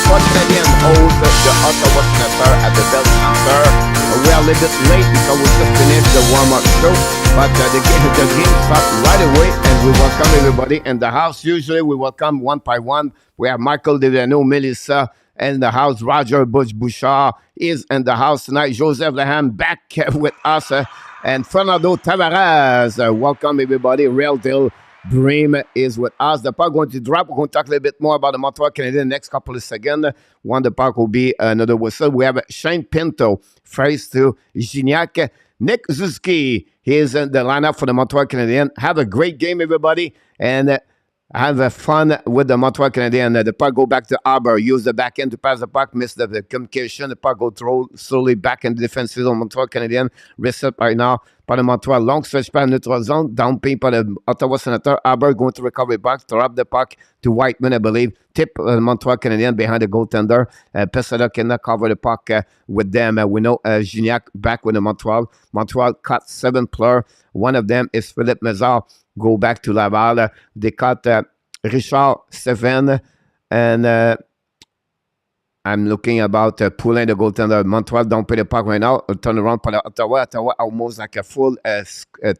Montreal Canadiens hold the Ottawa SLATER at the Bell Center. We are a little bit late because we just finished the warm-up show, but the game starts right away, and we welcome everybody in the house. Usually we welcome one by one. We have Michael Delano, Melissa in the house. Roger Bouchard is in the house tonight. Joseph LANHAM back with us, and Fernando Tavares. Welcome everybody. Real Deal Dream is with us. The puck going to drop. We're going to talk a little bit more about the Montreal Canadiens in the next couple of seconds. One, the puck will be another whistle. We have Shane Pinto face to Gignac. Nick Zuski, he is in the lineup for the Montreal Canadiens. Have a great game, everybody, and have fun with the Montreal Canadiens. The puck go back to Arbor. Use the back end to pass the puck. Miss the communication. The puck go throw slowly back in the defensive zone. Montreal Canadiens. Reset right now par le Montreal. Long stretch par neutral zone. Down ping par the Ottawa SLATER. Arbor going to recover back. Drop the puck to Whiteman, I believe. Tip Montreal Canadiens behind the goaltender. Pesada cannot cover the puck with them. We know Gignac back with the Montreal. Montreal cut 7 players. One of them is Philippe Mézard. Go back to Laval. They cut Richard Stephen, and I'm looking about pulling the goaltender. Montreal don't pay the puck right now. Turn around for Ottawa. Ottawa almost like a full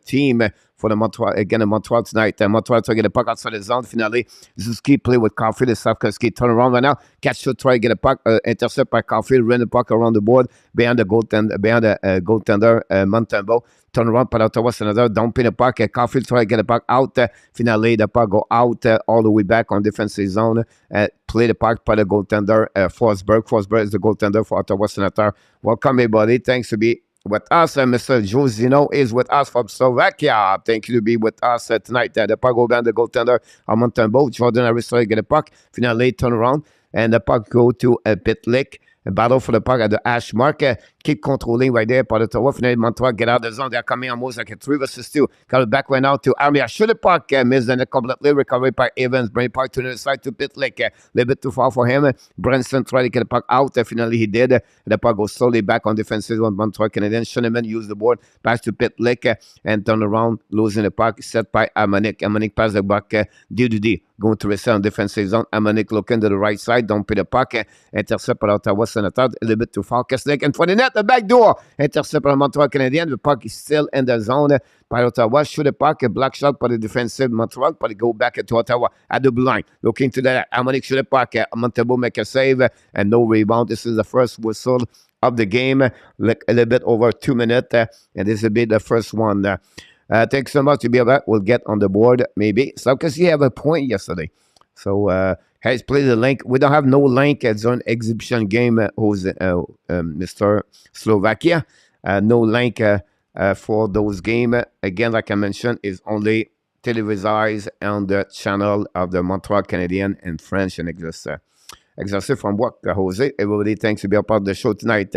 team for the Montreal. Again, the Montreal tonight. Montreal try to get the puck outside the zone. Finally, Zuski play with Caulfield. Savkovsky turn around right now. Catch should try to get a puck. Intercept by Caulfield. Run the puck around the board behind the goaltender, Montembeault. Turn around for Ottawa SLATER. Don't pay the puck. Caulfield try to get the puck out. Finally, the puck go out all the way back on defensive zone. Play the puck by the goaltender, Forsberg. Forsberg is the goaltender for Ottawa SLATER. Welcome, everybody. Thanks to be with us. Mr. Josino is with us from Slovakia. Thank you to be with us tonight. The puck go down the goaltender, Montembeault. Jordan Harris try to get the puck. Finally, turn around. And the puck go to Pitlick. A battle for the puck at the hash mark. Keep controlling right there par Ottawa. Finally, Montreal get out of the zone. They're coming almost like a 3 versus 2. Got it back right now to Armia. Shoot the puck. Missed the net completely. Recovered by Evans. Bring the puck to the side to Pitlick. A little bit too far for him. Branson tried to get the puck out. Finally, he did. The puck goes slowly back on defensive on Montreal Canadiens. Schoenemann used the board. Back to Pitlick and turn around. Losing the puck. Set by Amanik. Amanik passes the puck. D. Going to reset on defensive zone. Amanik looking to the right side. Don't pay the puck. Intercept by Ottawa SLATER. A little bit too far. Kesselek in front of the net. The back door. Intercept by Montreal Canadiens. The puck is still in the zone. By Ottawa. Shoot the puck. A black shot by the defensive Montreal. But go back to Ottawa at the blue line. Looking to the Amanik. Shoot the puck. Montembeault make a save. And no rebound. This is the first whistle of the game. Like a little bit over 2 minutes. And this will be the first one. Thanks so much to be back. We'll get on the board maybe. So because you have a point yesterday. So has played the link. We don't have no link at zone exhibition game. Who's Mr. Slovakia? No link for those games. Again, like I mentioned, is only televised on the channel of the Montreal Canadiens in French and exercise from work. Jose, everybody, thanks to be a part of the show tonight.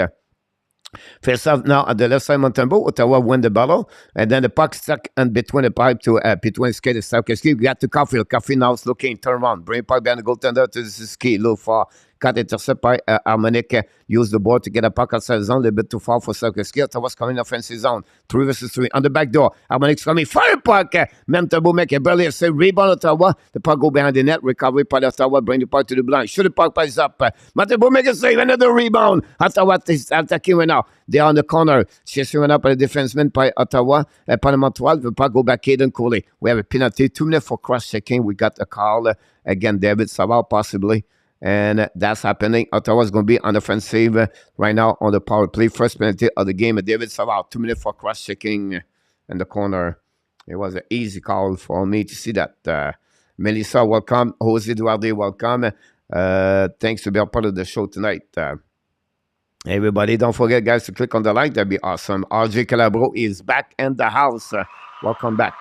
Face off now at the left side, Montembeault. Ottawa win the battle. And then the puck stuck in between the pipe to between skate and Savkovsky. We got to Caulfield. Caulfield now is looking, turn around. Bring puck behind the goaltender to the ski. A little far. Got intercept by Harmonic. Use the board to get a puck outside the zone. A little bit too far for Savkovsky. Ottawa's coming offensive zone. 3 versus 3 on the back door. Harmonic's coming. Fire puck. Montembeault make a barely a save. Rebound Ottawa. The puck go behind the net. Recovery by Ottawa. Bring the puck to the blind. Shoot the puck pies up. Montembeault make a save. Another rebound. Ottawa is attacking right now. They are on the corner. Chasing right up by the defenseman by Ottawa. By the Montreal. The puck go back. Caden Cooley. We have a penalty. 2 minutes for cross-checking. We got a call. Again, David Savard possibly. And that's happening. Ottawa's going to be on offensive right now on the power play. First penalty of the game. David Savard, 2 minutes for cross-checking in the corner. It was an easy call for me to see that. Melissa, welcome. Jose Duarte, welcome. Thanks to be a part of the show tonight. Everybody, don't forget, guys, to click on the like. That'd be awesome. RJ Calabro is back in the house. Welcome back.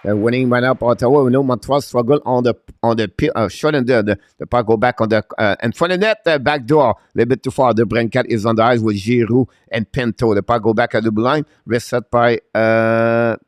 Winning right now for Ottawa. We know Montreal struggle on the short and the puck go back on the in front of the net, back door. A little bit too far. The Brincat is on the ice with Giroux and Pinto. The puck go back at the blue line. Reset by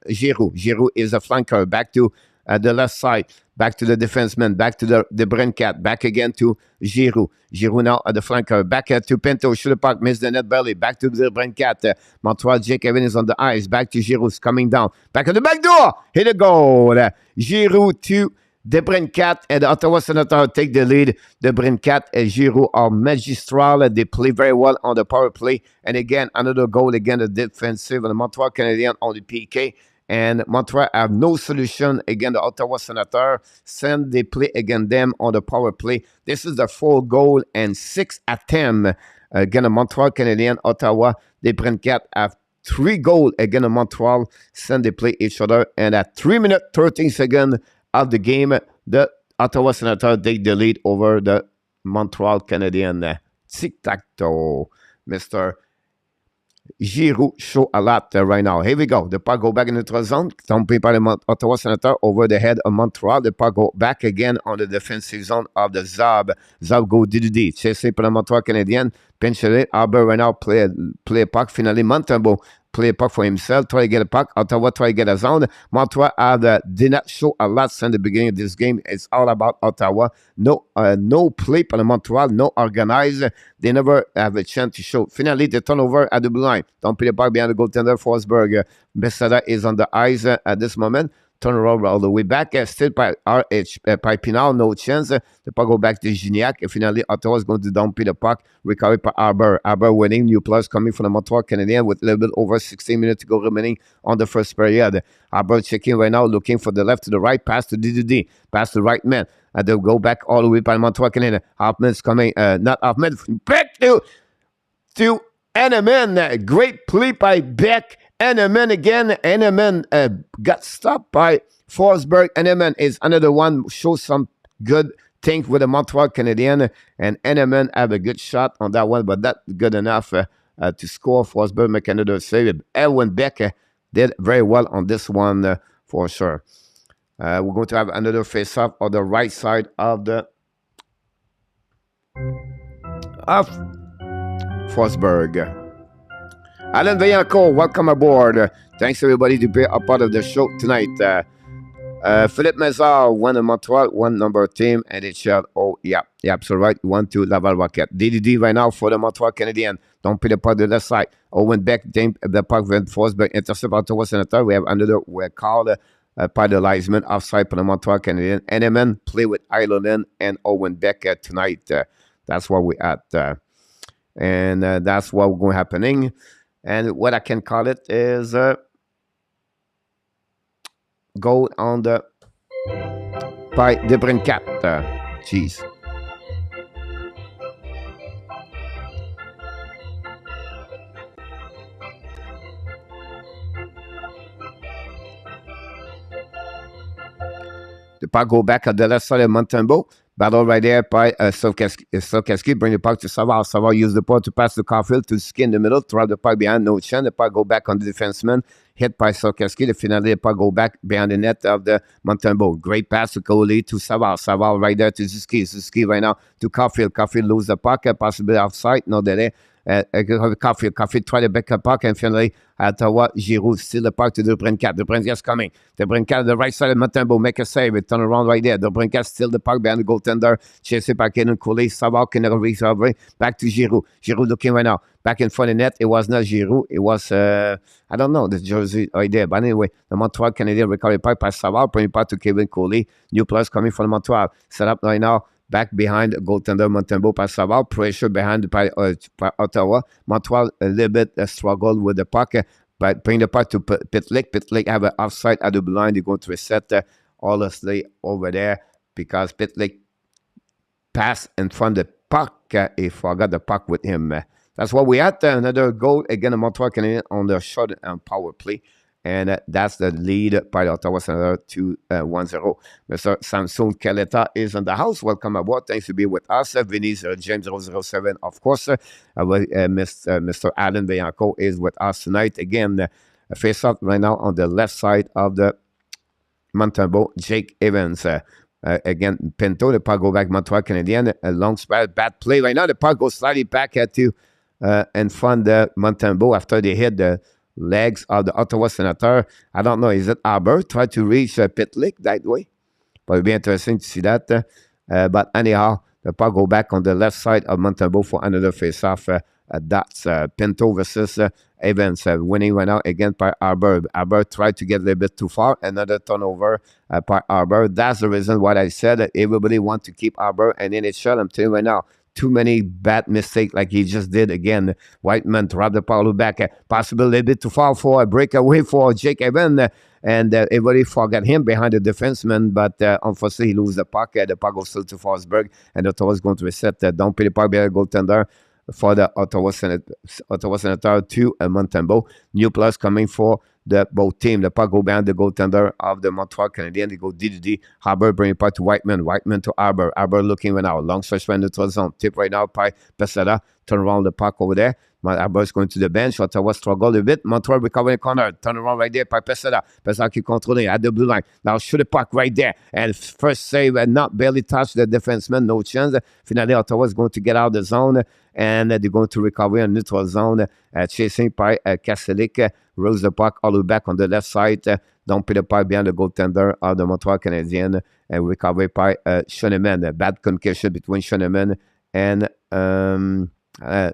Giroux. Giroux is a flanker. Back to the left side. Back to the defenseman. Back to the Brincat. Back again to Giroux. Giroux now at the flanker. Back to Pinto. Shoot the puck. Miss the net belly. Back to the Brincat. Montreal Jake Evans is on the ice. Back to Giroux. Coming down. Back at the back door. Hit a goal. Giroux to DeBrincat and the Ottawa Senators take the lead. DeBrincat and Giroux are magistral. They play very well on the power play. And again, another goal again, the defensive and the Montreal Canadiens on the PK. And Montreal have no solution against the Ottawa Senators. Send they play against them on the power play. This is the 4 goal and 6 attempt against the Montreal Canadiens. Ottawa, DeBrincat have 3 goals against Montreal. Send they play each other. And at 3 minutes, 13 seconds of the game, the Ottawa Senators take the lead over the Montreal Canadiens. Tic-tac-toe, Mr. Giroux show a lot right now. Here we go. The puck go back in the neutral zone. Dumped by the Ottawa Senators over the head of Montreal. The puck go back again on the defensive zone of the Zab. Zab go DDD. Chasé par le Montreal Canadien. Pinch it. Albert right now play puck. Finally, Montembeault play a puck for himself. Try to get a puck. Ottawa try to get a zone. Montreal did not show a lot since the beginning of this game. It's all about Ottawa. No play for the Montreal. No organized. They never have a chance to show. Finally, the turnover at the blue line. Don't play the puck behind the goaltender. Forsberg. Besada is on the ice at this moment. Turn around all the way back. Still by by Pinal, no chance. The puck go back to Gignac. Finally, Ottawa is going to dump the puck. Recovered by Arbor. Arbor winning. New plus coming from the Montreal Canadiens with a little bit over 16 minutes to go remaining on the first period. Arbor checking right now, looking for the left to the right. Pass to DDD. Pass to the right man. And they'll go back all the way by Montreal Canadiens. Hoffman's coming. Not Hoffman. Back to Enneman. Great play by Beck. Enneman again. Enneman got stopped by Forsberg. Enneman is another one. Shows some good things with the Montreal Canadiens. And Enneman have a good shot on that one, but not good enough to score. Forsberg make another save. Erwin Beck did very well on this one for sure. We're going to have another face-off on the right side of the Forsberg. Alan Vaillancourt, welcome aboard. Thanks everybody to be a part of the show tonight. Philippe Mézard, one in Montreal, one number team, NHL. Oh, yeah, so right. 1-2 Laval Rocket. DDD right now for the Montreal Canadiens. Don't put the puck to the left side. Owen Beck, the puck with Forsberg, intercept Ottawa Senator. We have another, we're called by the linesman offside for the Montreal Canadiens. Enneman play with Ireland and Owen Beck tonight. That's where we're at. And that's what we're going happening. And what I can call it is goal on the by DeBrincat. Jeez. The puck go back at the left side of Montembeault. Battle right there by Sokeski. Bring the puck to Savard. Savard use the puck to pass to Caulfield to Ski in the middle. Throw the puck behind. No chance. The puck go back on the defenseman. Hit by Sokeski. The finale, the puck go back behind the net of the Montembeault. Great pass to Coley to Savard. Savard right there to Zuski. Zuski right now to Caulfield. Caulfield lose the puck. Possibly offside. No delay. Caulfield try to back the puck and finally Ottawa Giroux steal the puck to DeBrincat. DeBrincat's coming. DeBrincat the right side of Montembeault make a save. It turn around right there. DeBrincat steal the puck behind the goaltender. Chased by Kenan Cooley. Savard can recover. Back to Giroux. Giroux looking right now. Back in front of the net. It was not Giroux. It was I don't know the jersey right there. But anyway, the Montreal Canadiens recover the puck by Savard. Bring the puck to Kevin Cooley. New plus coming from Montreal. Set up right now. Back behind goaltender Montembeault by Savard. Pressure behind by Ottawa. Montreal a little bit struggle with the puck. But bring the puck to Pitlick. Pitlick have an offside at the blind. They're going to reset honestly over there because Pitlick passed in front of the puck. He forgot the puck with him. That's what we had. Another goal again. Montreal Canadiens on the shot and power play. And that's the lead by the Ottawa Senator 2-1-0. Mr. Samson Caleta is in the house. Welcome aboard. Thanks to be with us. Vinny's James 007, of course. Mr. Alan Vaillancourt is with us tonight. Again, face up right now on the left side of the Montembeault. Jake Evans. Again, Pinto, the puck go back Montreal Canadiens. A long spot, bad play. Right now, the puck goes slightly back to in front of Montembeault after they hit the legs of the Ottawa Senator. I don't know. Is it Arbor? Try to reach Pitlick that way. But it'll be interesting to see that. But anyhow, the puck go back on the left side of Montembeault for another face-off That's Pinto versus Evans. Winning right now again by Arbor. Arbor tried to get a little bit too far. Another turnover by Arbor. That's the reason why I said that everybody wants to keep Arbor. And in NHL, I'm telling you right now, too many bad mistakes like he just did again. Whiteman dropped the power back. Possibly a little bit too far for a breakaway for Jake Evans. And everybody forgot him behind the defenseman, but unfortunately he loses the puck. The puck goes still to Forsberg, and Ottawa is going to reset. Don't pay the puck behind the goaltender for the Ottawa Senator to Montembeault. New plus coming for the both team. The puck go behind the goaltender of the Montreal Canadiens. They go DDD. Harbour bring it puck to Whiteman. Whiteman to Arbor. Arbor looking right now. Long stretch by neutral zone. Tip right now by Pesada. Turn around the puck over there. Arbor is going to the bench. Ottawa struggle a bit. Montreal recovering corner. Turn around right there by Pesada. Pesada keep controlling at the blue line. Now shoot the puck right there. And first save and not barely touch the defenseman. No chance. Finally, Ottawa is going to get out of the zone. And they're going to recover in neutral zone. Chasing by Kastelik. Rolls the puck all the way back on the left side. Don't put the puck behind the goaltender of the Montreal Canadiens. And recover by Schoenemann. Bad communication between Schoenemann and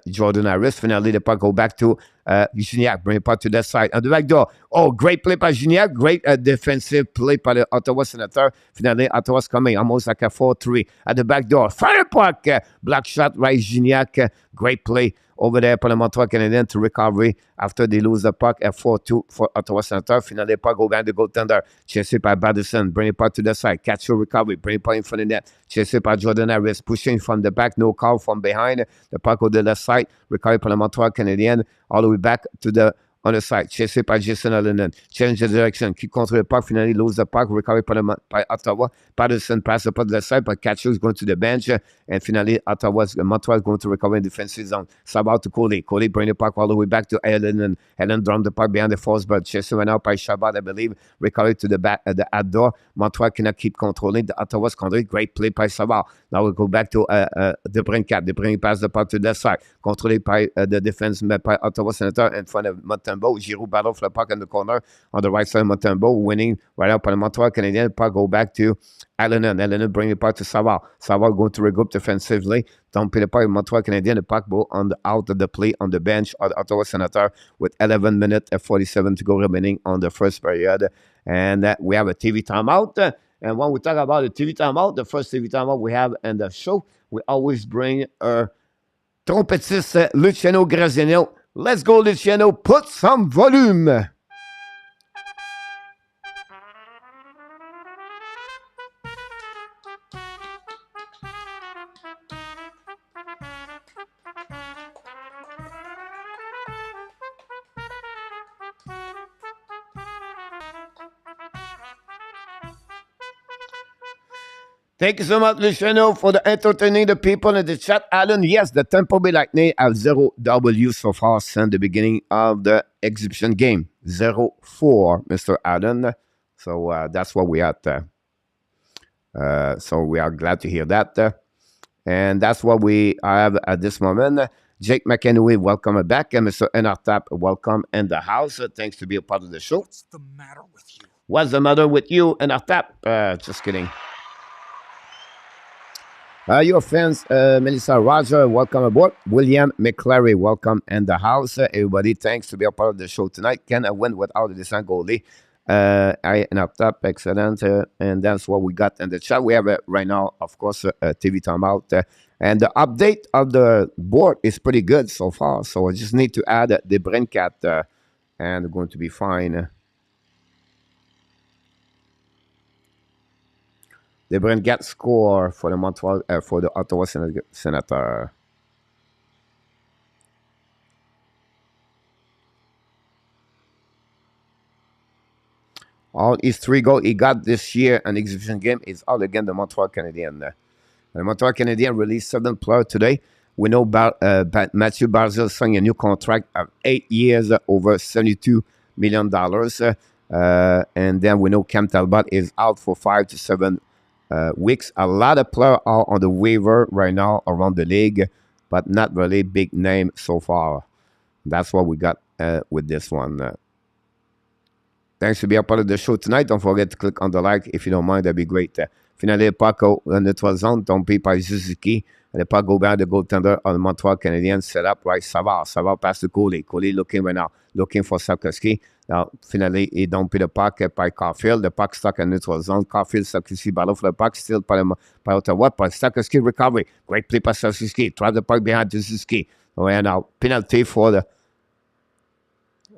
Jordan Harris. Finally, the puck go back to Gignac. Bring it puck to that side. On the back door. Oh, great play by Gignac. Great defensive play by the Ottawa Senator. Finally, Ottawa's coming almost like a 4-3 at the back door. Fire puck. Black shot right Gignac. Great play over there for the Montreal Canadiens to recovery after they lose the puck at 4-2 for Ottawa Senator. Finally, the puck go behind the goaltender. Chased by Badison. Bring it puck to the side. Catch your recovery. Bring it puck in front of the net. Chased by Jordan Harris. Pushing from the back. No call from behind. The puck on the left side. Recovery for the Montreal Canadiens. All the way back to the on the side. Chased by Jason Allen. Change the direction. Keep control the puck. Finally lose the puck. Recovery by Ottawa. Patterson pass the puck to the side. But Catcher is going to the bench. And finally, Montreal is going to recover in defensive zone. Sub out to Coley. Coley bring the puck all the way back to Allen. And Allen drum the puck behind the force. But Chased went out by Shabbat, I believe. Recovery to the back, the ad door. Montreal cannot keep controlling. The Ottawa's controlling. Great play by Savard. Now we'll go back to DeBrincat. DeBrincat pass the puck to the side. Controlled by the defense by Ottawa Senator in front of Montembeault. Giroux battle for the puck in the corner on the right side of Montembeault, winning right up on the Montreal Canadiens. The puck go back to Allen. Allen bring the puck to Savard. Savard going to regroup defensively. Don't pay the puck. Montreal Canadiens. The puck go on the out of the play on the bench of the Ottawa Senator with 11 minutes and 47 to go remaining on the first period. And we have a TV timeout. And when we talk about the TV timeout, the first TV timeout we have in the show, we always bring our trompettiste Luciano Graziano. Let's go, Luciano. Put some volume. Thank you so much, Luciano, for the entertaining the people in the chat. Alan, yes, the Tampa Bay Lightning have 0 W so far since the beginning of the exhibition game. 0-4, Mr. Allen. So that's what we at. So we are glad to hear that. And that's what we have at this moment. Jake McEnway, welcome back. And Mr. ENORTAP, welcome in the house. Thanks to be a part of the show. What's the matter with you? What's the matter with you, ENORTAP? Just kidding. Your friends, Melissa Roger, welcome aboard. William McClary, welcome in the house. Everybody, thanks to be a part of the show tonight. Can I win without a decent goalie? I end up top, excellent. And that's what we got in the chat. We have right now, of course, a TV timeout. And the update of the board is pretty good so far. So I just need to add the Brincat and going to be fine. The Brincat score for the Montreal for the Ottawa Senator. All his 3 goals he got this year an exhibition game is all against the Montreal Canadiens. The Montreal Canadiens released 7 players today. We know Matthew Barzil signed a new contract of 8 years, over $72 million. And then we know Cam Talbot is out for 5 to 7 weeks. A lot of players are on the waiver right now around the league, but not really big name so far. That's what we got with this one. Thanks for being a part of the show tonight. Don't forget to click on the like if you don't mind. That'd be great. Finalement, le puck au neutral zone, tombé par Suzuki. Le puck go behind the goaltender on the Montreal Canadiens. Set up right. Savard pass to Coley. Coley looking right now. Looking for Sakowski. Now, finally, he dumped the puck by Caulfield. The puck stuck in neutral zone. Caulfield, Sakowski battle for the puck. Still by Ottawa. But Sakowski recovery. Great play by Sakowski. Drive the puck behind Suzuki. Right now, penalty for the...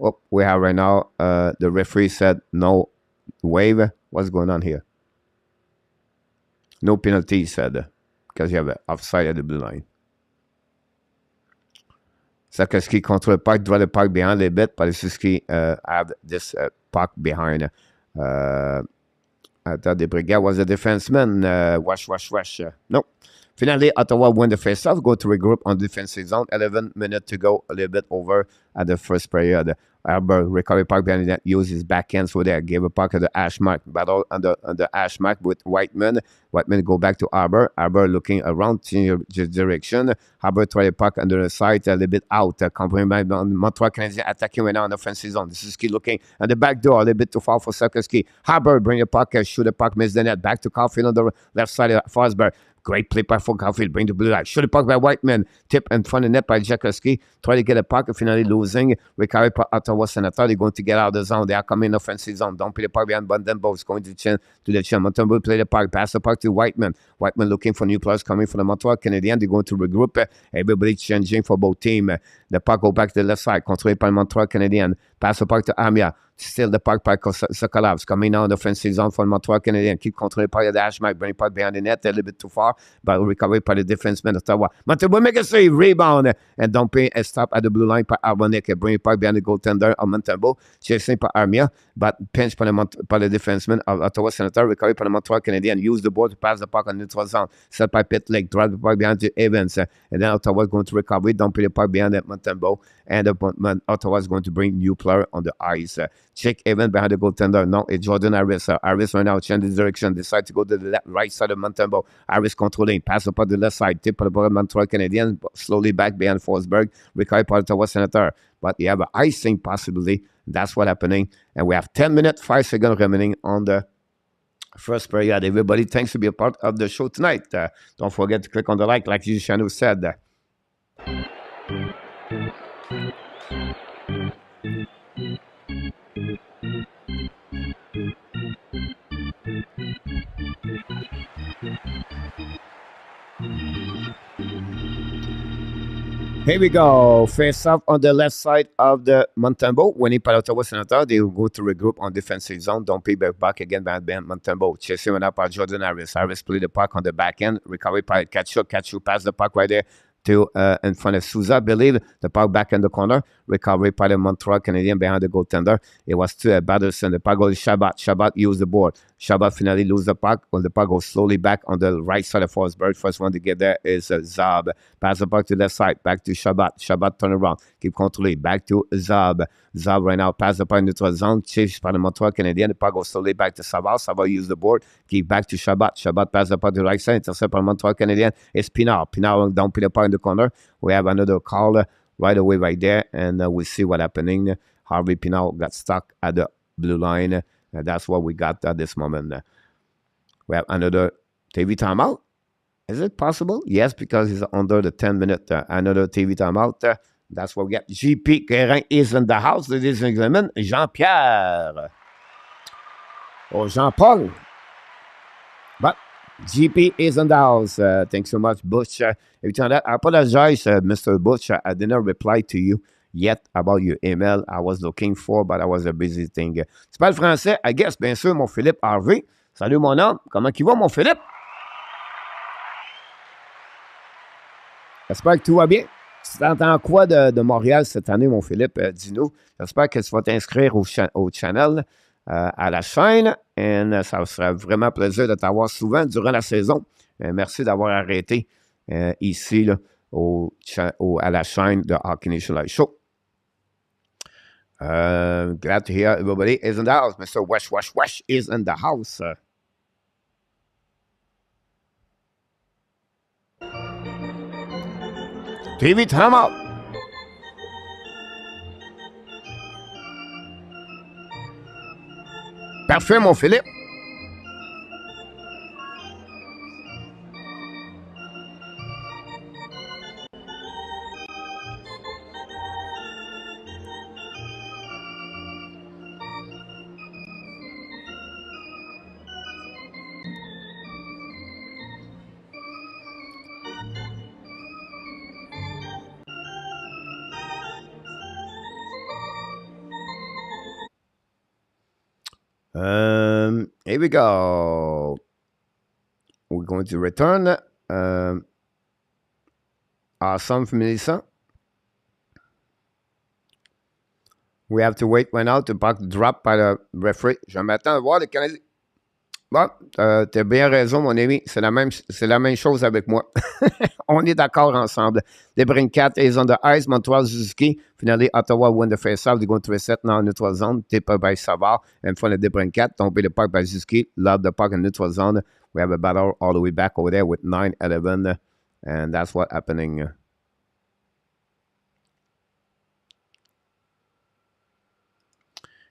Oh, we have right now, the referee said no wave. What's going on here? No penalty, he said, because you have an offside at the blue line. Sakowski control the puck, draw the puck behind a bit, but Suzuki have this puck behind. I thought the Brigade was a defenseman. Wash. No. Finally, Ottawa win the face-off, go to regroup on defensive zone. 11 minutes to go, a little bit over at the first period. Arbor recovery puck behind that, use his backhand, so there, gave a puck at the hash mark. Battle on the hash mark with Whiteman. Whiteman go back to Arbor. Arbor looking around change direction. Arbor try the puck under the side, a little bit out. Compromise on Montreal Canadiens attacking right now on the offensive zone. Suzuki looking at the back door, a little bit too far for Sakowski. Arbor bring the puck, shoot the puck, miss the net. Back to Caulfield on the left side of Forsberg. Great play by Caulfield, bring the blue line. Shoot the puck by Whiteman. Tip in front of the net by Jakowski. Try to get a puck, finally losing. Recovery by Ottawa Senator. They're going to get out of the zone. They are coming in offensive zone. Don't play the puck behind Bundenbo. It's going to the chin. Montembeau play the puck. Pass the puck to Whiteman. Whiteman looking for new players coming from the Montreal Canadiens. They're going to regroup. Everybody changing for both teams. The puck go back to the left side. Controlled by Montreal Canadiens. Pass the puck to Amia. Still the puck by Sokolovs coming now in the offensive zone for the Montreal Canadiens. Keep controlling by the hash mark. Bring puck behind the net a little bit too far. But recovered by the defenseman of Ottawa. Montembeau make a save. Rebound. And don't pay a stop at the blue line by Arbonek. Bring puck behind the goaltender of Montembeau. Chasing by Armia. But pinch by the defenseman of Ottawa Senator. Recovered by the Montreal Canadiens. Use the board to pass the puck on the neutral zone. Set by Pitt Lake. Drive the puck behind to Evans. And then Ottawa is going to recover. Don't pay the puck behind the Montembeau. And Ottawa is going to bring new player on the ice. Check Evans behind the goaltender. No, it's Jordan Harris. Harris right now change the direction. Decide to go to the right side of Montembeau. Harris controlling. Pass up on the left side. Tip of the Montreal Canadiens. Slowly back behind Forsberg. Recovered by Ottawa Senator. But you have an icing possibility. That's what's happening. And we have 10 minutes, 5 seconds remaining on the first period. Everybody, thanks to be a part of the show tonight. Don't forget to click on the like Luciano said. Here we go. Face off on the left side of the Montembeau. Winning by Ottawa Senator. They will go to regroup on defensive zone. Don't pay back again by Montembeau. Chasing up by Jordan Harris. Harris play the puck on the back end. Recovery by Katchuk. Katchuk pass the puck right there to in front of Souza. I believe the puck back in the corner. Recovery by the Montreal Canadiens behind the goaltender. It was to Batterson. The puck goes to Shabbat. Shabbat used the board. Shabbat finally lose the puck. When the puck goes slowly back on the right side of Forsberg. First one to get there is Zab. Pass the puck to the left side. Back to Shabbat. Shabbat turn around. Keep controlling. Back to Zab. Zab right now pass the puck into the zone. Chased by the Montreal Canadiens. The puck goes slowly back to Savard. Savard use the board. Keep back to Shabbat. Shabbat pass the puck to the right side. Intercept by the Montreal Canadiens. It's Pinard. Pinard down put the puck in the corner. We have another call right away right there. And we'll see what's happening. Harvey Pinard got stuck at the blue line. That's what we got at this moment. We have another TV timeout. Is it possible? Yes, because it's under the 10-minute. Another TV timeout. That's what we got. JP Guérin is in the house, ladies and gentlemen. Jean-Pierre. Or Jean-Paul. But GP is in the house. Thanks so much, Butch. Every time that, I apologize, Mr. Butch. I did not reply to you yet about your email I was looking for, but I was a busy thing. Tu parles français? I guess, bien sûr, mon Philippe Harvey. Salut, mon homme. Comment il va, mon Philippe? J'espère que tout va bien. Tu t'entends quoi de Montréal cette année, mon Philippe? Dis-nous. J'espère que tu vas t'inscrire au channel, à la chaîne. Et ça serait vraiment plaisir de t'avoir souvent durant la saison. Merci d'avoir arrêté ici là, à la chaîne de Hockey Nation Live Show. Glad to hear everybody is in the house. Mr. Wesh is in the house. TV timeout. Parfait, mon Philippe. Here we go. We're going to return. Awesome, Melissa. We have to wait right now to pas drop par le referee. Je m'attends à voir les Canadiens. Bon, t'as bien raison, mon ami. C'est la même chose avec moi. On est d'accord ensemble. DeBrincat is on the ice. Montreal Suzuki. Finally, Ottawa win the face-off. They're going to reset now in neutral zone. Tipper by Savard. In front of DeBrincat. Tombé the puck by Suzuki. Love the puck in neutral zone. We have a battle all the way back over there with 9-11. And that's what's happening.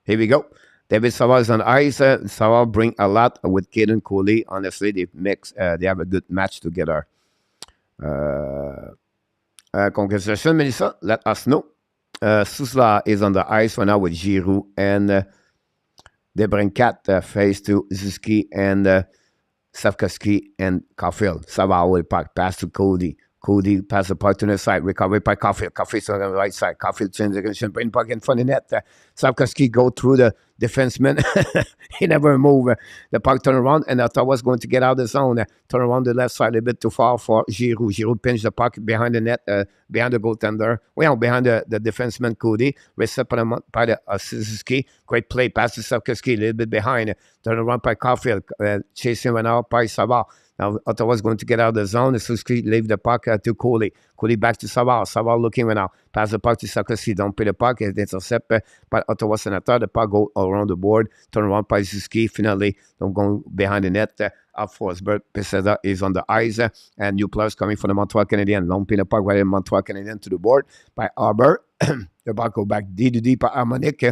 Here we go. David Savard is on ice. Savard bring a lot with Caden Cooley. Honestly, they mix. They have a good match together. Congratulations, Melissa. Let us know. Susla is on the ice right now with Giroux and DeBrincat face to Zuski and Savkoski and Caulfield. Savard will pass to Cody. Cody pass the puck to the side, recovered by Caulfield. Caulfield's on the right side. Caulfield changes the condition, bring the puck in front of the net. Savkoski go through the defenseman. He never move. The puck turn around, and Ottawa's going to get out of the zone. Turn around the left side a bit too far for Giroux. Giroux pinch the puck behind the net, behind the goaltender. Well, behind the defenseman, Cody. Reset by the Suzuki. Great play, pass to Savkoski, a little bit behind. Turn around by Caulfield. Chasing right now by Savard. Now, Ottawa's going to get out of the zone. Suzuki leave the puck to Cooley. Cooley back to Savard. Savard looking right now. Pass the puck to Sarkozy. Don't pay the puck. It's intercepted by Ottawa Senator. The puck go around the board. Turn around by Suzuki. Finally, don't go behind the net. Up Forsberg. Peseda is on the ice. And new players coming from the Montreal Canadiens. Don't pay the puck by the Montreal Canadiens to the board by Arbor. The puck go back D by Harmonic.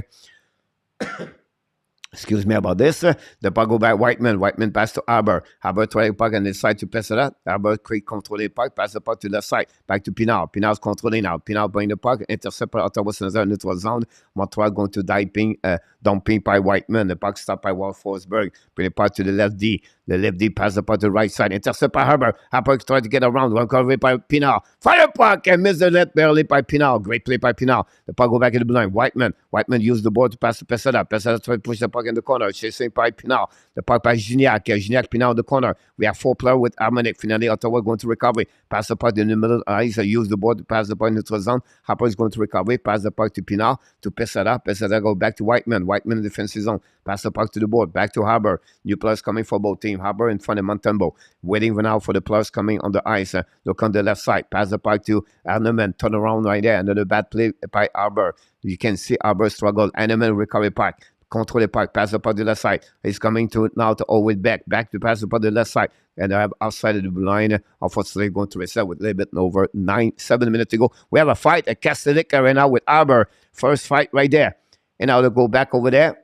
Excuse me about this. The puck go by Whiteman. Whiteman pass to Arbor. Arbor try the puck on the side to Pesera. Arbor quick control the puck. Pass the puck to the side. Back to Pinard. Pinard's controlling now. Pinard bring the puck. Intercept by Ottawa Senator neutral zone. Montreal going to dumping by Whiteman. The puck stopped by Walt Forsberg. Bring the puck to the left D. The left D pass the puck to the right side. Intercept by Arbor. Arbor try to get around. One cover by Pinard. Fire puck and miss the net barely by Pinard. Great play by Pinard. The puck go back in the blind. Whiteman used the board to pass to Pesera. Pesera try to push the puck in the corner. Chasing by Pinard. The puck by Gignac. Gignac, Pinard in the corner. We have 4 players with Harmonic. Finally, Ottawa going to recover. Pass the puck in the middle. Ice. Use the board to pass the puck in the neutral zone. Harper is going to recover. Pass the puck to Pinard. To Pesera. Pesera go back to Whiteman. Whiteman in the defensive zone. Pass the puck to the board. Back to Harbour. New players coming for both teams. Harbour in front of Montembeault. Waiting for now for the players coming on the ice. Look on the left side. Pass the puck to Arneman. Turn around right there. Another bad play by Harbour. You can see Harbour struggle. Arneman recover puck. Control the puck, pass the puck to the left side. He's coming to now to always back to pass the puck to the left side. And I have outside of the line. Unfortunately, going to reset with a little bit over 7 minutes to go. We have a fight at Castellic right now with Arbor. First fight right there. And now to go back over there.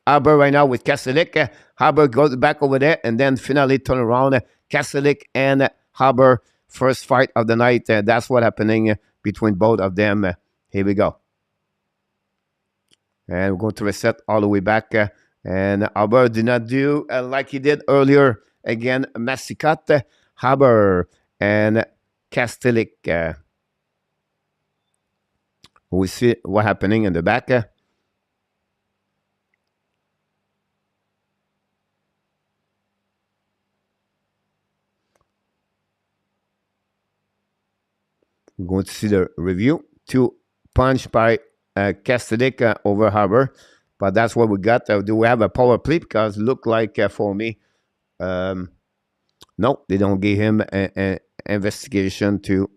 Arbor right now with Castellic. Arbor goes back over there and then finally turn around. Castellic and Arbor. First fight of the night. That's what's happening between both of them. Here we go. And we're going to reset all the way back. And Arbor did not do like he did earlier. Again, Massicat, Arbor, and Castellic. We see what's happening in the back. We're going to see the review. 2 punch by Castellic over Arbor. But that's what we got. Do we have a power play? Because look like for me, no, they don't give him an investigation to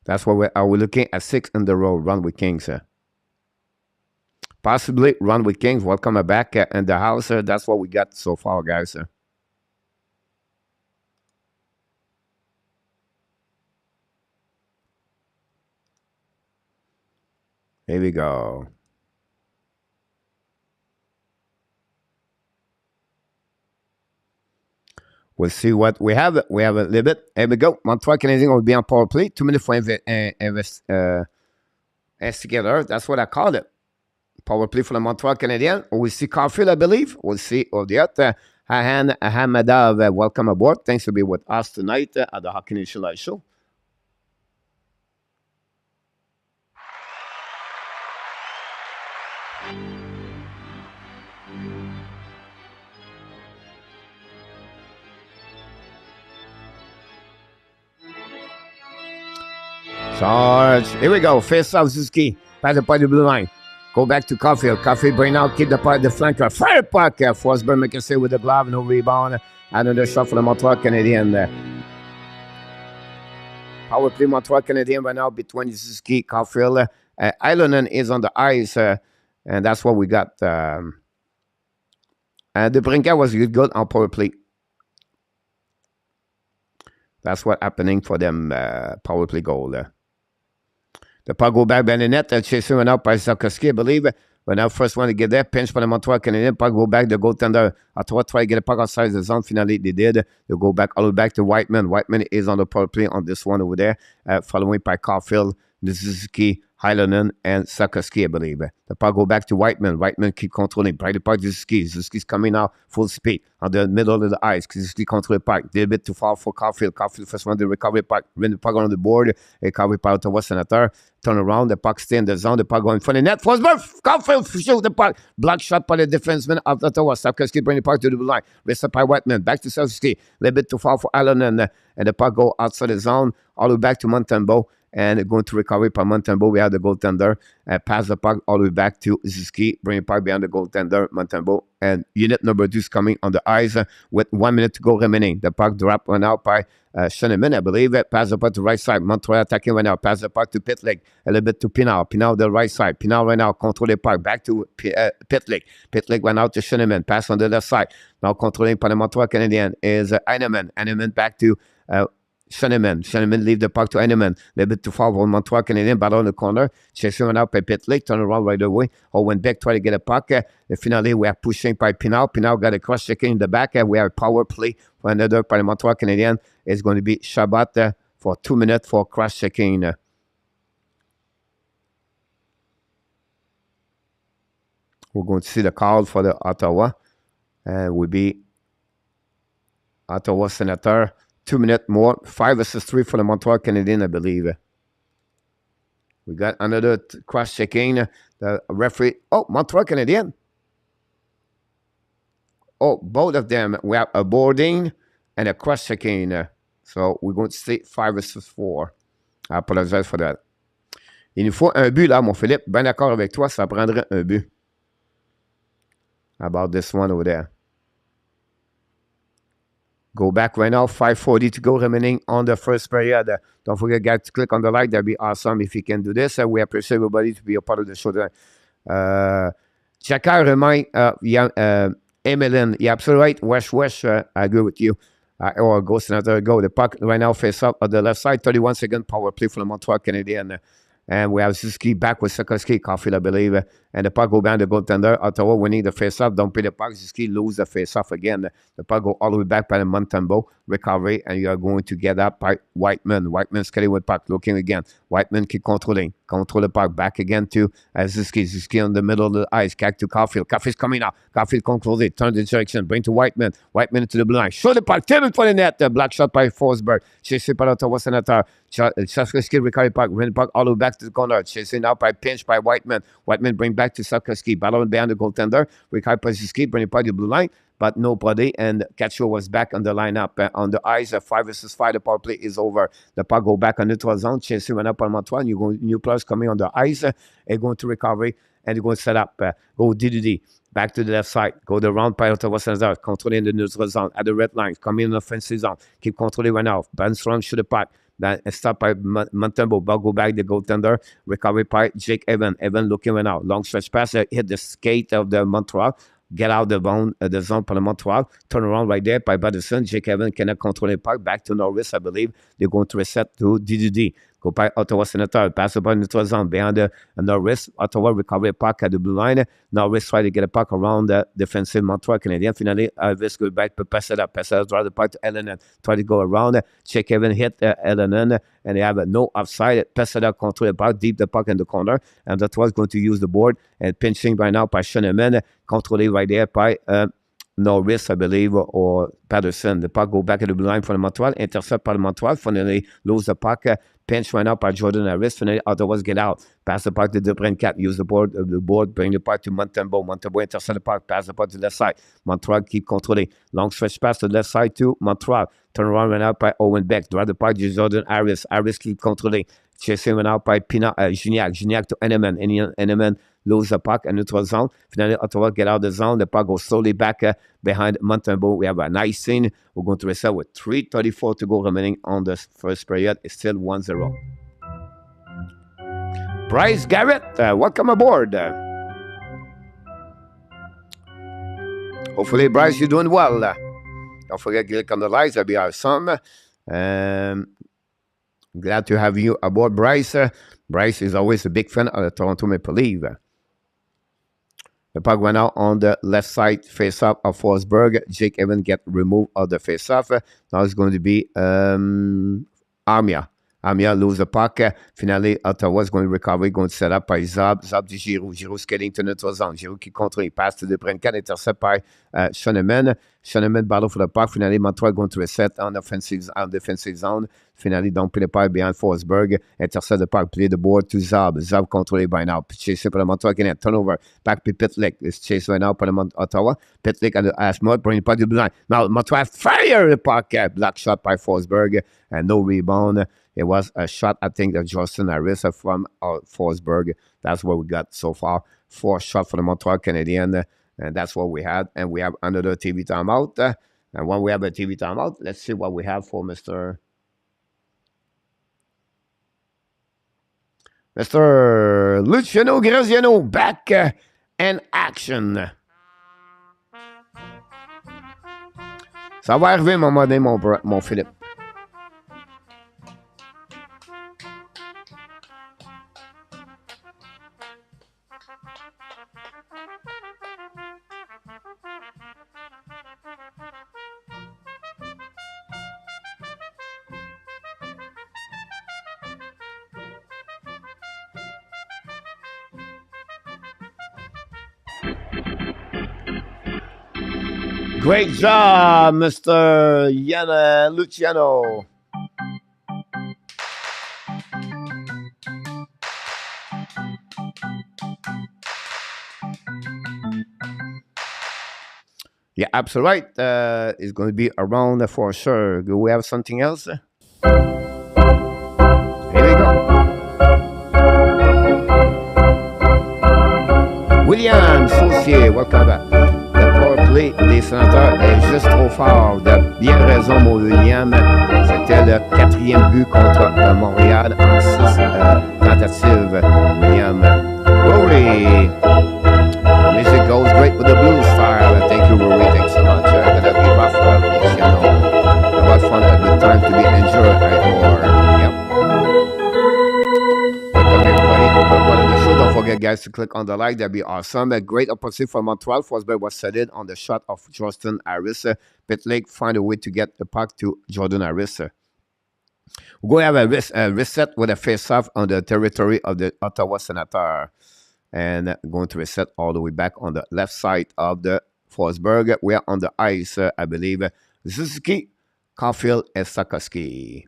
that's what we're looking at. 6 in the row. Run with Kings. Possibly run with Kings. Welcome back in the house. That's what we got so far, guys. Here we go. We'll see what we have. We have a little bit. Here we go. Montreal Canadiens will be on power play. 2 minutes for investigator. That's what I call it. Power play for the Montreal Canadiens. We'll see Caulfield, I believe. We'll see Odiot. Hahan Hamadov, welcome aboard. Thanks for being with us tonight at the Hockey Nation Live Show. Charge. Here we go. Face off Suzuki. Pass the puck to the blue line. Go back to Caulfield. Caulfield bring out, keep the puck, the flanker. Fire puck. Forsberg make a save with the glove. No rebound. Another shot for the Montreal Canadiens. Power play Montreal Canadiens right now between Suzuki, Caulfield. Ilonen is on the ice. And that's what we got. The Brinker was good on power play. That's what happening for them power play goal. The puck go back by the net. Chasing went out by Sarkowski, I believe. But now first one to get there. Pinch for the Montreal Canadiens. Puck go back. The goaltender Ottawa try to get a puck outside the zone. Finally, they did. They go back all the way back to Whiteman. Whiteman is on the power play on this one over there. Following by Caulfield, Suzuki, Highlandon, and Sarkowski, I believe. The puck go back to Whiteman. Whiteman keep controlling. By the puck to Suzuki. Suzuki's coming out full speed on the middle of the ice. Suzuki control the puck. Did a bit too far for Caulfield. Caulfield first one to recover the puck. Win the puck on the board. Recovery by Ottawa Senator. Turn around. The puck stay in the zone. The puck going for the net. Forsberg. Caulfield shoot the puck. Block shot by the defenseman of Ottawa. Sarkowski bring the puck to the blue line. Rest up by Whiteman. Back to Sarkowski. A little bit too far for Allen. And the puck go outside the zone. All the way back to Montembeault. And going to recovery by Montembeault. We have the goaltender. Pass the puck all the way back to Suzuki. Bring the puck behind the goaltender, Montembeault. And unit number 2 is coming on the ice with 1 minute to go remaining. The puck drop went out by Schoenemann, I believe. Pass the puck to the right side. Montreal attacking right now. Pass the puck to Pitlick. A little bit to Pinard. Pinard the right side. Pinard right now. Control the puck. Back to Pitlick. Pitlick went out to Schoenemann. Pass on the left side. Now controlling by the Montreal Canadiens is Heinemann. Heinemann back to Schoenemann. Schoenemann leave the puck to Heinemann. A little bit too far for Montreal Canadiens. Battle in the corner. Chasing went out by Pitlick. Turn around right away. Owen Beck try to get a puck. Finally, we are pushing by Pinard. Pinard got a cross-checking in the back. We have a power play for another by the Montreal Canadiens. It's going to be Shabbat for 2 minutes for cross-checking. We're going to see the call for the Ottawa. Will be Ottawa Senator. 2 minutes more. 5 versus 3 for the Montreal Canadiens, I believe. We got another cross-checking. The referee. Oh, Montreal Canadiens. Oh, both of them. We have a boarding and a cross-checking. So we're going to see 5 versus 4. I apologize for that. Il nous faut un but là, mon Philippe. Bien d'accord avec toi, ça prendrait un but. About this one over there. Go back right now. 5:40 to go remaining on the first period. Don't forget, guys, to click on the like. That'd be awesome if you can do this. We appreciate everybody to be a part of the show today. Jacques remind Emeline. You're absolutely right. Wesh, I agree with you. Or goes another go. The puck right now face up on the left side. 31 second power play for the Montreal Canadiens. And we have Suzuki back with Sarkowski, Caulfield, I believe. And the puck go behind the goaltender. Ottawa winning the face-off. Don't pay the puck. Suzuki lose the face-off again. The puck go all the way back by the Montembeault. Recovery. And you are going to get up by Whiteman. Whiteman skating with puck. Looking again. Whiteman keep controlling. Control the puck. Back again to Suzuki. Suzuki on the middle of the ice. Back to Caulfield. Caulfield's coming out. Caulfield controls it. Turn the direction. Bring to Whiteman. Whiteman into the blue line. Show the puck. Tell him for the net. Black shot by Forsberg. Chasing by Ottawa Senator. Sarkowski recovery puck. Bring the puck all the way back to the corner. Chasing out by pinch by Whiteman. Whiteman bring back to Sarkowski. Battle behind the goaltender. Recovery by Suzuki. Bring the puck to the blue line. But nobody. And Katcho was back on the lineup. On the ice, 5 versus 5. The power play is over. The puck go back on neutral zone. Chasing went up on Montreal. New players coming on the ice. They're going to recovery. And they're going to set up. Go DDD. Back to the left side. Go the round by Ottawa Senator. Controlling the neutral zone. At the red line. Coming in the offensive zone. Keep controlling right now. Benstrom shoot the puck. That stop by Montembeault. Ball go back the goaltender. Recovery by Jake Evan. Evan looking right now. Long stretch pass. Hit the skate of the Montreal. Get out the zone for the Montreal. Turn around right there by Badison. Jake Evan cannot control the puck. Back to Norris, I believe. They're going to reset to DDD. Go by Ottawa Senator. Pass the ball in the zone behind the Norris. Ottawa recover a puck at the blue line. Norris try to get a puck around the defensive Montreal Canadiens. Finally, Elvis go back to pass it up. Pass it up, draw the puck to Elenan. Try to go around. Jake Evan hit Elenan. And they have no offside. Pass it up, control the puck, deep the puck in the corner. And that was going to use the board. And pinching right now by Schoenemann. Controlling right there by Norris, I believe, or Patterson. The puck go back at the blue line for the Montreal, intercept par the Montreal, finally lose the puck, pinch right now by Jordan Harris, finally Ottawa's get out, pass the puck to DeBrincat, use the board, bring the puck to Montembeault, intercept the puck, pass the puck to the left side, Montreal keep controlling, long stretch pass to the left side to Montreal, turn around right now by Owen Beck, drive the puck to Jordan Harris keep controlling, chasing right now by Gignac to Enneman lose the puck in neutral zone. Finally, Ottawa get out of the zone. The puck goes slowly back behind Montembeault. We have a nice scene. We're going to reset with 3:34 to go remaining on the first period. It's still 1-0. Bryce Garrett, welcome aboard. Hopefully, Bryce, you're doing well. Don't forget to click on the likes. That'll be awesome. Glad to have you aboard, Bryce. Bryce is always a big fan of the Toronto Maple Leafs. The puck went out on the left side face-off of Forsberg. Jake Evans get removed of the face-off. Now it's going to be Armia. Armia lose the puck. Finally, Ottawa is going to recover, going to set up by Zab. Zab to Giroux. Giroux skating to neutral zone. Giroux qui contrôle. Passe to the DeBrincat. Intercept by Schoenemann. Schoenemann battle for the puck. Finally, Montreal going to reset on defensive zone. Finally, don't play the puck behind Forsberg. Intercept the puck. Play the board to Zab. Zab contrôlé by now. Chasé par le Montreal Canadiens. Turnover. Back to Pitlick. It's chased right now by the Ottawa. Pitlick at the Ashmore. Bring the puck to the blue line. Now, Montreal fire the puck. Block shot by Forsberg. And no rebound. It was a shot, I think, of Justin Harris from Forsberg. That's what we got so far. 4 shots for the Montreal Canadiens. And that's what we had. And we have another TV timeout. And when we have a TV timeout, let's see what we have for Mr. Luciano Graziano back in action. Ça va arriver à un moment donné, mon Philippe. Great job, Mr. Luciano. Yeah, absolutely right. It's going to be around for sure. Do we have something else? Here we go. William Saucier, welcome back. Des sénateurs est juste trop fort. De bien raison, mon William. C'était le 4e but contre Montréal en 6 tentatives, William. Rory. Music goes great with the blues style. Thank you, Rory. Thanks so much. Gonna be rough, Luciano. A lot of fun, a good time to be enjoyed. Yep. Welcome, everybody. The show. Don't forget, guys, to click on the like. That'd be awesome. A great opportunity for Montreal. Forsberg was set in on the shot of Justin Harris. Pitlick find a way to get the puck to Jordan Harris. We're going to have a reset with a face-off on the territory of the Ottawa Senator. And going to reset all the way back on the left side of the Forsberg. We are on the ice, I believe. Suzuki, Caulfield, and Sikorsky.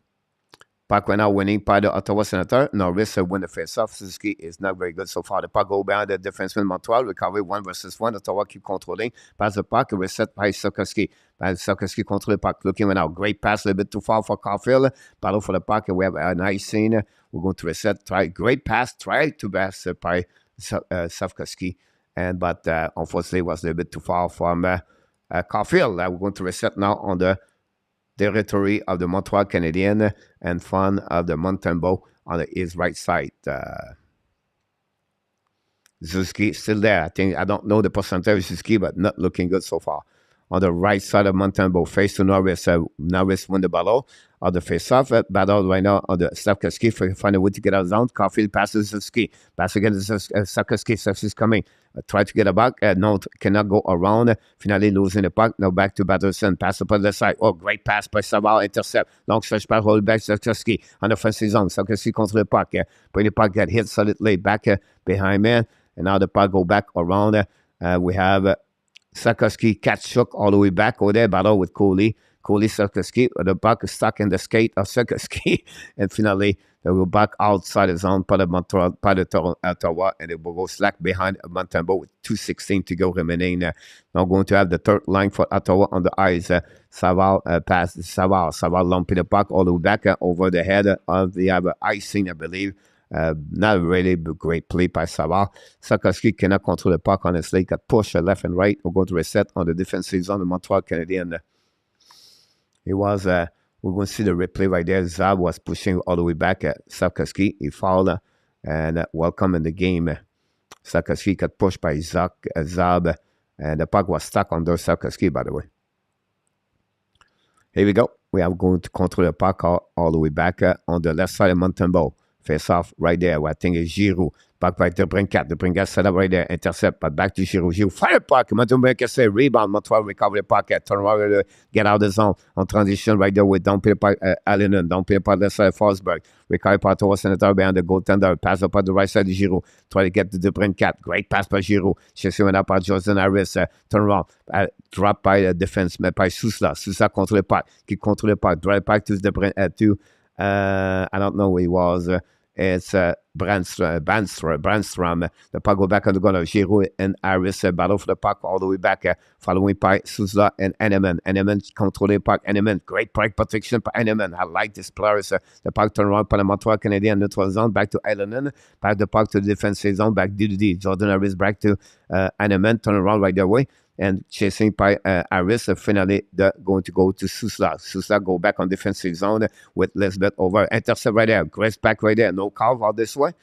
Puck right now winning by the Ottawa Senator. Norris win the face-off. Suzuki is not very good so far. The puck go behind the defenseman Montreal. Recovery 1 versus 1. Ottawa keep controlling. Pass the puck. Reset by Sikorsky. Sikorsky control the puck. Looking right now. Great pass. A little bit too far for Caulfield. Battle for the puck. We have a nice scene. We're going to reset. Great pass. Try to pass by Sikorsky. But unfortunately, it was a little bit too far from Caulfield. We're going to reset now on the territory of the Montreal Canadiens and fun of the Montembeault on his right side. Suzuki still there. I don't know the percentage of Suzuki, but not looking good so far. On the right side of Montembeault, face to Norris. Norris won the battle on the face-off. Battle right now on the Sikorsky. Find a way to get out of the zone. Caulfield passes Suzuki. Pass again to Sikorsky. Sikorsky's coming. Try to get a back. No, cannot go around. Finally losing the puck. Now back to Batterson. Pass up on the side. Oh, great pass by Savard. Intercept. Long stretch pass. Hold back Sikorsky on the offensive zone. Sikorsky control the puck. When the puck get hit solidly back behind man. And now the puck go back around. We have Sarkowski catch Shook all the way back over there, battle with Coley. Coley, Sarkowski, the puck is stuck in the skate of Sarkowski. And finally, they go back outside the zone, pas de Montreal, pas de Ottawa, and they will go slack behind Montembeault with 2:16 to go remaining. Now going to have the third line for Ottawa on the ice. Savard pass Savard. Savard lumping the puck all the way back over the head of the icing, I believe. Not really great play by Savard. Sarkowski cannot control the puck, honestly. Got pushed left and right. We're going to reset on the defensive zone of Montreal Canadiens. It was, we're going to see the replay right there. Zab was pushing all the way back at Sarkowski. He fouled and welcome in the game. Sarkowski got pushed by Zab, and the puck was stuck under Sarkowski, by the way. Here we go. We are going to control the puck all the way back on the left side of Montembeault. Face off right there. I think it's Giroux. Back by DeBrincat. DeBrincat set up right there. Intercept. But back to Giroux. Giroux fire puck. Montembeault say rebound. Montreal recover the puck. Turn around. Get out of the zone. On transition right there with Downpill puck. Allen. Downpill puck left side of Forsberg. Recover puck to Senator behind the goaltender. Pass up on the right side of Giroux. Try to get to DeBrincat. Great pass by Giroux. Chasing went up by Jordan Harris. Turn around. Drop by the defense. But by Sousa. Sousa control the puck. Keep control the puck. Drive back to DeBrincat. I don't know who he was. It's Brandstrom. The puck go back on the goal of Giroux and Harris. Battle for the puck all the way back. Following by Sousa and Henneman. Henneman control the puck. Henneman, great puck protection by Henneman. I like this player. The puck turn around by the Montreal Canadiens. Neutral zone. Back to Allen. Back the puck to the defensive zone. Back DD. Jordan Harris back to Henneman. Turn around right their way. And chasing by Harris, finally going to go to Sousa. Sousa go back on defensive zone with Lisbeth over. Intercept right there. Grace back right there. No carve out this way.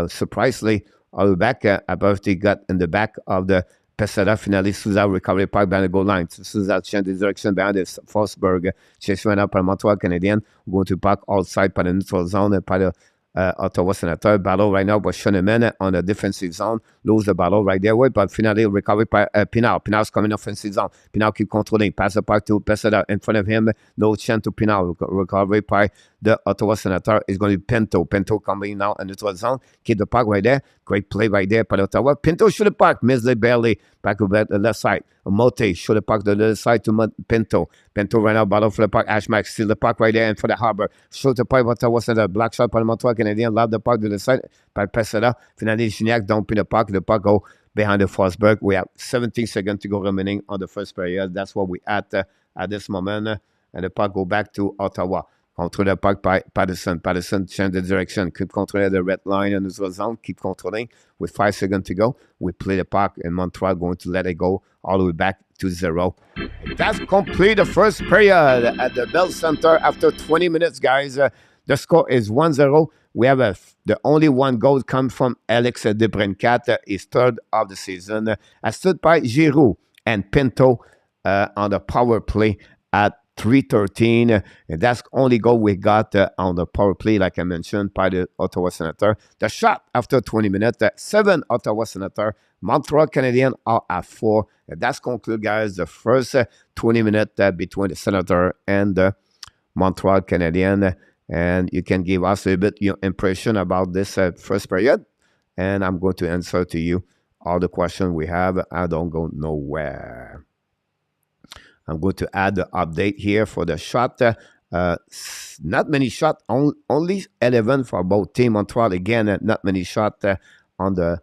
Surprisingly, all the back, above they got in the back of the Pesada. Finally, Sousa recovery puck behind the goal line. Sousa changed the direction behind the Forsberg. Chase went up by Montreal Canadiens. Going to puck outside by the neutral zone by the Ottawa Senator. Battle right now by Schoenemann on the defensive zone. Lose the battle right there, but finally recovered by Pinard. Pinard's coming offensive zone. Pinard keep controlling. Pass the puck to Pesada in front of him. No chance to Pinard. Recovery by the Ottawa Senator is going to be Pinto. Pinto coming now in the neutral zone. Keep the puck right there. Great play right there by Ottawa. Pinto shoot the puck. Missed it barely. Back to the left side. Mote shoot the puck to the other side to Pinto. Pinto right now battle for the puck. Ashmack steal the puck right there and for the Harbor. Shoot the puck. Ottawa Senator. Black shot by the Montreal Canadiens. Lob the puck to the side by Pesada. Finally, Gignac dumping the puck. The puck go behind the Forsberg. We have 17 seconds to go remaining on the first period. That's what we at this moment. And the puck go back to Ottawa. Control the puck by Patterson. Patterson change the direction. Keep controlling the red line in the zone. Keep controlling. With 5 seconds to go, we play the puck and Montreal going to let it go all the way back to 0. That's complete the first period at the Bell Center after 20 minutes, guys. The score is 1-0. We have the only one goal come from Alex DeBrincat, his third of the season. Stood by Giroux and Pinto on the power play at 3:13. And that's the only goal we got on the power play, like I mentioned, by the Ottawa Senator. The shot after 20 minutes, 7 Ottawa Senator. Montreal Canadiens are at 4. And that's conclude, guys, the first 20 minutes between the Senator and the Montreal Canadiens. And you can give us a bit your impression about this first period. And I'm going to answer to you all the questions we have. I don't go nowhere. I'm going to add the update here for the shot. Not many shots, only 11 for both team. Montreal, again, not many shots on the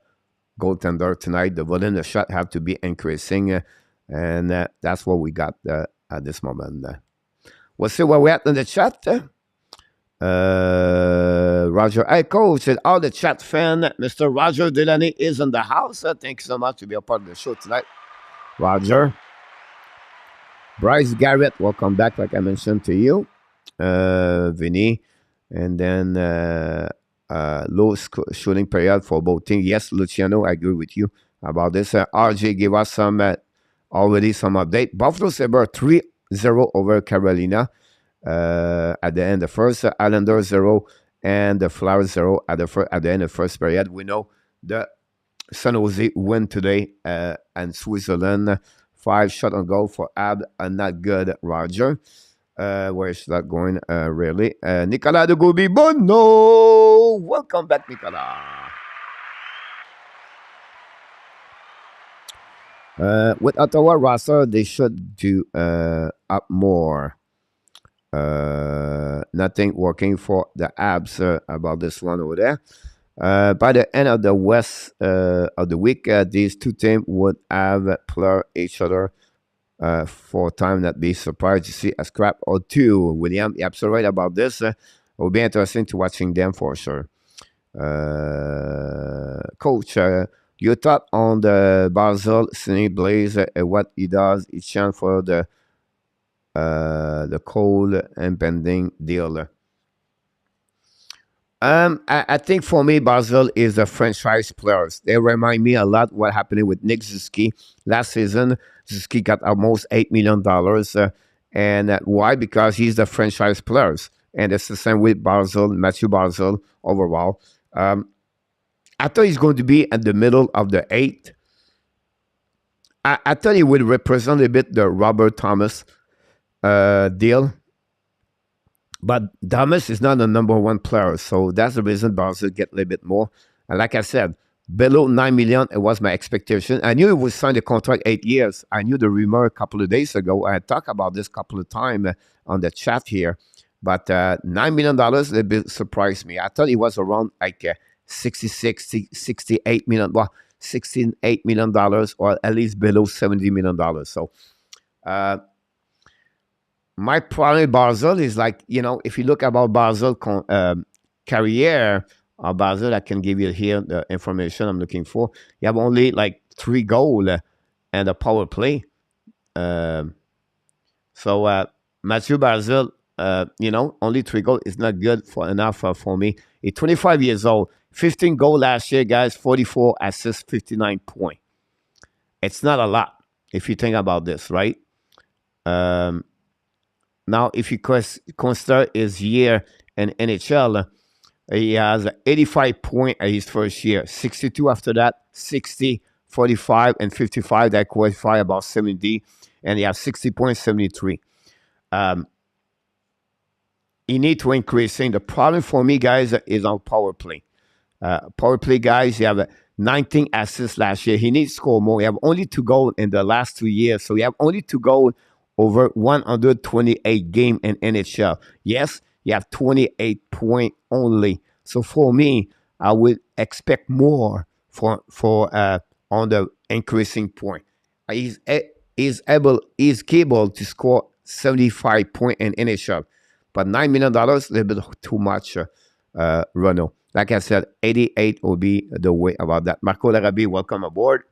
goaltender tonight. The volume of shot have to be increasing. And that's what we got at this moment. We'll see where we're at in the chat. Roger, hey coach, and all the chat fan, Mr. Roger Delaney is in the house. Thank you so much to be a part of the show tonight, Roger. Bryce Garrett, welcome back, like I mentioned to you. Vinny, and then low shooting period for both teams. Yes, Luciano, I agree with you about this. RJ gave us some already some update. Buffalo Sabre 3-0 over Carolina at the end of the first. Islander 0 and the Flyers 0 at the end of the first period. We know the San Jose win today and Switzerland. 5 shot on goal for Ab, not good, Roger. Where is that going, really? Nicolas de Goubi Bono! Welcome back, Nicolas. With Ottawa roster, they should do up more. Nothing working for the Abs about this one over there. By the end of the West of the week, these two teams would have play each other for time that be surprised to see a scrap or two. William, you're absolutely right about this. It will be interesting to watching them for sure. Coach, your thought on the Basel Sydney Blaze, what he does, he chant for the cold and pending deal. I think for me, Basel is the franchise players. They remind me a lot what happened with Nick Zuski last season. Zuski got almost $8 million, and why? Because he's the franchise players, and it's the same with Basel, Matthew Basel overall. I thought he's going to be at the middle of the eight. I thought he would represent a bit the Robert Thomas deal. But Thomas is not the number one player, so that's the reason Basel get a little bit more. And like I said, below 9 million, it was my expectation. I knew he would sign the contract 8 years. I knew the rumor a couple of days ago. I had talked about this a couple of times on the chat here. But $9 million, a bit surprised me. I thought it was around like 68 million, well, $68 million, or at least below $70 million. So, my problem with Basel is like, if you look about Basel career, Basel, I can give you here the information I'm looking for. You have only like 3 goals and a power play. So Mathieu Basel, only 3 goals is not good enough for me. He's 25 years old, 15 goals last year, guys, 44 assists, 59 points. It's not a lot if you think about this, right? Now, if you consider his year in NHL, he has 85 points at his first year, 62 after that, 60, 45, and 55. That qualify about 70, and he has 60 points, 73. He need to increase. The problem for me, guys, is on power play. Power play, guys, he have 19 assists last year. He needs to score more. He have only 2 goals in the last 2 years, so he have only 2 goals over 128 game in NHL. Yes, you have 28 points only. So for me, I would expect more for on the increasing point. He's capable to score 75 points in NHL, but $9 million a little bit too much. Renault, like I said, 88 will be the way about that. Marco Larabi, welcome aboard.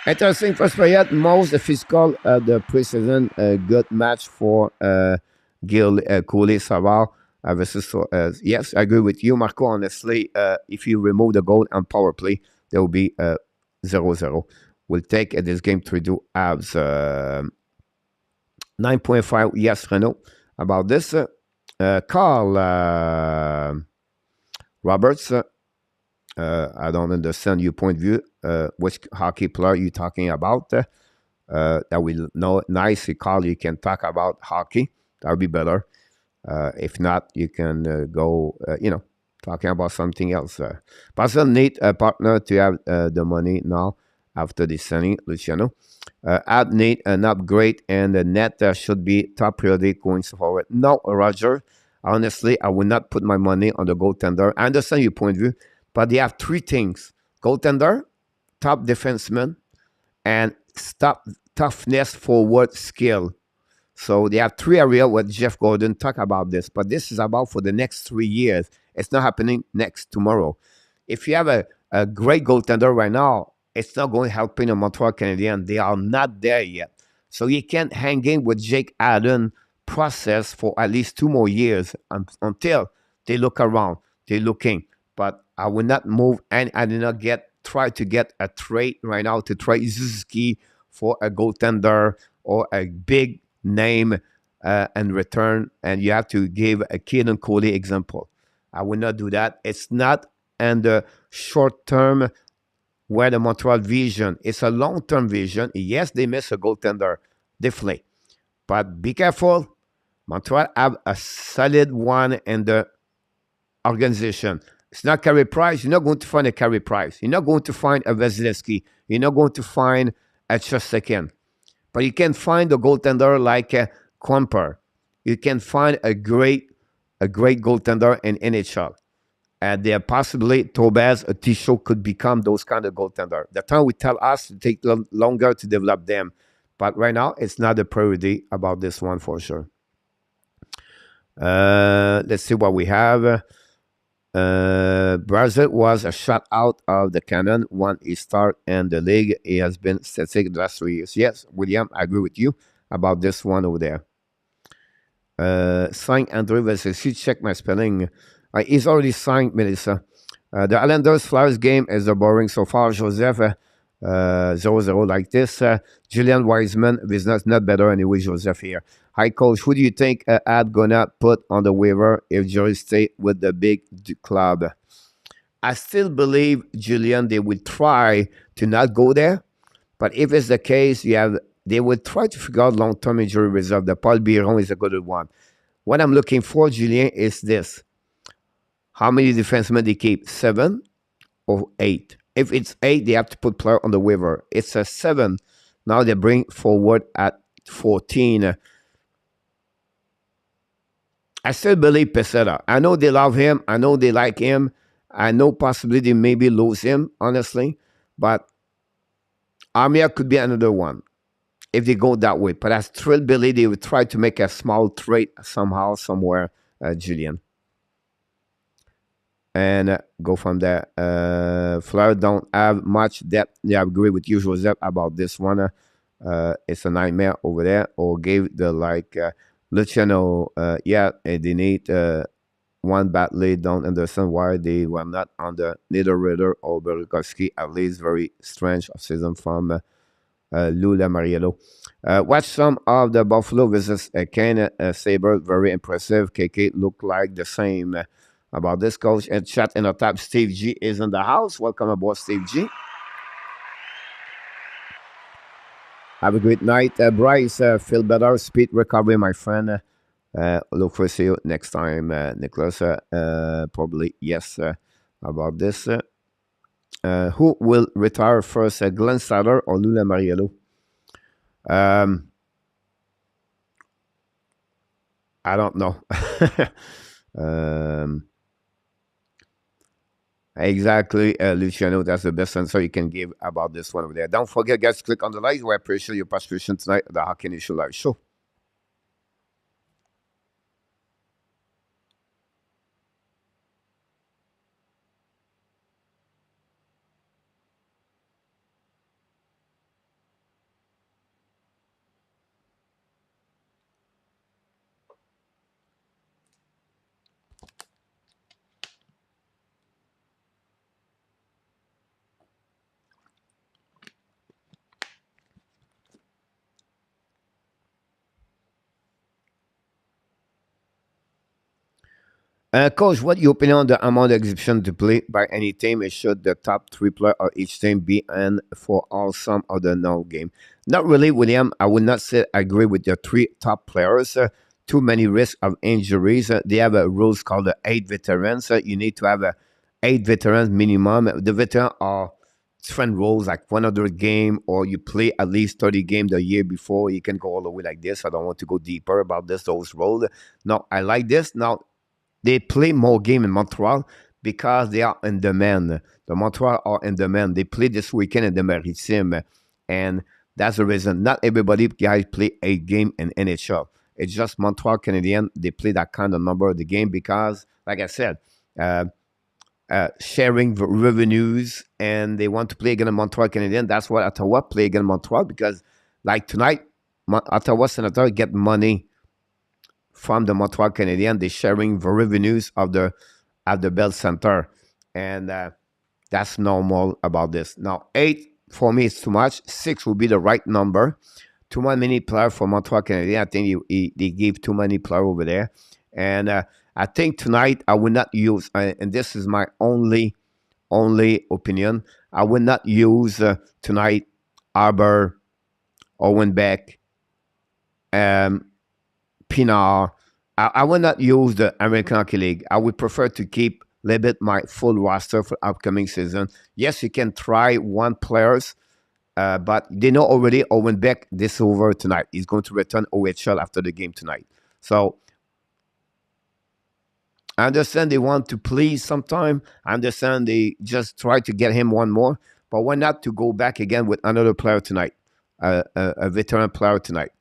Interesting first period. Most physical the preseason. Good match for Gil Cooley Savard versus. Yes, I agree with you, Marco. Honestly, if you remove the goal and power play, there will be 0-0. We'll take this game to do Habs 9.5. Yes, Renault. About this, Carl Roberts. I don't understand your point of view. Which hockey player you talking about? That will know. Nice, Carl. You can talk about hockey. That would be better. If not, you can go. Talking about something else. Basel need a partner to have the money now after the signing, Luciano. Add need an upgrade, and the net should be top priority going forward. No, Roger. Honestly, I will not put my money on the goaltender. I understand your point of view. But they have 3 things: goaltender, top defenseman, and toughness forward skill. So they have 3 areas where Jeff Gordon talk about this. But this is about for the next 3 years. It's not happening tomorrow. If you have a great goaltender right now, it's not going to help in the Montreal Canadiens. They are not there yet. So you can't hang in with Jake Allen process for at least 2 more years until they look around. They're looking. But I will not move, and I did not try to get a trade right now to trade Suzuki for a goaltender or a big name in return. And you have to give a Keelan Coley example. I will not do that. It's not in the short term where the Montreal vision. It's a long-term vision. Yes, they miss a goaltender, definitely. But be careful. Montreal have a solid one in the organization. It's not Carey Price. You're not going to find a Carey Price. You're not going to find a Vasilevsky. You're not going to find a Chesterkin. But you can find a goaltender like Quamper. You can find a great goaltender in NHL. And there possibly Tobaz, a T-show could become those kind of goaltender. The time will tell us to take longer to develop them. But right now, it's not a priority about this one for sure. Let's see what we have. Brazil was a shot out of the cannon when he started in the league. He has been statistic the last 3 years. Yes, William, I agree with you about this one over there. Signed Andrew Vasilevsky. Check my spelling. He's already signed, Melissa. The Islanders Flyers game is boring so far. Joseph 0-0 like this. Julian Wiseman is not better anyway. Joseph here. Hi, coach. Who do you think Ad gonna put on the waiver if Jerry stay with the big club? I still believe, Julian, they will try to not go there. But if it's the case, they will try to figure out long-term injury reserve. The Paul Biron is a good one. What I'm looking for, Julien, is this. How many defensemen they keep? 7 or 8? If it's 8, they have to put player on the waiver. It's a 7. Now they bring forward at 14. I still believe Peseta. I know they love him. I know they like him. I know possibly they maybe lose him, honestly. But Armia could be another one if they go that way. But I still believe they would try to make a small trade somehow, somewhere, Julian. And go from there. Fleur don't have much depth. Yeah, I agree with you, Joseph, about this one. It's a nightmare over there. Or gave the Luciano. Yeah, they need one badly. Don't understand why they were not under neither Ritter or Berikowski. At least very strange of season from Lula Mariello. Watch some of the Buffalo versus Kane Sabre. Very impressive. KK look like the same. About this, coach. And chat in our tab, Steve G is in the house. Welcome aboard, Steve G. Have a great night. Bryce, feel better. Speed recovery, my friend. Look for see you next time, Nicholas. Probably, yes, about this. Who will retire first, Glenn Sadler or Lula Mariello? I don't know. Exactly, Luciano. That's the best answer you can give about this one over there. Don't forget, guys, to click on the like. We appreciate your participation tonight at the Hockey Nation Live Show. Coach, what your opinion on the amount of exhibition to play by any team is should the top 3 players of each team be in for all some of the no game? Not really, William. I would not say I agree with the 3 top players. Too many risks of injuries. They have a rules called the 8 veterans. You need to have 8 veterans minimum. The veterans are different rules, like 100 game, or you play at least 30 games the year before. You can go all the way like this. I don't want to go deeper about those rules. No, I like this. Now, they play more game in Montreal because they are in demand. The Montreal are in demand. They play this weekend in the Maritime, and that's the reason. Not everybody guys play 8 game in NHL. It's just Montreal Canadiens. They play that kind of number of the game because, like I said, sharing revenues, and they want to play against Montreal Canadiens. That's why Ottawa play against Montreal because, like tonight, Ottawa Senators get money from the Montreal Canadiens. They're sharing the revenues of the at the Bell Center, and that's normal about this. Now, 8 for me is too much. 6 will be the right number. Too many players for Montreal Canadiens. I think they give too many players over there, and I think tonight I will not use. And this is my only opinion. I will not use tonight Arbor, Owen Beck, Pinar. I will not use the American Hockey League. I would prefer to keep little bit my full roster for upcoming season. Yes, you can try one players, but they know already Owen Beck, this is over tonight. He's going to return OHL after the game tonight. So I understand they want to please sometime. I understand they just try to get him one more. But why not to go back again with another player tonight, a veteran player tonight?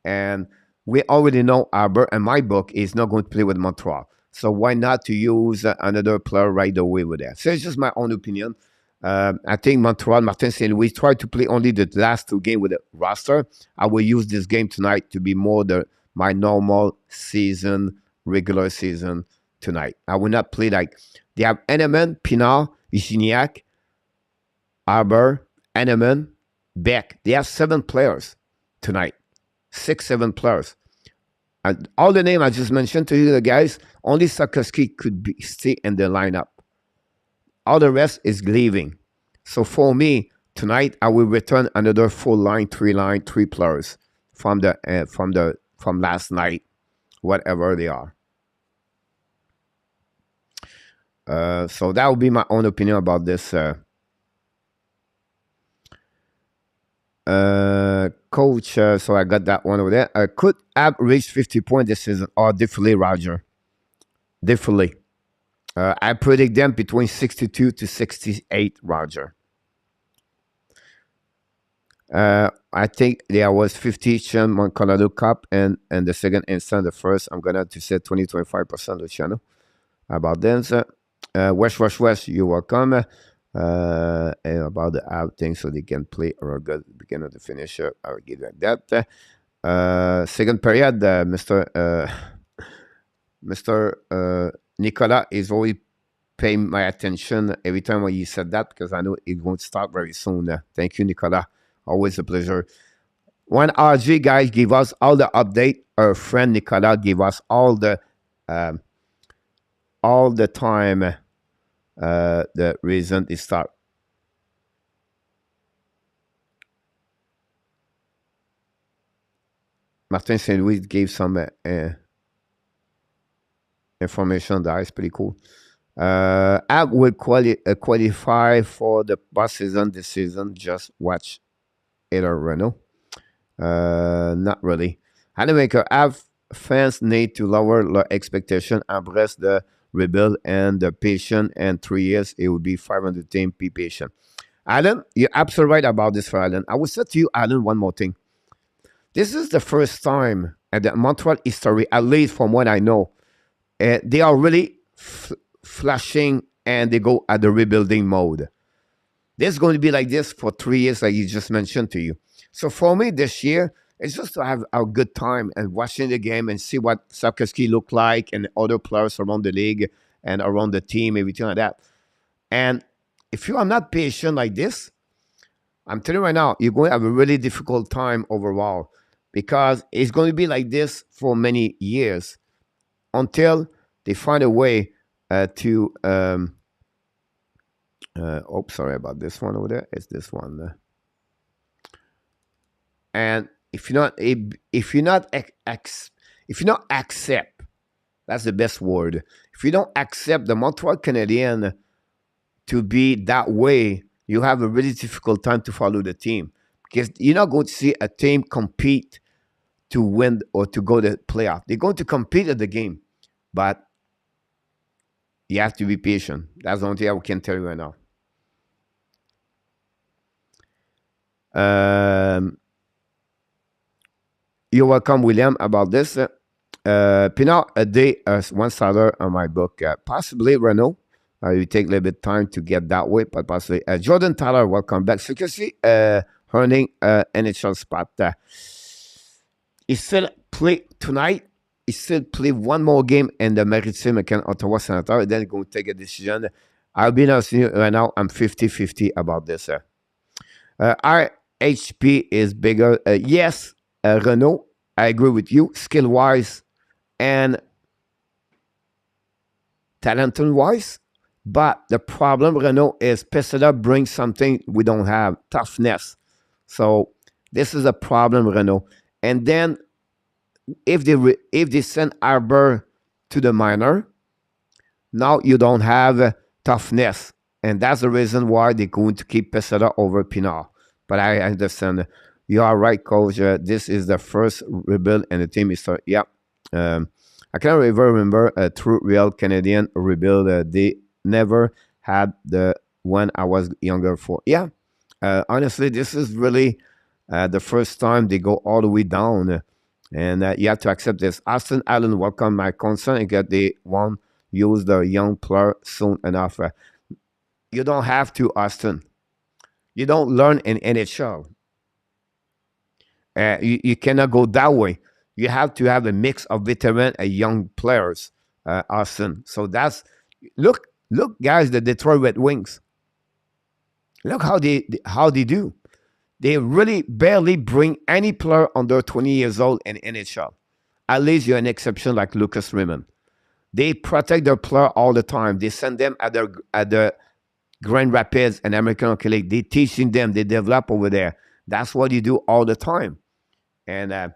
And we already know Albert, and my book is not going to play with Montreal. So why not to use another player right away with that? So it's just my own opinion. I think Montreal, Martin St. Louis tried to play only the last two games with the roster. I will use this game tonight to be more my normal season, regular season tonight. I will not play like they have Eneman, Pinard, Gignac, Arbor, Eneman, Beck. They have 7 players tonight. 6, 7 players. And all the names I just mentioned to you, the guys, only Sarkowski could stay in the lineup. All the rest is leaving. So for me, tonight I will return another full line, 3 players from last night, whatever they are. So that would be my own opinion about this. Coach, so I got that one over there. Could have reached 50 points this season. Oh, definitely, Roger. Definitely. I predict them between 62 to 68, Roger. I think there was 50 Sean Colorado Cup, and the second instant, the first, I'm going to say 20-25% Luciano. About them, sir. West, you're welcome. And about the out thing, so they can play or good beginning of the finisher. I'll give you that. Second period, Mr. Nicolas is always paying my attention every time when you said that, because I know it won't start very soon. Thank you, Nicolas. Always a pleasure. When RG guys give us all the update, our friend Nicolas give us all the time. The reason it start. Martin St. Louis gave some information that is pretty cool. I will qualify for the bus season this season. Just watch it or Renault. Not really. Animaker, have fans need to lower their expectation, embrace the rebuild and the patient, and 3 years it will be 500 team. Be patient. Alan, you're absolutely right about this for Alan. I will say to you, Alan, one more thing. This is the first time at the Montreal history, at least from what I know, they are really flashing and they go at the rebuilding mode. This is going to be like this for 3 years, like you just mentioned to you. So for me this year, it's just to have a good time and watching the game and see what Sarkowski look like and other players around the league and around the team, everything like that. And if you are not patient like this, I'm telling you right now, you're going to have a really difficult time overall, because it's going to be like this for many years until they find a way to. Sorry about this one over there. It's this one. And if you not accept, that's the best word. If you don't accept the Montreal Canadiens to be that way, you have a really difficult time to follow the team, because you're not going to see a team compete to win or to go to playoff. They're going to compete at the game, but you have to be patient. That's the only thing I can tell you right now. You're welcome, William, about this. Pinard, a day, one starter on my book. Possibly Renault. You take a little bit of time to get that way, but possibly. Jordan Tyler, welcome back. So you can see earning NHL spot. He still play tonight. He still play one more game in the Maritime against Ottawa Senator, and then going to take a decision. I'll be honest with you right now, I'm 50-50 about this. Our HP is bigger. Yes, Renault, I agree with you, skill-wise and talent-wise. But the problem, Renault, is Pesela brings something we don't have, toughness. So this is a problem, Renault. And then if they send Arbor to the minor, Now you don't have toughness. And that's the reason why they're going to keep Pesada over Pinar. But I understand. You are right, coach. This is the first rebuild, and the team is start. Yeah. Um, I can't ever remember a true real Canadian rebuild. They never had the one I was younger for. Yeah. Honestly, this is really the first time they go all the way down. And you have to accept this. Austin Allen welcome my concern and get the one use the young player soon enough. You don't have to, Austin. You don't learn in NHL. You cannot go that way. You have to have a mix of veteran and young players, Austin. So that's look, guys, the Detroit Red Wings. Look how they do. They really barely bring any player under 20 years old in NHL. At least you're an exception like Lucas Raymond. They protect their player all the time. They send them at the Grand Rapids and American Hockey League. They teaching them. They develop over there. That's what you do all the time. And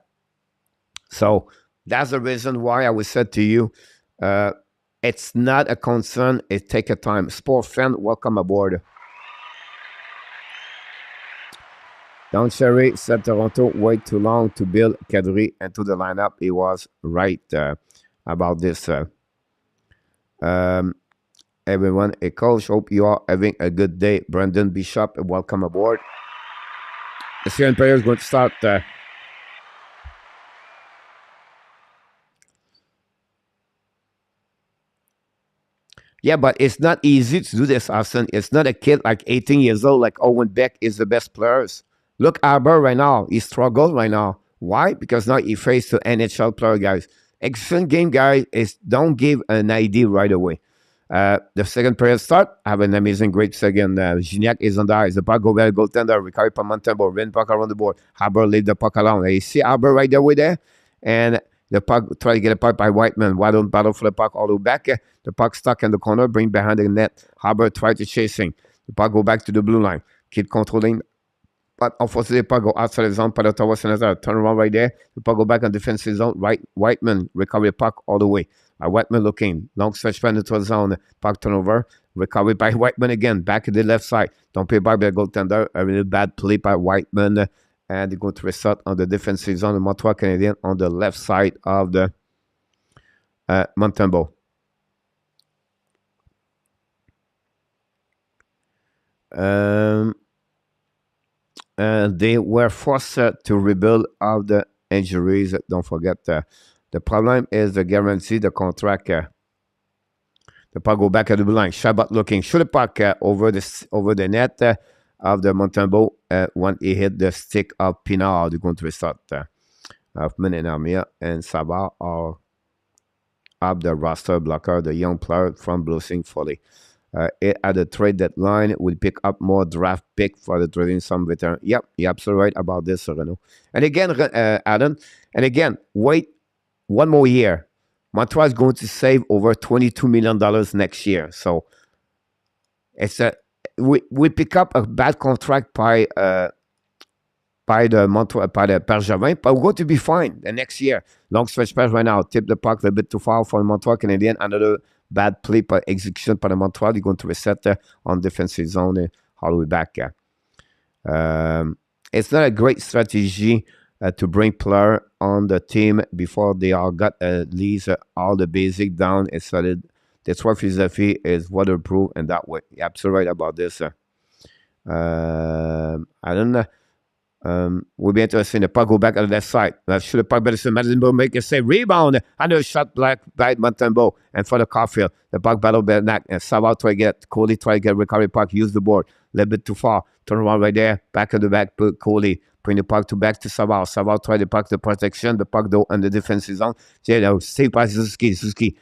so that's the reason why I would say to you, it's not a concern. It take a time. Sport fan, welcome aboard. Don Cherry said Toronto wait too long to build Kadri into the lineup. He was right about this. Everyone, a coach, hope you are having a good day. Brandon Bishop, welcome aboard. The Syrian player is going to start. Yeah, but it's not easy to do this, Austin. It's not a kid like 18 years old, like Owen Beck is the best players. Look, Arbor right now, he struggles right now. Why? Because now he faced the NHL player, guys. Excellent game, guys. Is don't give an idea right away. The second period start, have an amazing, great second. Gignac is on the ice. The puck go well, goaltender, recovery from Montembeau, win puck around the board. Haber leave the puck alone. You see Haber right there with there? And the puck, try to get a puck by Whiteman. Why don't battle for the puck all the way back? The puck stuck in the corner, bring behind the net. Haber try to chasing. The puck go back to the blue line. Keep controlling. But unfortunately, the puck go outside the zone. But Ottawa Senator turn around right there. The puck go back on defensive zone. Right, Whiteman recover the puck all the way. Whiteman looking. Long stretch pan into the zone. Puck turnover. Recovery by Whiteman again. Back to the left side. Don't pay by the goaltender. A really bad play by Whiteman. And they go to restart on the defensive zone. The Montreal Canadiens on the left side of the Montembeau. They were forced to rebuild of the injuries. Don't forget, the problem is the guarantee, the contract. The puck go back at the blue line. Shabbat looking. Shoot the puck over the net of the Montembeau when he hit the stick of Pinard. They're going to restart. Hoffman and Armia and Sabah are up the roster blocker, the young player from Blossing Folly. At the trade deadline, will pick up more draft pick for the trading some veteran. Yep, you're absolutely right about this, Renaud. And again, Adam, and again, wait one more year. Montreal is going to save over $22 million next year. So it's we pick up a bad contract by the Bergevin, but we're going to be fine the next year. Long stretch pass right now. Tip the puck a bit too far for the Montreal Canadiens. Another bad play by execution by the Montreal. They're going to reset on defensive zone all the way back. It's not a great strategy to bring player on the team before they all got at least all the basic down. It's solid. That's why philosophy is waterproof and that way. You're absolutely right about this. I don't know. We'll be interested in the puck go back on the left side. Should the puck better so Madison make a save. Rebound. Another shot black by Montembeau. And for the Caulfield. The puck battle back. And Savard try to get Coley try to get recovery puck. Use the board. A little bit too far. Turn around right there. Back of the back. Put Coley. Bring the puck back to Savard. Savard try the puck to protection. The puck though on the defensive zone. Save by Suzuki. Suzuki.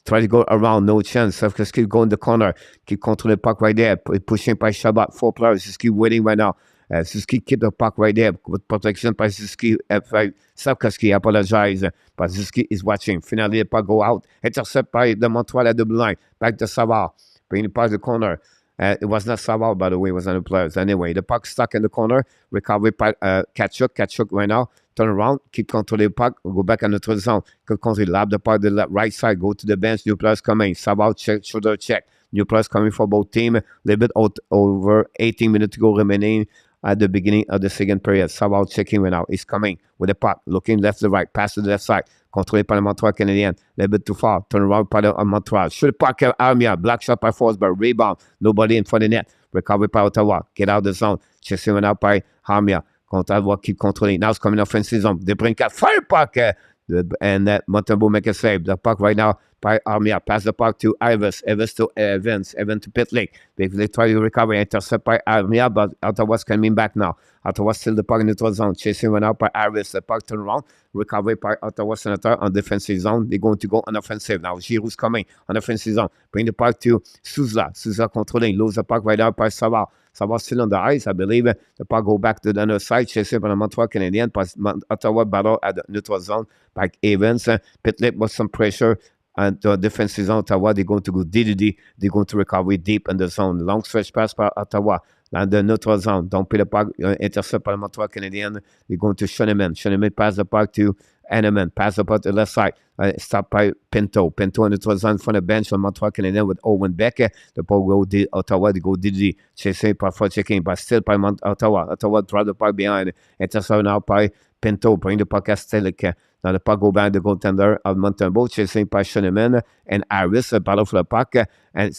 Try to go around, no chance. Suzuki go in the corner. Keep controlling the puck right there. Pushing by Shabbat. 4 players. Suzuki waiting right now. Suzuki keep the puck right there with protection by Suzuki. Savkaski apologize, but Suzuki is watching. Finally, the puck go out. Intercept by the Montreal at the blue line. Back to Savard. Bring the puck to the corner. It was not Savard, by the way. It was on the players. Anyway, the puck stuck in the corner. Recovery by Kachuk. Kachuk right now. turn around, keep controlling the puck, go back in neutral zone, control, lap the puck, the right side, go to the bench, new players coming, sub out, check, shoulder check, new players coming for both teams, a little bit over 18 minutes to go remaining at the beginning of the second period. Sub out, checking right now, he's coming with the puck, looking left to right, pass to the left side, controlé par le Montreal Canadiens, a little bit too far, turn around par le Montreal, shoot the puck, Armia, black shot by Forsberg, rebound, nobody in front of the net, recovery by Ottawa, get out of the zone, chasing right now by Armia, Ottawa keep controlling, now it's coming offensive zone, DeBrincat, fire puck, and Montembeault make a save, the puck right now by Armia, pass the puck to Ivers, Evans to Evans to Pitlick, they try to recover, intercept by Armia, but Ottawa's coming back now, Ottawa still the puck in the neutral zone, chasing right now by Ivers, the puck turn around, recovery by Ottawa Senator on defensive zone. They're going to go on offensive. Now Giroux's coming on offensive zone. Bring the puck to Souza. Souza controlling. Lose the puck right out by Savard. Savard still on the ice. I believe the puck go back to the other side. Chased by the Montreal Canadiens. Ottawa battle at the neutral zone by Evans. Pitlick was some pressure. And the defensive zone, Ottawa, they're going to go DDD. They're going to recover deep in the zone. Long stretch pass by Ottawa. And the neutral zone, don't pay the puck, intercept by the Montreal Canadiens. They're going to Schoenemann. Schoenemann pass the puck to Henneman. Pass the puck to the left side. Stop by Pinto. Pinto on the neutral zone from the bench on Montreal Canadiens with Owen Becker. The puck go Ottawa, they go DD. Chasing by for checking, but still by Ottawa. Ottawa drop the puck behind. Intercept now by Pinto. Bring the puck at Stelic. Now the puck go back to the goaltender of Montembeault, chasing by Schoenemann and Harris, battle for the puck,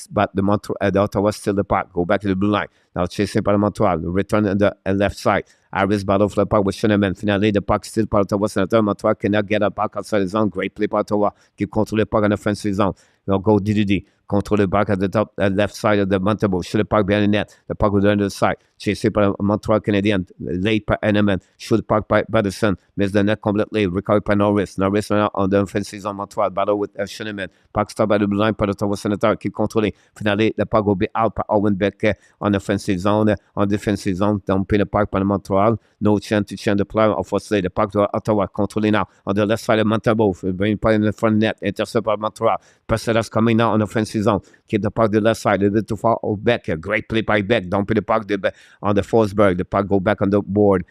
but the Ottawa still the puck, go back to the blue line. Now chasing by Montreal, return on the left side. Harris battle for the puck with Schoenemann. Finally, the puck still by Ottawa Senator. Montreal cannot get a puck outside the zone. Great play by Ottawa. Keep control the puck on the offensive zone. Now go DDD. Control the puck at the top, left side of the Montembeault. Shoot the puck behind the net. The puck will go on the side. Chasing by Montreal Canadiens. Late by Henneman. Shoot the puck by Patterson. Miss the net completely. Recovered by Norris. Norris now on the offensive zone. Montreal battle with Schoenemann. Puck stop by the blue line by the Ottawa Senator. Keep controlling. Finally, the puck will be out by Owen Becker on the offensive zone. On defensive zone, dumping the puck by Montreal. No chance to change the player. Unfortunately, the puck to Ottawa. Controlling now on the left side of Montembeault. Bring puck in the front net. Intercept by Montreal. Presseda's coming now on the offensive zone. Keep the puck to the left side. A little bit too far. Oh, Becker. Great play by Beck. Dumping the puck on the Forsberg. The puck go back on the board.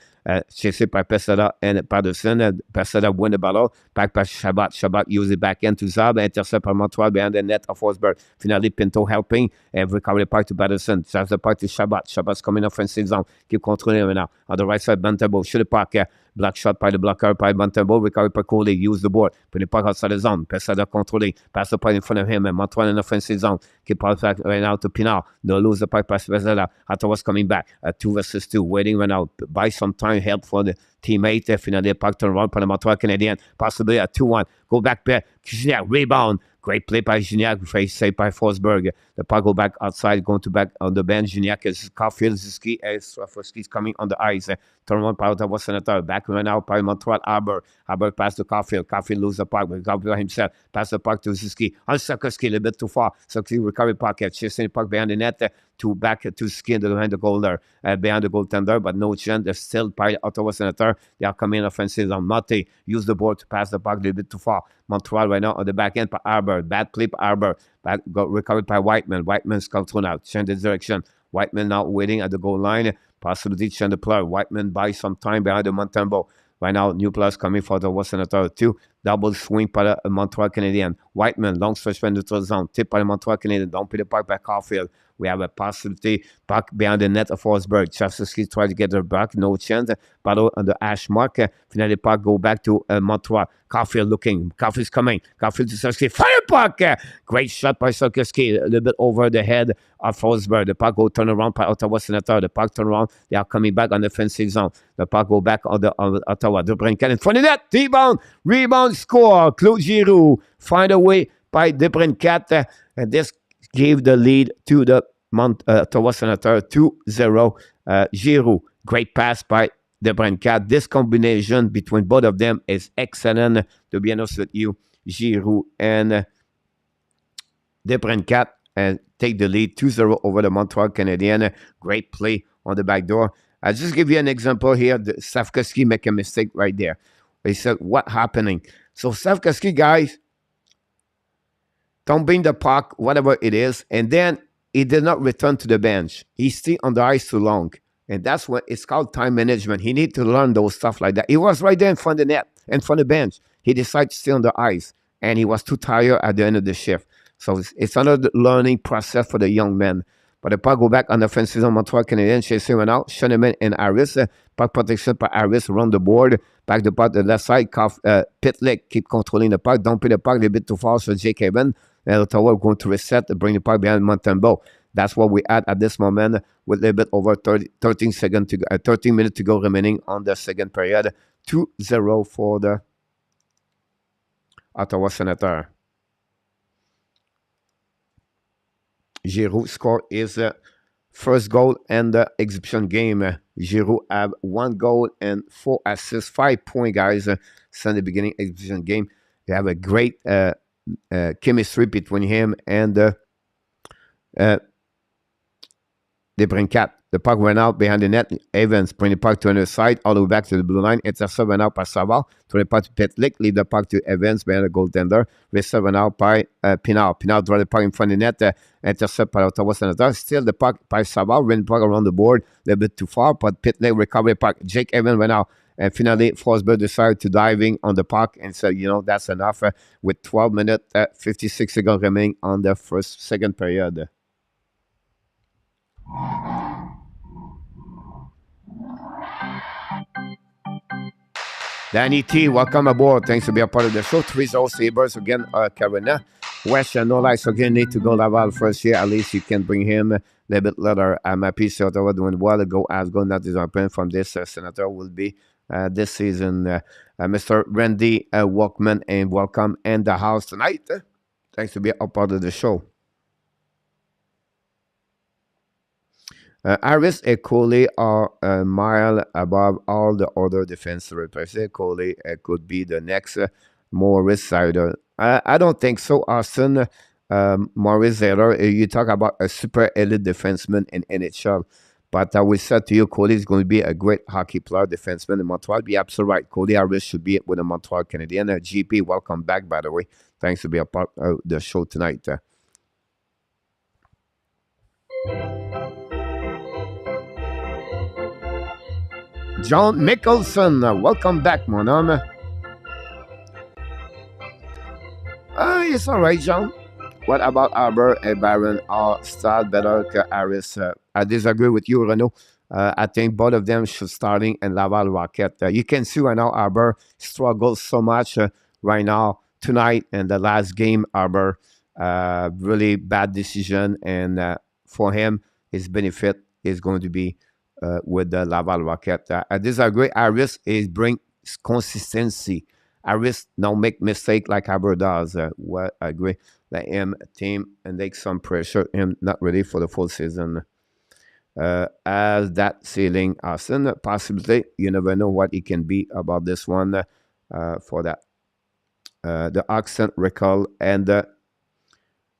Chased by Pesada and Patterson. Pesada win the battle. Back by Shabbat. Shabbat use it back into Zab. Intercept by Montreal behind the net of Forsberg. Finally, Pinto helping. And recover the puck to Patterson. Drives the puck to Shabbat. Shabbat's coming offensive zone. Keep controlling right now. On the right side, Montembeault. Shoot the puck. Black shot by the blocker by Montembeault. Recovery by Coley. Use the board. Put the puck outside the zone. Pesada controlling. Pass the puck in front of him. And Montreal in offensive zone. Keep puck back right now to Pinard. No lose the puck past Pesada. Ottawa's coming back. 2 versus 2. Waiting right now. Buy some time. Help for the teammate. Finally, puck turn around by the Montreal Canadiens. Possibly a 2-1. Go back there. Rebound. Great play by Gignac. Face saved by Forsberg. The puck go back outside. Going to back on the bench. Gignac is Caulfield. Ziski. Strafoski's coming on the ice. Turn around by Ottawa Senator. Back right now by Montreal Arbor. Arbor pass to Caulfield. Caulfield lose the puck. Recover himself. Pass the puck to Ziski. On Sakoski. A little bit too far. Sakoski recovery puck. Chasing the puck behind the net. To back to skin behind the goaler. Behind the goaltender. But no chance. They're still by Ottawa Senator. They are coming offensive on Mate. Use the board to pass the puck a little bit too far. Montreal right now on the back end by Arbor. Bad play by Arbor. Got recovered by Whiteman. Whiteman's control now. Change the direction. Whiteman now waiting at the goal line. Possibility to change the player. Whiteman buys some time behind the Montembeault. Right now, new players coming for the Western Senator 2. Double swing by the Montreal Canadiens. Whiteman, long stretch by the neutral zone. Tip by the Montreal Canadiens. Don't put the puck back Caulfield. We have a possibility. Puck behind the net of Forsberg. Chafsky try to get her back. No chance. Battle on the hash mark. Finally, puck go back to Montreal. Caulfield looking. Caulfield's coming. Caulfield to Sarkowski. Fire puck! Great shot by Sarkowski. A little bit over the head of Forsberg. The puck go turn around by Ottawa Senator. The puck turn around. They are coming back on the defensive zone. The puck go back on the Ottawa. DeBrincat in front of that. Rebound, score. Claude Giroux. Find a way by DeBrincat. And this gave the lead to the Ottawa Senator 2-0. Giroux. Great pass by DeBrincat. This combination between both of them is excellent. To be honest with you, Giroux and DeBrincat and take the lead 2-0 over the Montreal Canadiens. Great play on the back door. I'll just give you an example here. Savkowski make a mistake right there. He said, what happening? So Savkowski, guys, tumbling the puck, whatever it is, and then he did not return to the bench. He stayed on the ice too long. And that's what it's called time management. He need to learn those stuff like that. He was right there in front of the net, in front of the bench. He decided to stay on the ice, and he was too tired at the end of the shift. So it's another learning process for the young man. But the puck go back on the offensive zone, Montreal Canadiens, chasing one out. Schoenemann and Harris, puck protection by Harris, run the board, back the puck to the left side. Pitlick keep controlling the puck, dumping the puck a little bit too far, so Jake Evan and Ottawa going to reset to bring the puck behind Montembeault. That's what we had at this moment with a little bit over 13 seconds to go, 13 minutes to go remaining on the second period. 2-0 for the Ottawa Senator. Giroux score his first goal in the exhibition game. Giroux have 1 goal and 4 assists, 5 points, guys, since the beginning exhibition game. They have a great chemistry between him and DeBrincat. The puck went out behind the net. Evans bring the puck to another side, all the way back to the blue line. Intercept went out by Savard. To the puck to Pitlick. Leave the puck to Evans behind the goaltender. Receive went out by Pinard. Pinard draw the puck in front of the net. Intercept by Ottawa Senator. Still the puck by Savard. Ran the puck around the board. A little bit too far, but Pitlick recovered the puck. Jake Evans went out. And finally, Forsberg decided to diving on the puck and said, that's enough. With 12 minutes, 56 seconds remaining on the second period. Danny T, welcome aboard. Thanks to be a part of the show. 3-0 Sabres again, Carolina. West and no lights again. Need to go Laval first here. At least you can bring him a little bit later. I'm happy to Ottawa doing well. Go as go. That is our plan from this senator will be this season. Mr. Randy Walkman, and welcome in the house tonight. Thanks to be a part of the show. Harris and Coley are a mile above all the other defensive players. Coley could be the next Morris Sider. I don't think so, Austin. Morris Sider, you talk about a super elite defenseman in NHL. But I will say to you, Coley is going to be a great hockey player, defenseman in Montreal. Be absolutely right. Coley Harris should be with the Montreal Canadiens. GP, welcome back, by the way. Thanks to be a part of the show tonight. John Mickelson, welcome back, mon homme. It's all right, John. What about Arbor and Barron are still better than Harris? I disagree with you, Renaud. I think both of them should starting in Laval Rocket. You can see right now Arbor struggles so much right now. Tonight in the last game, Arbor, really bad decision. And for him, his benefit is going to be with the Laval Rocket. I disagree. Harris is bring consistency. Harris don't make mistake like Arbor does. What I agree. Let him team and take some pressure. Him not ready for the full season. As that ceiling, Austin, possibly you never know what it can be about this one. For that, the accent recall and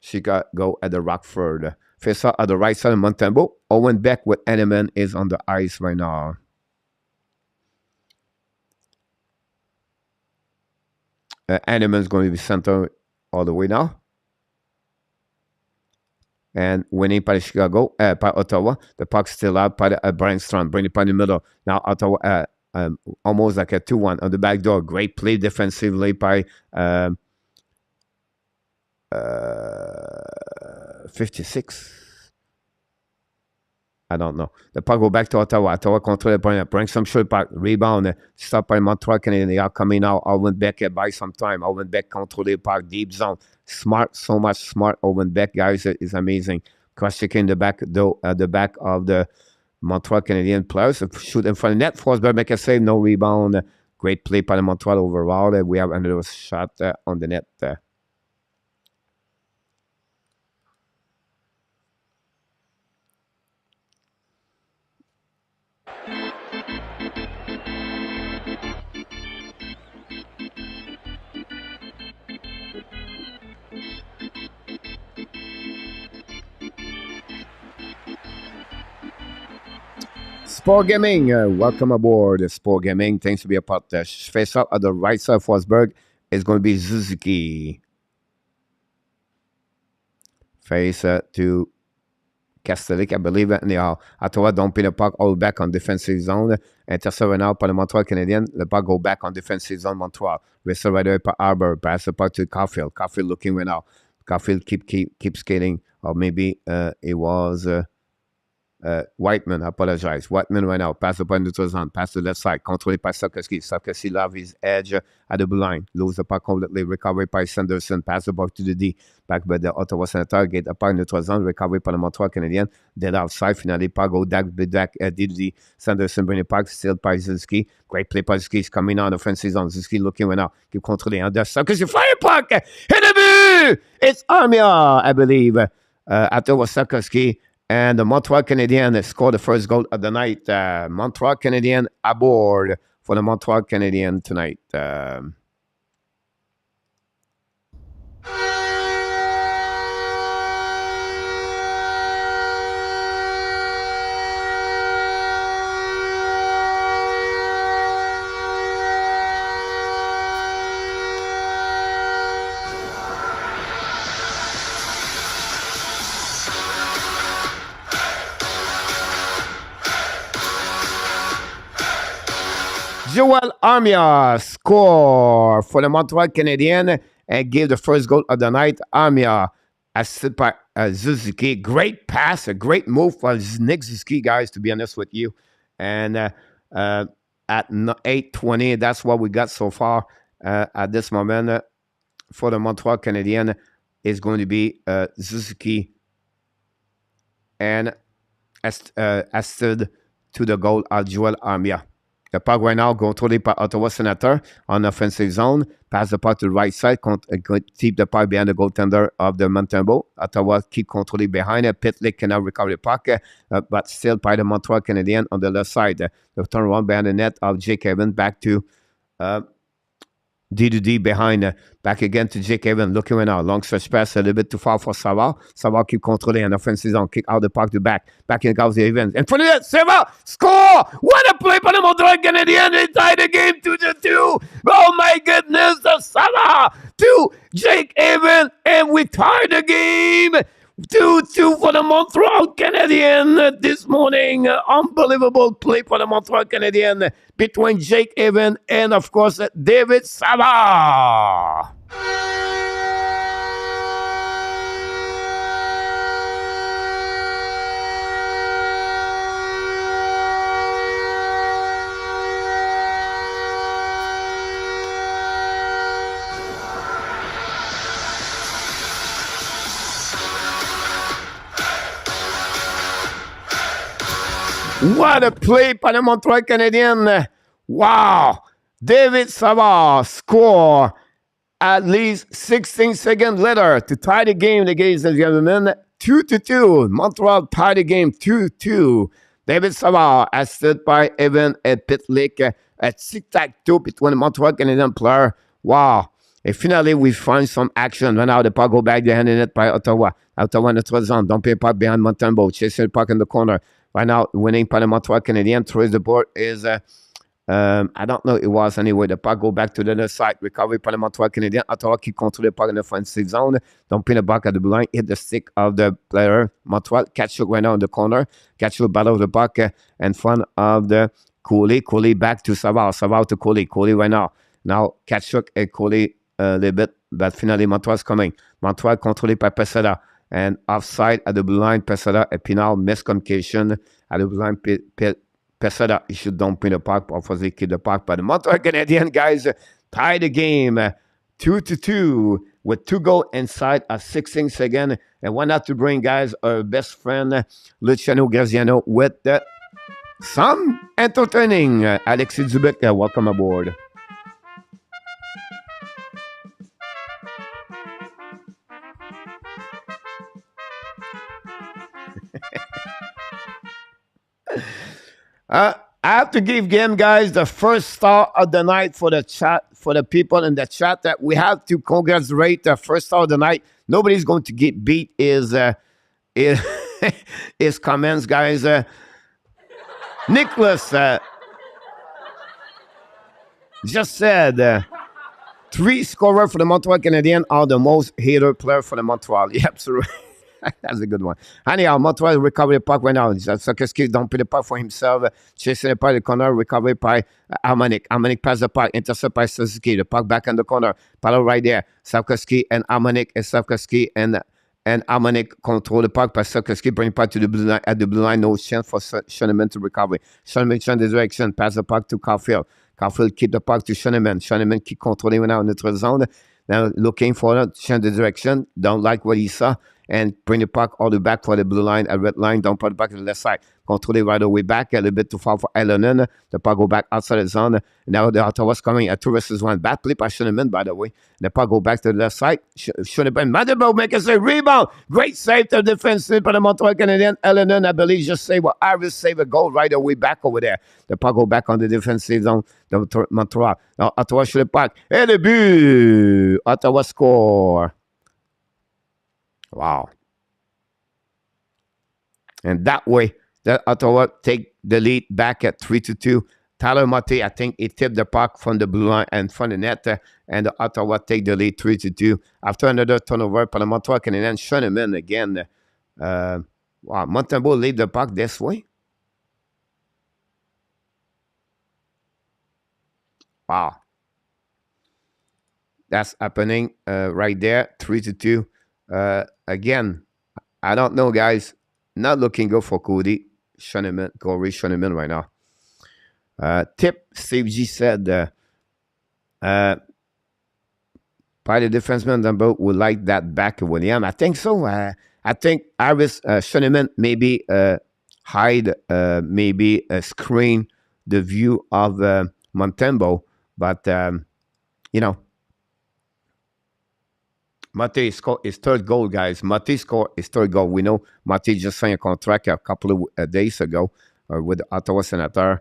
Chicago at the Rockford. Face out at the right side of Montembeault. Owen Beck with Henneman is on the ice right now. Henneman's going to be center all the way now. And winning by Chicago, by Ottawa. The puck's still out by Brian Strong. Bring it by the middle. Now Ottawa almost like a 2-1 on the back door. Great play defensively by 56. I don't know. The puck go back to Ottawa. Ottawa control the point. Bring some short puck. Rebound. Stop by Montreal Canadiens. They are coming out. Owen Beck by some time. Owen Beck control the puck. Deep zone. Smart. So much smart. Owen Beck, guys, is amazing. Cross-checking the back, though, the back of the Montreal Canadiens players. Shoot in front of the net. Forsberg make a save. No rebound. Great play by the Montreal overall. We have another shot on the net. Sport Gaming, welcome aboard. Sport Gaming, thanks to be a part of the face up at the right side of Forsberg is going to be Suzuki. Face to Castellic, I believe. Anyhow, Ottawa dumping the puck all back on defensive zone. Intercept right now par le Montreal Canadiens. The puck go back on defensive zone Montreal. Wrestle right away par Arbor. Pass the puck to Caulfield. Caulfield looking right now. Caulfield keep skating. Or maybe it was... Whiteman, I apologize. Whiteman right now. Pass the puck into the zone. Pass to the left side. Controlled by Sarkowski. Sarkowski love his edge at the blue line. Lose the puck completely. Recovered by Sanderson. Pass the puck to the D. Back by the Ottawa Senator. Get the puck into the zone. Recovered by the Montreal Canadiens. Dead outside. Finally, puck go back D. Sanderson bring the puck. Still by Zilski. Great play by Zilski. He's coming on the offensive zone. Zilski looking right now. Keep controlling under Sarkowski. Fly a puck. Hit the blue. It's Armia, I believe. Ottawa Sarkowski. And the Montreal Canadiens scored the first goal of the night. Montreal Canadiens aboard for the Montreal Canadiens tonight. Joel Armia score for the Montreal Canadiens and gave the first goal of the night. Armia assisted by Suzuki. Great pass, a great move for Nick Suzuki, guys, to be honest with you. And at 8:20, that's what we got so far at this moment for the Montreal Canadiens is going to be Suzuki and assisted to the goal of Joel Armia. The puck right now controlled by Ottawa Senator on offensive zone. Pass the puck to the right side. Keep the puck behind the goaltender of the Montreal. Ottawa keep controlling behind it. Pitlick cannot recover the puck, but still by the Montreal Canadiens on the left side. The turnaround behind the net of Jake Evans back to D behind. Back again to Jake Evans. Looking right now. Long stretch pass a little bit too far for Savard. Savard keep controlling an offensive zone. Kick out the puck to back. Back in goes the Evans. In front of that, Savard score! What a play by the Montreal Canadiens. They tied the game 2-2. Oh my goodness. The Savard to Jake Evans. And we tied the game 2-2 for the Montreal Canadiens this morning. Unbelievable play for the Montreal Canadiens between Jake Evans and, of course, David Savard. What a play by the Montreal Canadiens. Wow. David Savard score at least 16 seconds later to tie the game, ladies and gentlemen. 2-2. Montreal tied the game 2-2. David Savard assisted by Evan and Pitlick. A tic-tac-toe between the Montreal Canadiens player. Wow. And finally, we find some action. Right now, the puck go back behind the net by Ottawa. Ottawa in the third zone. Dumping the puck behind Montembeault. Chasing the puck in the corner. Right now, winning by the Montreal Canadiens. Towards the board is, I don't know, it was anyway. The puck go back to the other side. Recovery by the Montreal Canadiens. Ottawa keep controlling the puck in the offensive zone. Dumping the puck at the blue line. Hit the stick of the player. Montreal catch it right now in the corner. Catch it battle of the puck in front of the Cooley. Cooley back to Savard. Savard to Cooley. Cooley right now. Now, Kachuk and Cooley a little bit. But finally, Montreal's coming. Montreal controlled by Pesada. And offside at the blue line, Pesada, a penal miscommunication at the blue line. Pesada, he should dump in the puck, obviously keep the puck. But the Montreal Canadiens guys tie the game 2-2 with 2 goals inside at 16 seconds. And why not to bring, guys, our best friend, Luciano GRAZIANO, with some entertaining. Alexis Zubek, welcome aboard. I have to give game, guys, the first star of the night for the chat, for the people in the chat. That we have to congratulate the first star of the night. Nobody's going to get beat his comments, guys. Nicholas just said 3 scorers for the Montreal Canadiens are the most hated player for the Montreal. Yeah, absolutely. That's a good one. Anyhow, Montreal recover the puck right now. Sokoski don't put the puck for himself. Chasing the puck in the corner, recovery by Harmonic. Harmonic pass the puck, intercept by Suzuki. The puck back in the corner. Paddle right there. Sokoski and Harmonic, and Sokoski and Harmonic control the puck. But Sokoski bring the puck to the blue line. At the blue line, no chance for Schoenemann to recover. Schoenemann change the direction, pass the puck to Caulfield. Caulfield keep the puck to Schoenemann. Schoenemann keep controlling now in the zone. Now looking for it, change the direction. Don't like what he saw. And bring the puck all the way back for the blue line, a red line. Don't put it back to the left side. Control it right away back. A little bit too far for Elonen. The puck go back outside the zone. Now the Ottawa's coming at 2 versus 1. Bad play by Schoenemann, by the way. The puck go back to the left side. Schoenemann, Madebo make a rebound. Great save to defense by the Montreal Canadiens. Elonen, I believe, just saved what Iris saved a goal right away back over there. The puck go back on the defensive zone. The Montreal. Now Ottawa shoot the puck. Et le but! Ottawa score. Wow. And that way, the Ottawa take the lead back at 3-2. Tyler Motte, I think he tipped the puck from the blue line and from the net, and the Ottawa take the lead 3-2. After another turnover, for the Montreal Canadiens, Schoenemann again. Wow, Montembeault lead the puck this way. Wow. That's happening right there, 3-2. Again, I don't know, guys. Not looking good for Cody Schoenemann, Corey Schoenemann right now. Tip, Steve G said, by the defenseman number would like that back of William. I think so. I think Iris Schoenemann maybe hide, maybe screen the view of Montembeault, but you know, Mate scored his third goal, guys. Mate scored his third goal. We know Mate just signed a contract a couple of days ago with the Ottawa Senator,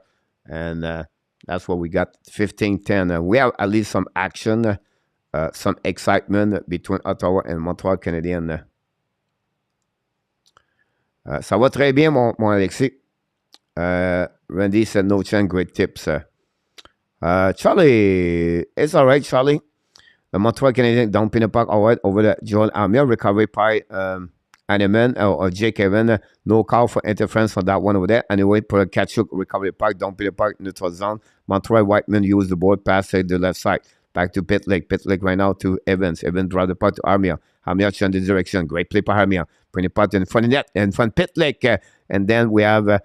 and that's what we got, 15-10. We have at least some action, some excitement between Ottawa and Montreal Canadiens. Ça va très bien, mon Alexis. Randy said, no chance, great tips. Charlie, it's all right, Charlie. The Montreal Canadiens don't pin the puck over the Joel Armia. Recovery by Animan or Jake Evan. No call for interference on that one over there. Anyway, put a catch hook, recovery puck, don't pin the puck in the neutral zone. Montreal Whiteman use the board, pass to the left side. Back to Pitlick. Pitlick right now to Evans. Evans draw the puck to Armia. Armia change the direction. Great play by Armia. Bring the puck in front of net, in front of Pitlick. And then we have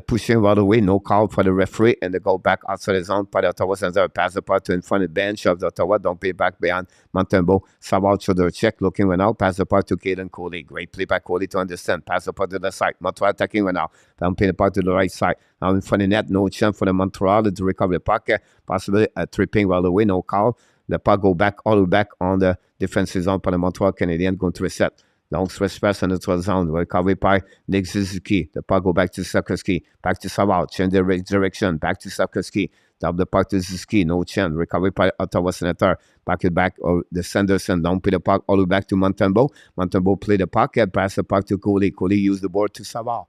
pushing right away, no call for the referee, and they go back outside the zone. By the Ottawa Center, pass the puck to in front of the bench of the Ottawa. Don't pay back behind Montembeault. Savard shoulder check, looking right now. Pass the puck to Caden Coley. Great play by Coley to understand. Pass the puck to the side. Montreal attacking right now. Don't pay the puck to the right side. Now in front of the net, no chance for the Montreal to recover the puck. Possibly tripping right away, no call. The puck go back all the way back on the defensive zone for the Montreal Canadiens, going to reset. Long stretch pass on the neutral zone. Recovery by Nick Suzuki. The puck go back to Sokoski. Back to Savard. Change the direction. Back to Sokoski. Top the puck to Suzuki. No chance. Recovery by Ottawa Senator. Back it back. Or the Sanderson. Don't play the puck all the way back to Montembeault. Montembeault play the puck. Pass the puck to Coley. Coley use the board to Savard.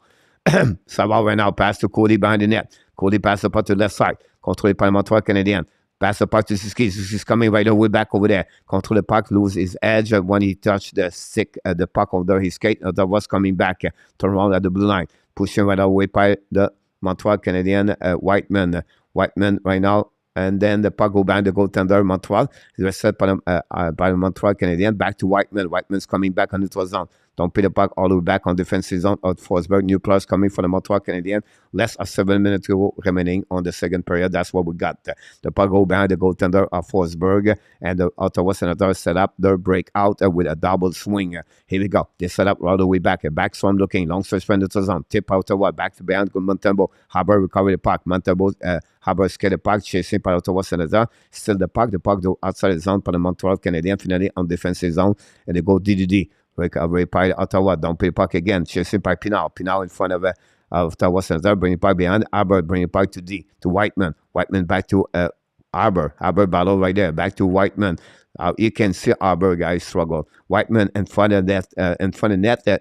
Savard right now. Pass to Coley behind the net. Coley pass the puck to the left side. Controlé by Montreal Canadiens. Pass the puck to Suzuki. Suzuki's coming right away back over there. Control the puck, lose his edge when he touched the puck under his skate. That was coming back. Turn around at the blue line. Pushing right away by the Montreal Canadiens, Whiteman. Whiteman right now. And then the puck go back, the goaltender, Montreal. He was set by the Montreal Canadiens. Back to Whiteman. Whiteman's coming back on the neutral zone. Don't put the puck all the way back on defensive zone of Forsberg. New plus coming for the Montreal Canadiens. Less of 7 minutes remaining on the second period. That's what we got. The puck go behind the goaltender of Forsberg. And the Ottawa Senators set up their breakout with a double swing. Here we go. They set up all the way back. A back swim looking. Long stretch from the neutral zone. Tip Ottawa. Back to behind Montembeault. Haber recover the puck. Montembeault, Haber skate the puck. Chasing by Ottawa Senators. Still the puck. The puck go outside the zone for the Montreal Canadiens. Finally on defensive zone. And they go DDD. Recovery by Ottawa. Don't pay puck again. Chasing by Pinal. Pinal in front of Ottawa Senator. Bring it back behind. Arbor bring it back to Whiteman. Whiteman back to Arbor. Arbor battle right there. Back to Whiteman. You can see Arbor guys struggle. Whiteman in front of that,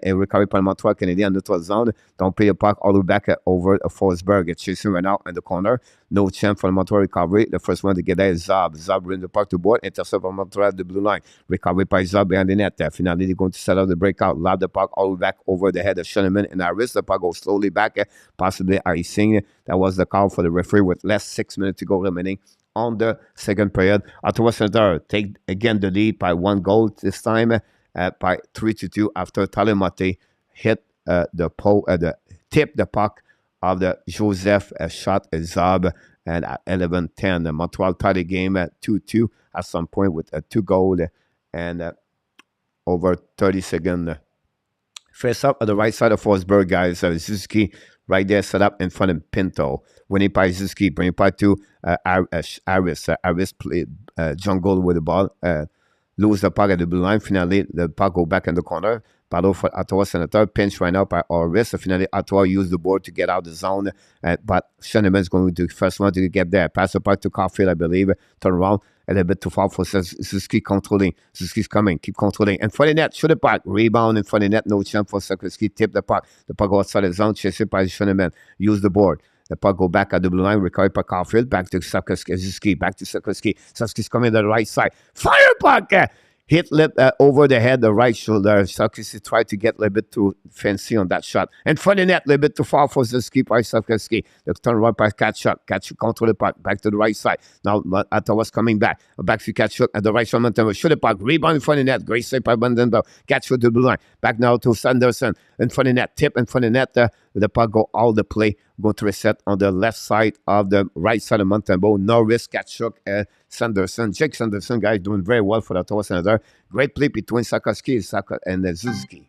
a recovery by Montreal Canadiens neutral zone. Don't play a puck all the way back over Forsberg. It's chasing right now in the corner. No chance for the Montreal recovery. The first one to get there is Zab. Zab brings the puck to board. Intercept from Montreal at the blue line. Recovery by Zab behind the net. Finally, they're going to set up the breakout. Lob the puck all the way back over the head of Schoenemann and Harris. The puck goes slowly back, possibly icing. That was the call for the referee with less 6 minutes to go remaining on the second period. Ottawa Center take again the lead by 1 goal this time by 3-2 after Talemate hit the tip the puck of the Joseph shot a Zab, and at 11:10 the Montreal tied the game at 2-2 at some point with a 2 goal and over 30 seconds. Face up at the right side of Forsberg, guys. Zuski right there set up in front of Pinto. Winning by Zuski, bring it to Harris. Harris played jungle with the ball. Lose the puck at the blue line. Finally, the puck go back in the corner. Battle for Ottawa Senator. Pinch right now by Harris. Finally, Ottawa used the board to get out the zone. But Schoenemann is going to be the first one to get there. Pass the puck to Caulfield, I believe. Turn around. A little bit too far for Zuski controlling. Zuski's coming. Keep controlling. And for the net, shoot the puck. Rebound in front of the net. No chance for Zuski. Tip the puck. The puck go outside the zone. Chase it by Schoenemann. Use the board. The puck go back at the blue line. Recovery by Caulfield. Back to Zuski. Back to Zuski. Zuski's coming to the right side. Fire puck! Hit over the head, the right shoulder. Zuski tried to get a little bit too fancy on that shot. And for the net, a little bit too far for Zuski by Zuski. The turn right by Tkachuk. Tkachuk control the puck. Back to the right side. Now Ottawa's coming back. Back to Tkachuk at the right side. Montreal. Shoot the puck. Rebound in front of the net. Great save by Vandenberg. Tkachuk to the blue line. Back now to Sanderson. In front of the net. Tip in front of the net. The puck go all the play. Going to reset on the left side of the right side of Montembeau. Norris, Tkachuk, Sanderson. Jake Sanderson, guys, doing very well for the Ottawa Senator. Great play between Sakoski and Zuski.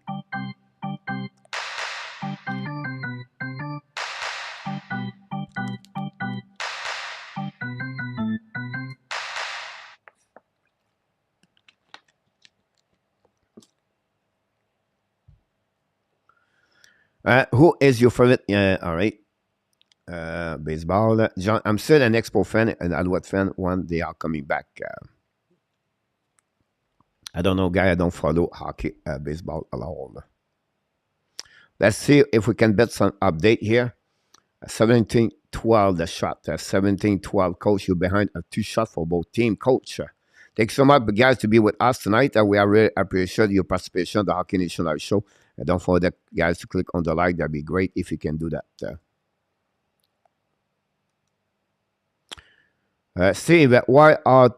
Who is your favorite? All right. Baseball. John, I'm still an Expo fan and Alouette fan when they are coming back. I don't know, guy. I don't follow hockey, baseball at all. Let's see if we can bet some update here. 17-12 the shot. 17-12. Coach, you're behind a 2 shot for both team. Coach, thanks so much, guys, to be with us tonight. We are really appreciate your participation on the Hockey Nation Live Show. And don't forget, guys, to click on the like. That'd be great if you can do that. Steve, why are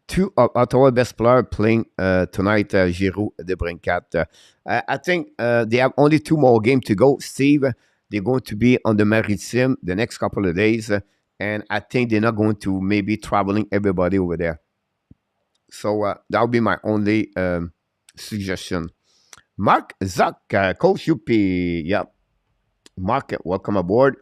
2 of Ottawa best players playing tonight, Giroux, DeBrincat? I think they have only 2 more games to go. Steve, they're going to be on the Maritime the next couple of days, and I think they're not going to maybe traveling everybody over there. So that would be my only suggestion. Mark Zuck, Coach UP. Yeah. Mark, welcome aboard.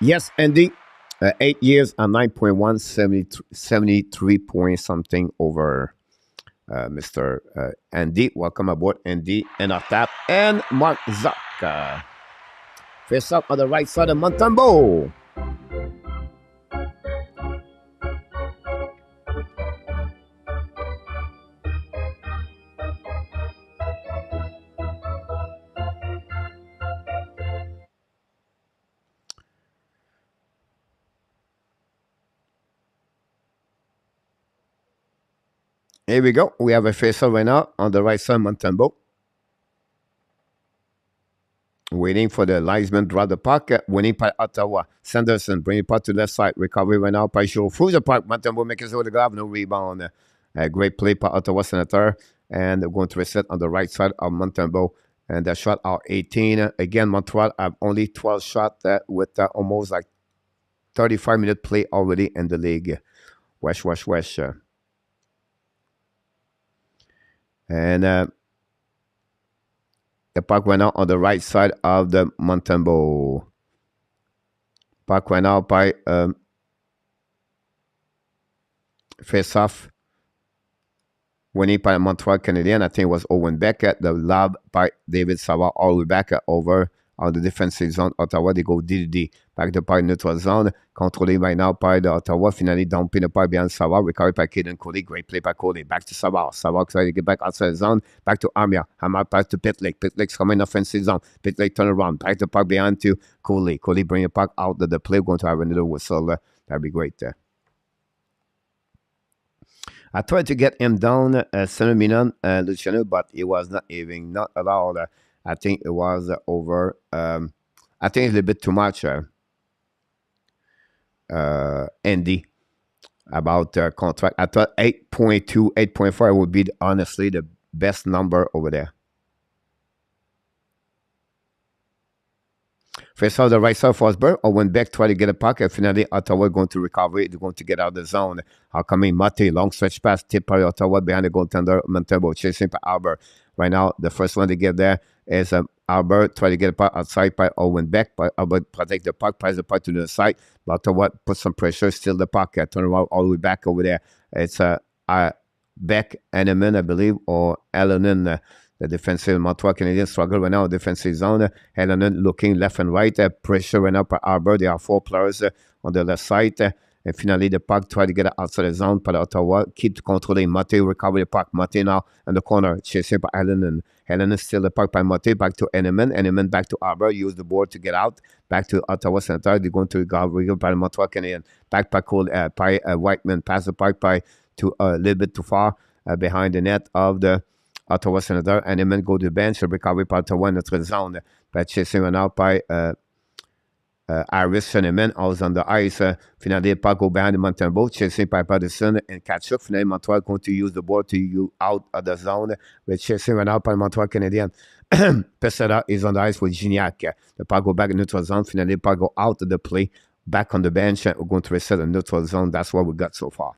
Yes, Andy. 8 years and 9.1, 73 point something over Mr. Andy. Welcome aboard, Andy, ENORTAP, and Mark Zuck. Face up on the right side of Montembeau. Here we go. We have a face-off right now on the right side, Montembeau. Waiting for the linesman to draw the puck. Winning by Ottawa. Sanderson bring it puck to the left side. Recovery right now by Giroux. Through the puck. Montembeau makes it with the glove. No rebound. Great play by Ottawa Senator. And they're going to reset on the right side of Montembeau. And the shot are 18. Again, Montreal have only 12 shots with almost like 35-minute play already in the league. Wesh. And the puck went out on the right side of the Montembeau. Puck went out by face-off. Winning by Montreal Canadiens. I think it was Owen Beckett. The lob by David Savard all the way back over on the defensive zone. Ottawa, they go D. Back to par neutral zone. Controlé right now by the Ottawa. Finally, dumping the par behind Savard. Recovered by Caden Coley. Great play by Coley. Back to Savard. Savard trying to get back outside the zone. Back to Armia. Hammer pass to Pitlick. Pitlick's coming offensive zone. Pitlick turn around. Back to park behind to Coley. Coley bring the puck out of the play. Going to have another whistle. That'd be great there. I tried to get him down, Cinnamon, Luciano, but it was not even not allowed. I think it was over. I think it's a little bit too much, Andy, about contract. I thought 8.2, 8.4 would be honestly the best number over there. First off, the right side Forsberg. Owen Beck try to get a puck. And finally, Ottawa going to recover it. They're going to get out of the zone. How coming Mate, long stretch pass, tip by Ottawa behind the goaltender, Montebo, chasing by Albert. Right now, the first one to get there is Albert try to get a puck outside by Owen Beck. But Albert protect the puck, pass the puck to the side. But Ottawa put some pressure, steal the puck, turn around all the way back over there. It's Beck, Henneman, I believe, or Allen. The defensive Montreal Canadiens struggle right now. Defensive zone. Helena looking left and right. Pressure right now by Arbor. There are 4 players on the left side. And finally, the puck try to get outside the zone. But Ottawa keep controlling. Mate recover the puck. Mate now in the corner. Chasing by Helena. Helena steal the puck by Mate. Back to Henneman. Henneman back to Arbor. Use the board to get out. Back to Ottawa Center. They're going to go by the Montreal Canadiens. Back by Whiteman. Pass the puck by to a little bit too far behind the net of the Ottawa Senator, and then go to the bench, recovery by Ottawa in notre zone. But chasing one out by Iris Sheneman, also on the ice. Finally, puck go behind the mountain boat, chasing by Patterson and catch up. Finally, Montreal going to use the board to you out of the zone. But chasing one out by Montreal Canadiens. Pesera is on the ice with Gignac. The puck go back in neutral zone. Finally, puck go out of the play, back on the bench. We're going to reset the neutral zone. That's what we got so far.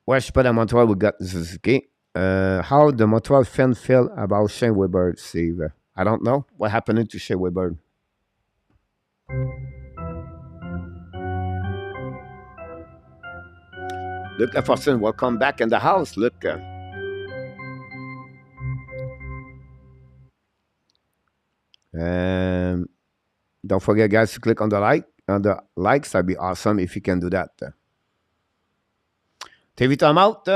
West Pad Montreal, we got Suzuki. How the Montreal fan feel about Shane Weber, Steve? I don't know. What happened to Shane Weber? Luc Lafortune, welcome back in the house, Luc. Don't forget, guys, to click on the likes. That'd be awesome if you can do that. TV time out.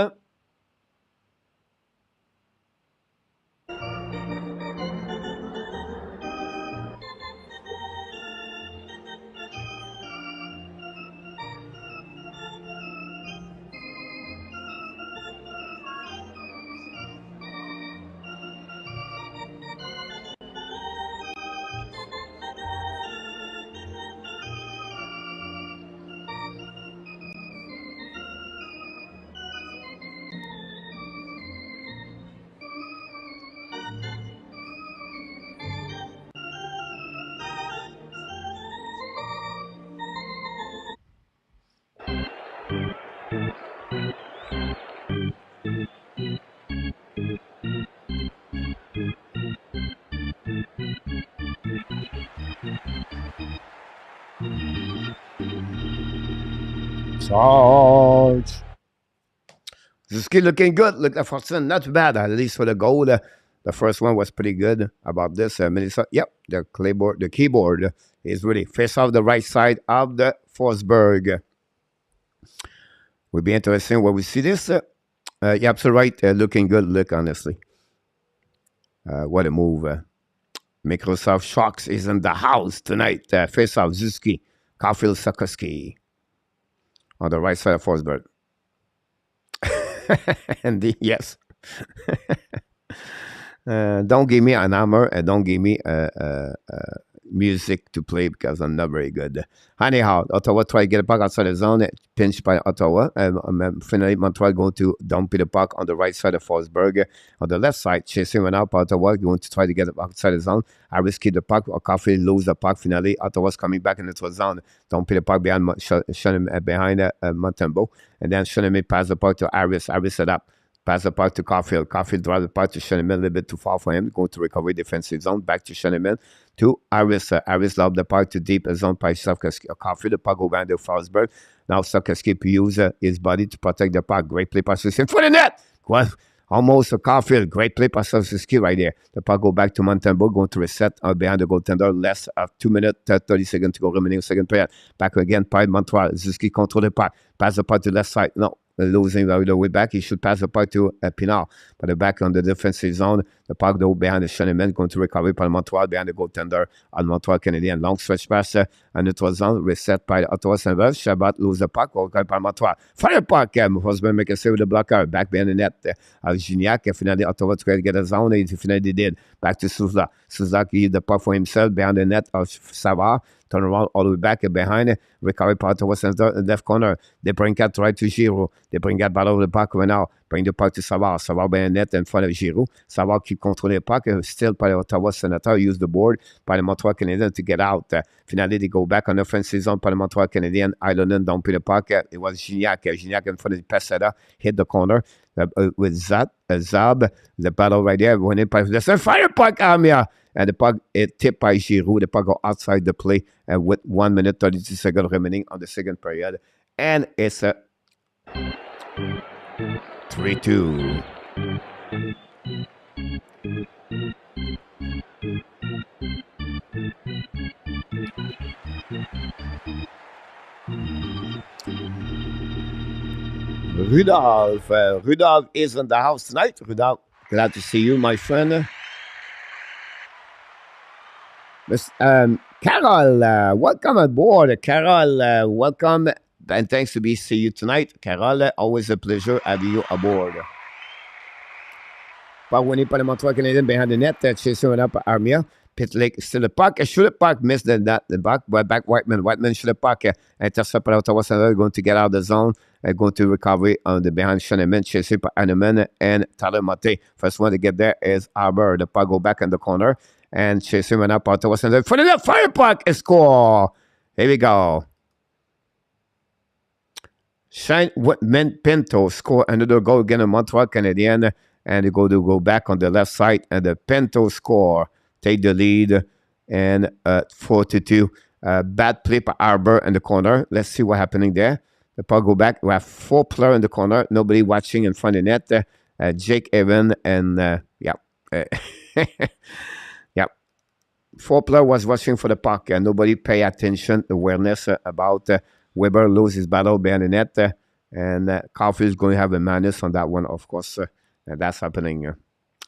Charge. Suzuki looking good. Look at Fortune, not too bad, at least for the goal. The first one was pretty good about this. Minnesota, yep, the keyboard is ready. Face off the right side of the Forsberg. Will be interesting when we see this. You're absolutely right. Looking good, look, honestly. What a move. Microsoft Sharks is in the house tonight. Face off Suzuki, Caulfield, Sakoski. On the right side of Forsberg. And yes. Don't give me an hammer and don't give me music to play because I'm not very good. Anyhow, Ottawa try to get a puck outside the zone, pinched by Ottawa. Finally, Montreal going to dump the puck on the right side of Forsberg. On the left side, chasing one out by Ottawa, going to try to get it outside the zone. I risk the puck, or Coffee lose the puck. Finally, Ottawa's coming back into the zone. Dump the puck behind Montembeault. And then Shoneman pass the puck to Iris. Iris set up. Pass the puck to Caulfield. Caulfield drive the puck to Shoneman, a little bit too far for him. Going to recover defensive zone. Back to Shoneman. To Iris. Iris lob the puck to deep zone by Sofkeski. Caulfield, the puck go behind the Forsberg. Now Sofkeski use his body to protect the puck. Great play by Susan for the net. Well, Almost a Caulfield. Great play by Suzuki right there. The puck go back to Montembeault, going to reset behind the goaltender. Less of 2 minutes, 30 seconds to go remaining second period. Back again by Montreal. Suzuki control the puck. Pass the puck to the left side. No. Losing the way back. He should pass the puck to Pinard. But the back on the defensive zone. The puck though behind the Cheneman, going to recover by Montreal behind the goaltender on Montreal Canadiens. Long stretch pass on the 3 zone. Reset by Ottawa Senators. Chabot lose the puck. Okay, by Montreal. Fire puck. Husband make a save with the blocker. Back behind the net. Gignac. Finally, Ottawa tried to get a zone. He finally did. Back to Souza. Souza gave the puck for himself behind the net of Savard. Turn around all the way back behind. Recovery part of Ottawa Center in left corner. They bring it right to Giroux. They bring that ball over the puck right now. Bring the puck to Savard. Savard behind net in front of Giroux. Savard keep controlling the puck. Still by the Ottawa Senator. Use the board by the Montreal Canadiens to get out. Finally, they go back on the offensive zone by the Montreal Canadiens. Islanders don't play the puck. It was Gignac. Gignac in front of the Pesada. Hit the corner. With Zab. The battle right there. When it passes, a fire puck, Amia. And the puck is tipped by Giroux. The puck go outside the play with 1 minute 32 seconds remaining on the second period. And it's a 3-2. Rudolph. Rudolph is in the house tonight. Rudolph, glad to see you, my friend. Carol, welcome aboard. Carol, welcome. And thanks to see you tonight. Carol, always a pleasure having you aboard. Puck winning par le Montreal Canadiens behind the net. Chasing it up Armia. Pitlick still the puck. Should the puck miss the back, but back Whiteman. Whiteman should the puck. Intercept by Ottawa Senator, going to get out of the zone. Going to recovery on the behind Cheneman. Chasing by Hanneman and Tyler Mate. First one to get there is Arbor. The puck go back in the corner. And chasing him up Ottawa Senator. For the fire puck, a score. Here we go. Shane Whitman Pinto score another goal again in Montreal Canadiens. And they go back on the left side. And the Pinto score. Take the lead. And 4-2. Bad play by Arbor in the corner. Let's see what's happening there. The puck go back. We have 4 players in the corner. Nobody watching in front of the net. Jake Evan and yeah. 4 players was watching for the puck and nobody pay attention, awareness about Weber lose his battle behind the net. And Caulfield is going to have a minus on that one, of course. And that's happening.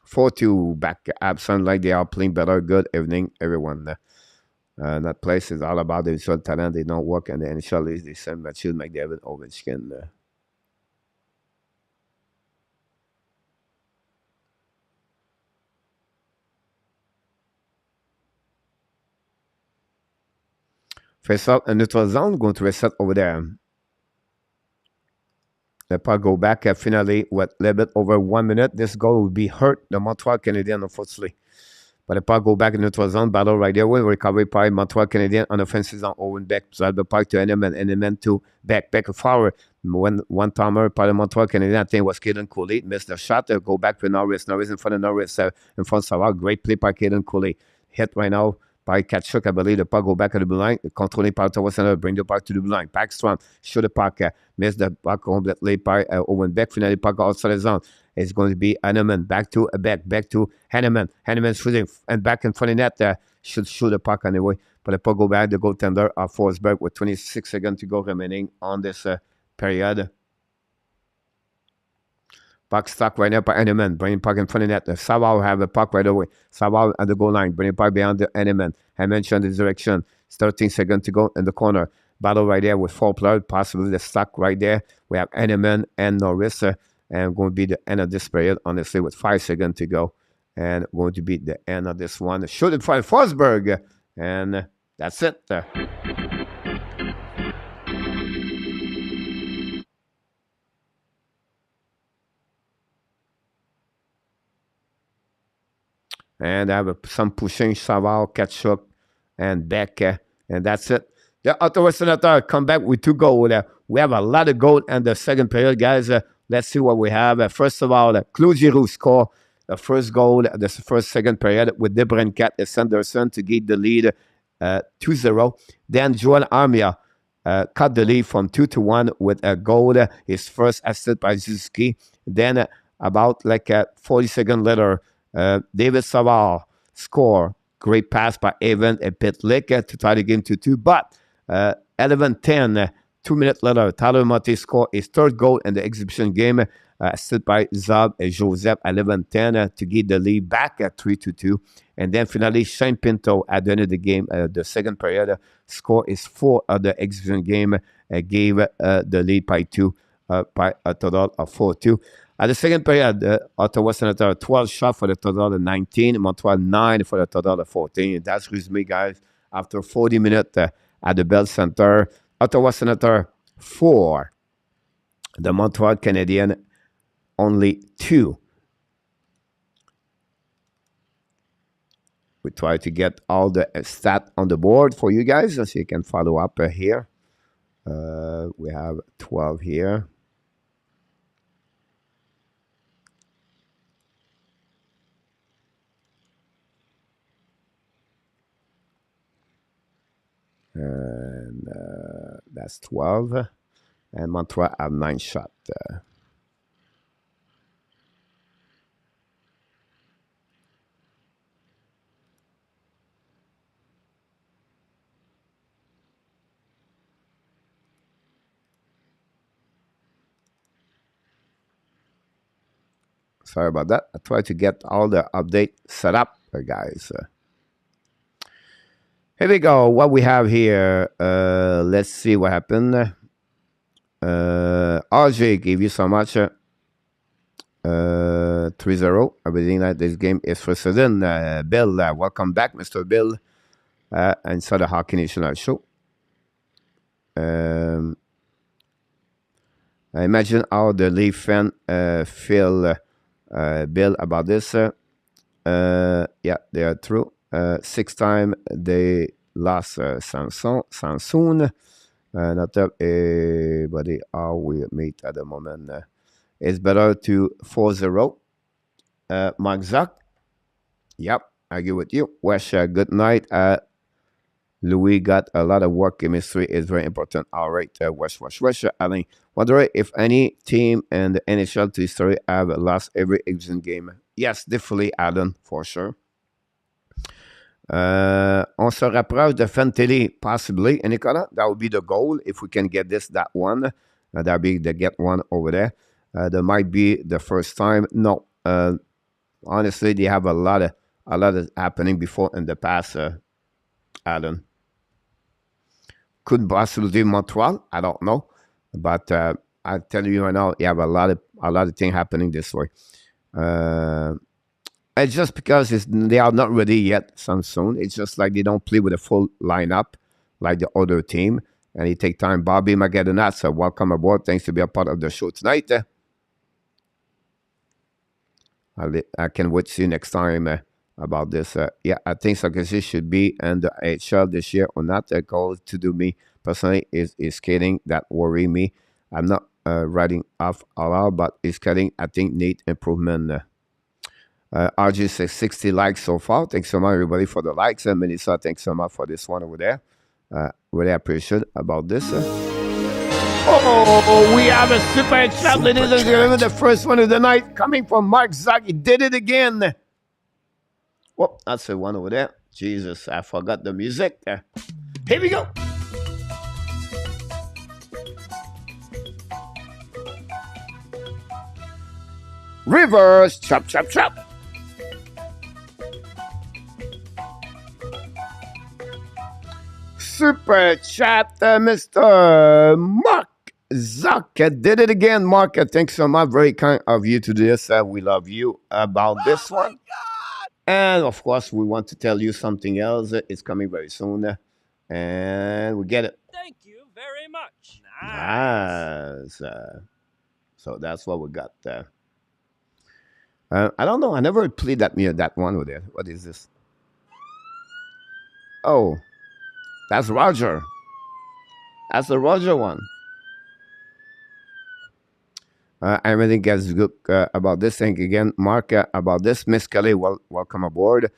4-2 back absent like they are playing better. Good evening, everyone. That place is all about the visual talent. They don't work and the initial is the same Matthew McDavid Ovechkin. Face up a neutral zone, going to reset over there. The puck go back finally with a little bit over 1 minute. This goal will be hurt the Montreal Canadiens, unfortunately. But the puck go back in neutral zone, battle right there. Will recovery by Montreal Canadiens on offensive zone. Owen Beck, so the puck to Enneman to Beck forward. One timer by the Montreal Canadiens, I think it was Caden Cooley. Missed the shot. Go back to Norris. Norris in front of Norris. In front of Savard. Great play by Caden Cooley. Hit right now by Kachuk, I believe. The puck go back at the blue line. Controlling by Ottawa Center. Bring the puck to the blue line. Backstrom. Shoot the puck. Miss the puck completely by Owen Beck. Finally, puck outside the zone. It's going to be Hanneman. Back to Beck. Back to Hanneman. Hanneman shooting. And back in front of net. Should shoot the puck anyway. But the puck go back. The goaltender of Forsberg with 26 seconds to go remaining on this period. Puck stuck right now by Hanneman. Bring puck in front of net. Savard will have the puck right away. Savard at the goal line. Bring puck behind the Hanneman. Hanneman showing the direction. 13 seconds to go in the corner. Battle right there with 4 players. Possibly the stuck right there. We have Hanneman and Norris. And going to be the end of this period, honestly, with 5 seconds to go. And going to be the end of this one. Shoot in front of Forsberg. And that's it. And I have some pushing, Savard, Kachuk, and Beck. And that's it. The Ottawa Senator come back with 2 goals. We have a lot of goals in the second period, guys. Let's see what we have. First of all, Claude Giroux score the first goal, the first second period with DeBrincat and Sanderson to get the lead 2-0. Then Joel Armia cut the lead from 2-1 with a goal, his first assist by Suzuki. Then about like a 40-second later, David Savard score. Great pass by Evan and Pitlick to tie the game to 2. But 11-10, 2 minutes later, Tyler Motte scored his third goal in the exhibition game, assisted by Zab and Joseph at 11-10 to get the lead back at 3-2. And then finally, Shane Pinto at the end of the game, the second period, scored his fourth of the exhibition game, gave the lead by 2, by a total of 4-2. At the second period, Ottawa Senator 12 shots for the total of 19, Montreal 9 for the total of 14. That's resume, guys. After 40 minutes at the Bell Center, Ottawa Senator 4, the Montreal Canadiens only 2. We try to get all the stats on the board for you guys, so you can follow up here. We have 12 here. And that's 12. And Montreal have 9 shots. Sorry about that. I try to get all the update set up, guys. Here we go. What we have here. Let's see what happened. RJ gave you so much. 3-0. Everything like this game is for certain. Bill, welcome back, Mr. Bill. Inside the Hockey National Show. I imagine how the Leaf fan feel, Bill, about this. Yeah, they are true. 6 times they lost Sansoon. Not everybody how we meet at the moment. It's better to 4-0. Mark Zuck. Yep, I agree with you. Wesh, good night. Louis got a lot of work. Chemistry is very important. All right, Wesh. Alan, wonder if any team in the NHL history have lost every exhibition game. Yes, definitely, Alan, for sure. On se rapproche de Fantilly, possibly. And Nicolas, that would be the goal if we can get that one. That would be the get one over there. That might be the first time. No, honestly, they have a lot of happening before in the past. Alan, could possibly do Montreal. I don't know, but I tell you right now, you have a lot of things happening this way. It's just because they are not ready yet, soon. It's just like they don't play with a full lineup like the other team, and it take time. Bobby Magedonat, so welcome aboard. Thanks to be a part of the show tonight. I can wait to see you next time about this. Yeah, I think Sarkozy should be in the HL this year or not. The goal to do me personally is skating that worry me. I'm not writing off all, but is skating I think need improvement. RG says 60 likes so far. Thanks so much, everybody, for the likes. And Melissa, thanks so much for this one over there. Really appreciate about this. Oh, we have a super chat, ladies and gentlemen. The first one of the night coming from Mark Zach. He did it again. Oh, that's the one over there. Jesus, I forgot the music. Here we go. Reverse, chop, chop, chop. Super chat, Mr. Mark Zuck did it again. Mark, thanks so much. Very kind of you to do this. We love you about this one. God. And of course, we want to tell you something else. It's coming very soon. And we get it. Thank you very much. Nice. So that's what we got. I don't know. I never played that one over there. What is this? Oh. That's Roger. That's the Roger one. Everything gets good about this. Thank you again, Mark, about this. Miss Kelly, welcome aboard.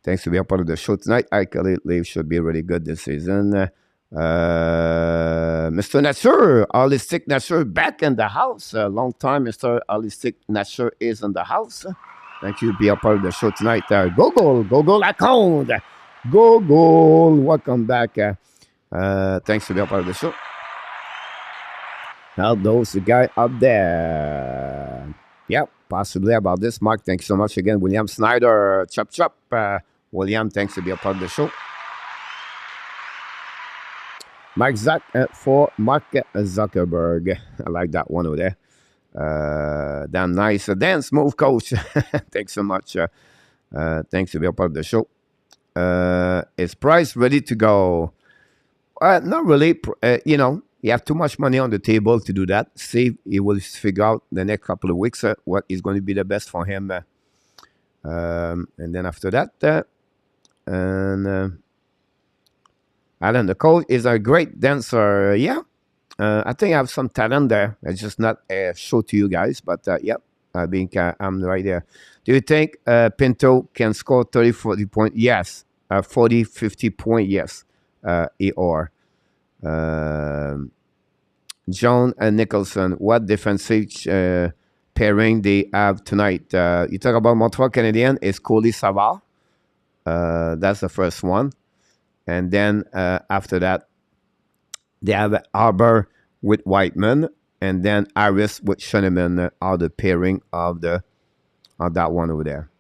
Thanks to be a part of the show tonight. I Kelly Leaf should be really good this season. Mr. Nature, Holistic Nature, back in the house. Long time, Mr. Holistic Nature is in the house. Thank you. Be a part of the show tonight. Go, Laconde. Go. Welcome back. Thanks to be a part of the show. Now, those the guy up there. Yep, possibly about this. Mark, thanks so much again. William Snyder, chop. William, thanks to be a part of the show. Mike Zuck for Mark Zuckerberg. I like that one over there. Damn nice. Dan Smooth Coach. Thanks so much. Thanks to be a part of the show. Is Price ready to go? Not really. You have too much money on the table to do that. See, he will figure out the next couple of weeks what is going to be the best for him. And then after that, Alan, the coach is a great dancer. Yeah, I think I have some talent there. It's just not show to you guys, but I think I'm right there. Do you think Pinto can score 30, 40 points? Yes. 40, 50 points? Yes. ER. John and Nicholson, what defensive pairing they have tonight? You talk about Montreal Canadiens, is Coley Savard. That's the first one. And then after that, they have Arbor with Whiteman, and then Harris with Schoenemann are the pairing of that one over there.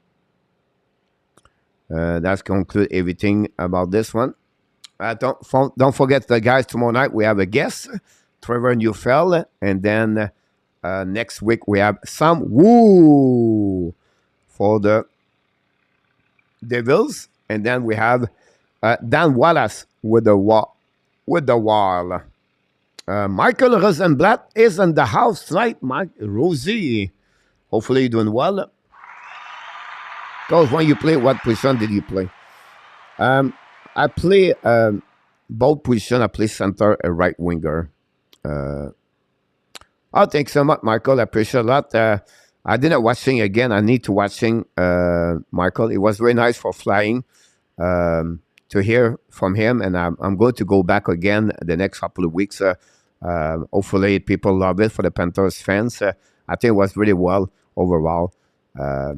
That's conclude everything about this one. Don't forget, the guys, tomorrow night we have a guest, Trevor Neufeld, and then next week we have Sam Wu for the Devils, and then we have Dan Wallace with the wall. Michael Rosenblatt is in the house tonight. Mike Rosie, hopefully you're doing well. Because when you play, what position did you play? I play both positions. I play center and right winger. Thanks so much, Michael. I appreciate a lot. I didn't watching again. I need to watching Michael. It was very nice for flying to hear from him, and I'm going to go back again the next couple of weeks. Hopefully, people love it for the Panthers fans. I think it was really well overall. I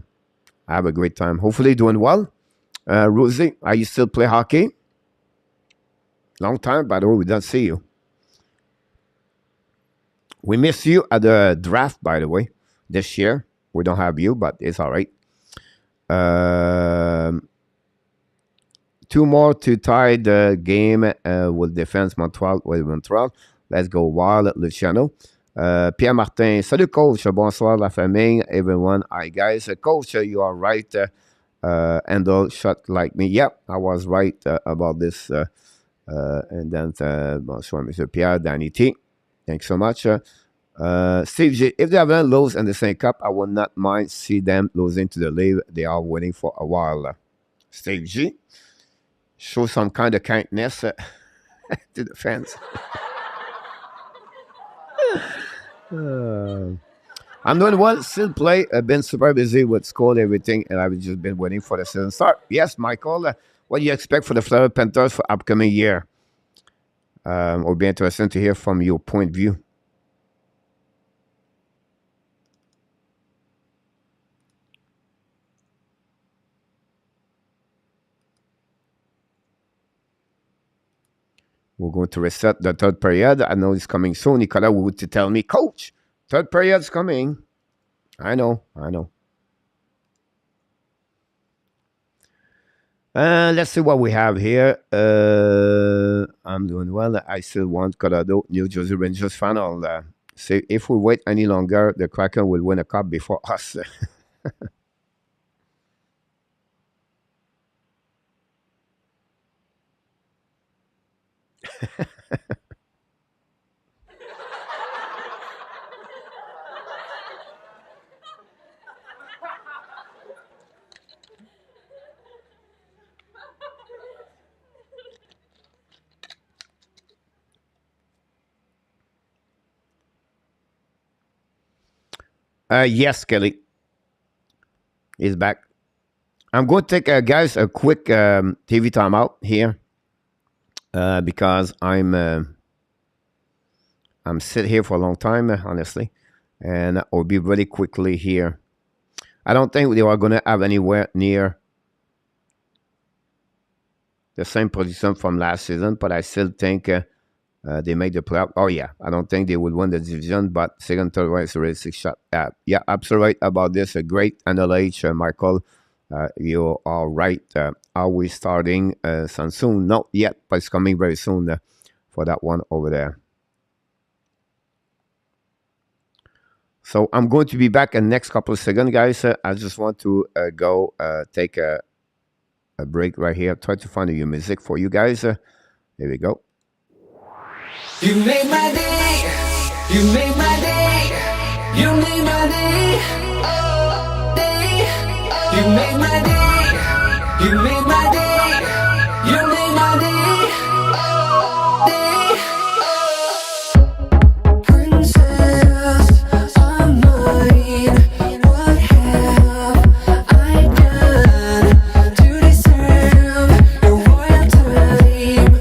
have a great time. Hopefully, doing well. Rosie, are you still play hockey? Long time, by the way, we don't see you. We miss you at the draft, by the way, this year. We don't have you, but it's all right. 2 more to tie the game with defense Montreal. Let's go wild, Luciano. Pierre Martin, salut coach, bonsoir la famille, everyone. Hi guys, coach, you are right. Handle shot like me. Yep, I was right about this. And then bonsoir, Mr. Pierre, Danny T. Thanks so much. Steve G, if they haven't lost in the same cup, I would not mind see them losing to the league. They are winning for a while. Steve G, show some kind of kindness to the fans. I'm doing well, still play. I've been super busy with school and everything, and I've just been waiting for the season start. Yes, Michael, what do you expect for the Florida Panthers for upcoming year? It'll be interesting to hear from your point of view. We're going to reset the third period. I know it's coming soon. Nicolas would tell me, Coach, third period's coming. I know. Let's see what we have here. I'm doing well. I still want Colorado, New Jersey Rangers final. Say if we wait any longer, the Kraken will win a cup before us. Yes, Kelly. He's back. I'm going to take, guys, a quick TV timeout here. because I'm sit here for a long time, honestly, and I'll be really quickly here. I don't think they are going to have anywhere near the same position from last season, but I still think they made the playoff. Oh yeah, I don't think they would win the division, but second, third one is a realistic shot. Yeah, absolutely right about this. A great analysis, Michael. You are right. Are we starting soon? Not yet, but it's coming very soon for that one over there. So I'm going to be back in the next couple of seconds, guys. I just want to go take a break right here. Try to find a new music for you guys. Here we go. You made my day. You made my day. You made my day. Oh, day. You made my day. You made my day. You made my day. Oh, day. Princess of mine, what have I done to deserve your royal time?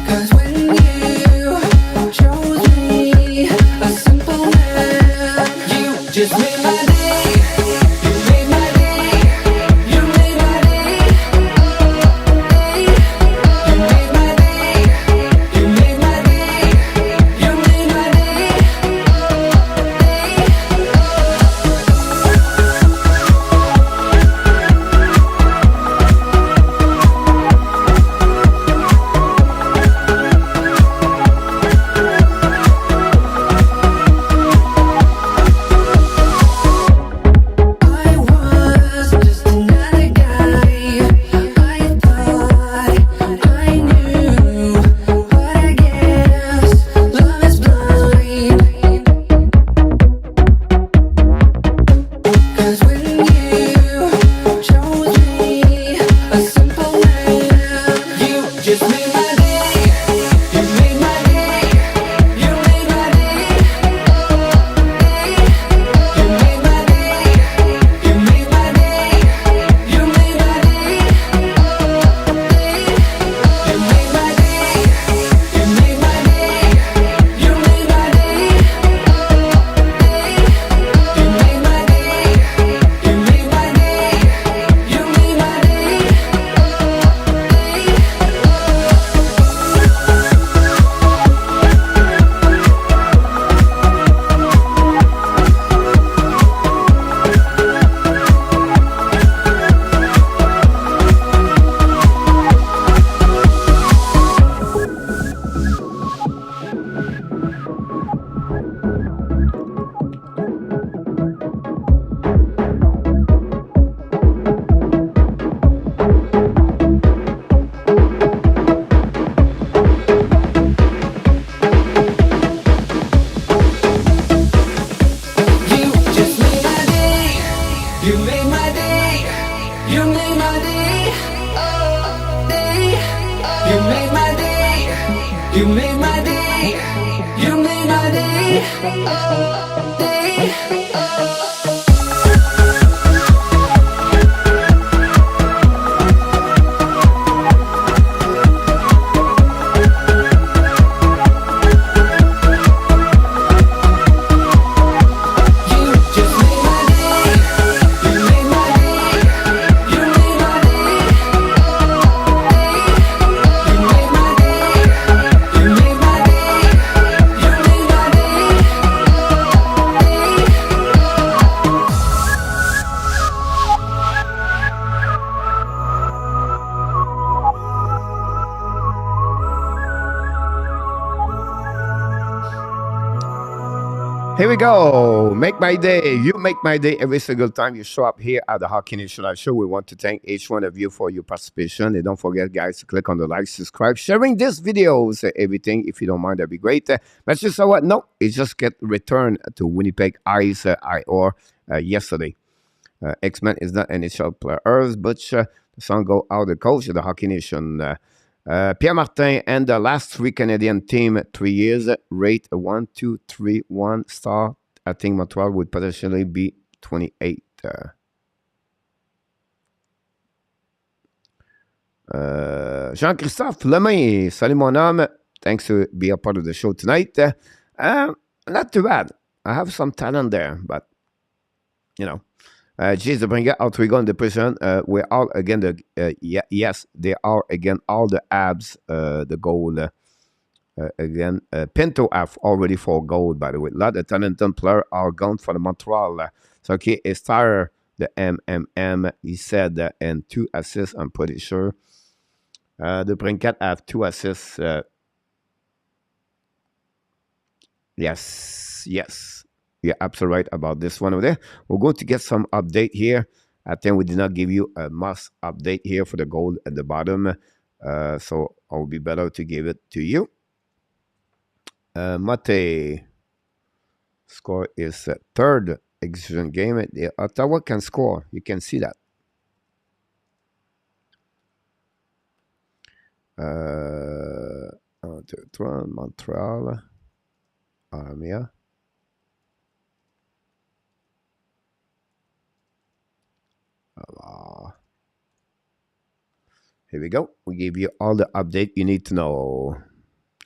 'Cause when you chose me, a simple man, you just made my day. You made my day. You made my day. Day. You made my day. You made my day. You made my day. I was just another guy. I thought I knew, but I guess love is blind. 'Cause when you chose me, a simple man, you just made my day. You made my day. You made my day. Day. You made my day. You made my day. You made my day. Day. You made my day. You made my day. You made my day. Day. You made my day. You made my day. You made my day. You just made my day. You made my day. You made my day. Oh, day. You made my day. You made my day. You made my day. Oh, day. You just made my day. You made my day. You made my day. You made my day. You made my day. You made my day. Here we go. Make my day. You make my day every single time you show up here at the Hockey Nation Live Show. We want to thank each one of you for your participation. And don't forget, guys, to click on the like, subscribe, sharing this videos, everything. If you don't mind, that'd be great. But just so what? No, it just get returned to Winnipeg Ice IR yesterday. X-Men is not NHL players, but the song go out the coach of the Hockey Nation. Pierre Martin and the last three Canadian team, 3 years, rate 1, 2, 3, 1 star. I think Montreal would potentially be 28. Jean-Christophe Lemay, salut mon homme. Thanks to be a part of the show tonight. Not too bad. I have some talent there, but you know. James the Bringer, out we go in the prison. We're all again yes, they are again all the abs, the goal again. Pinto have already for gold, by the way. A lot of talented players are gone for the Montreal. So okay, it's Tyler, the MMM, he said, and 2 assists, I'm pretty sure. The Brinket have 2 assists. Yes. You're absolutely right about this one over there. We're going to get some update here. I think we did not give you a must update here for the gold at the bottom. So it will be better to give it to you. Mate score is third exhibition game. Ottawa can score. You can see that. 1, 2, 3, Montreal. Armia. Here we go. We give you all the update you need to know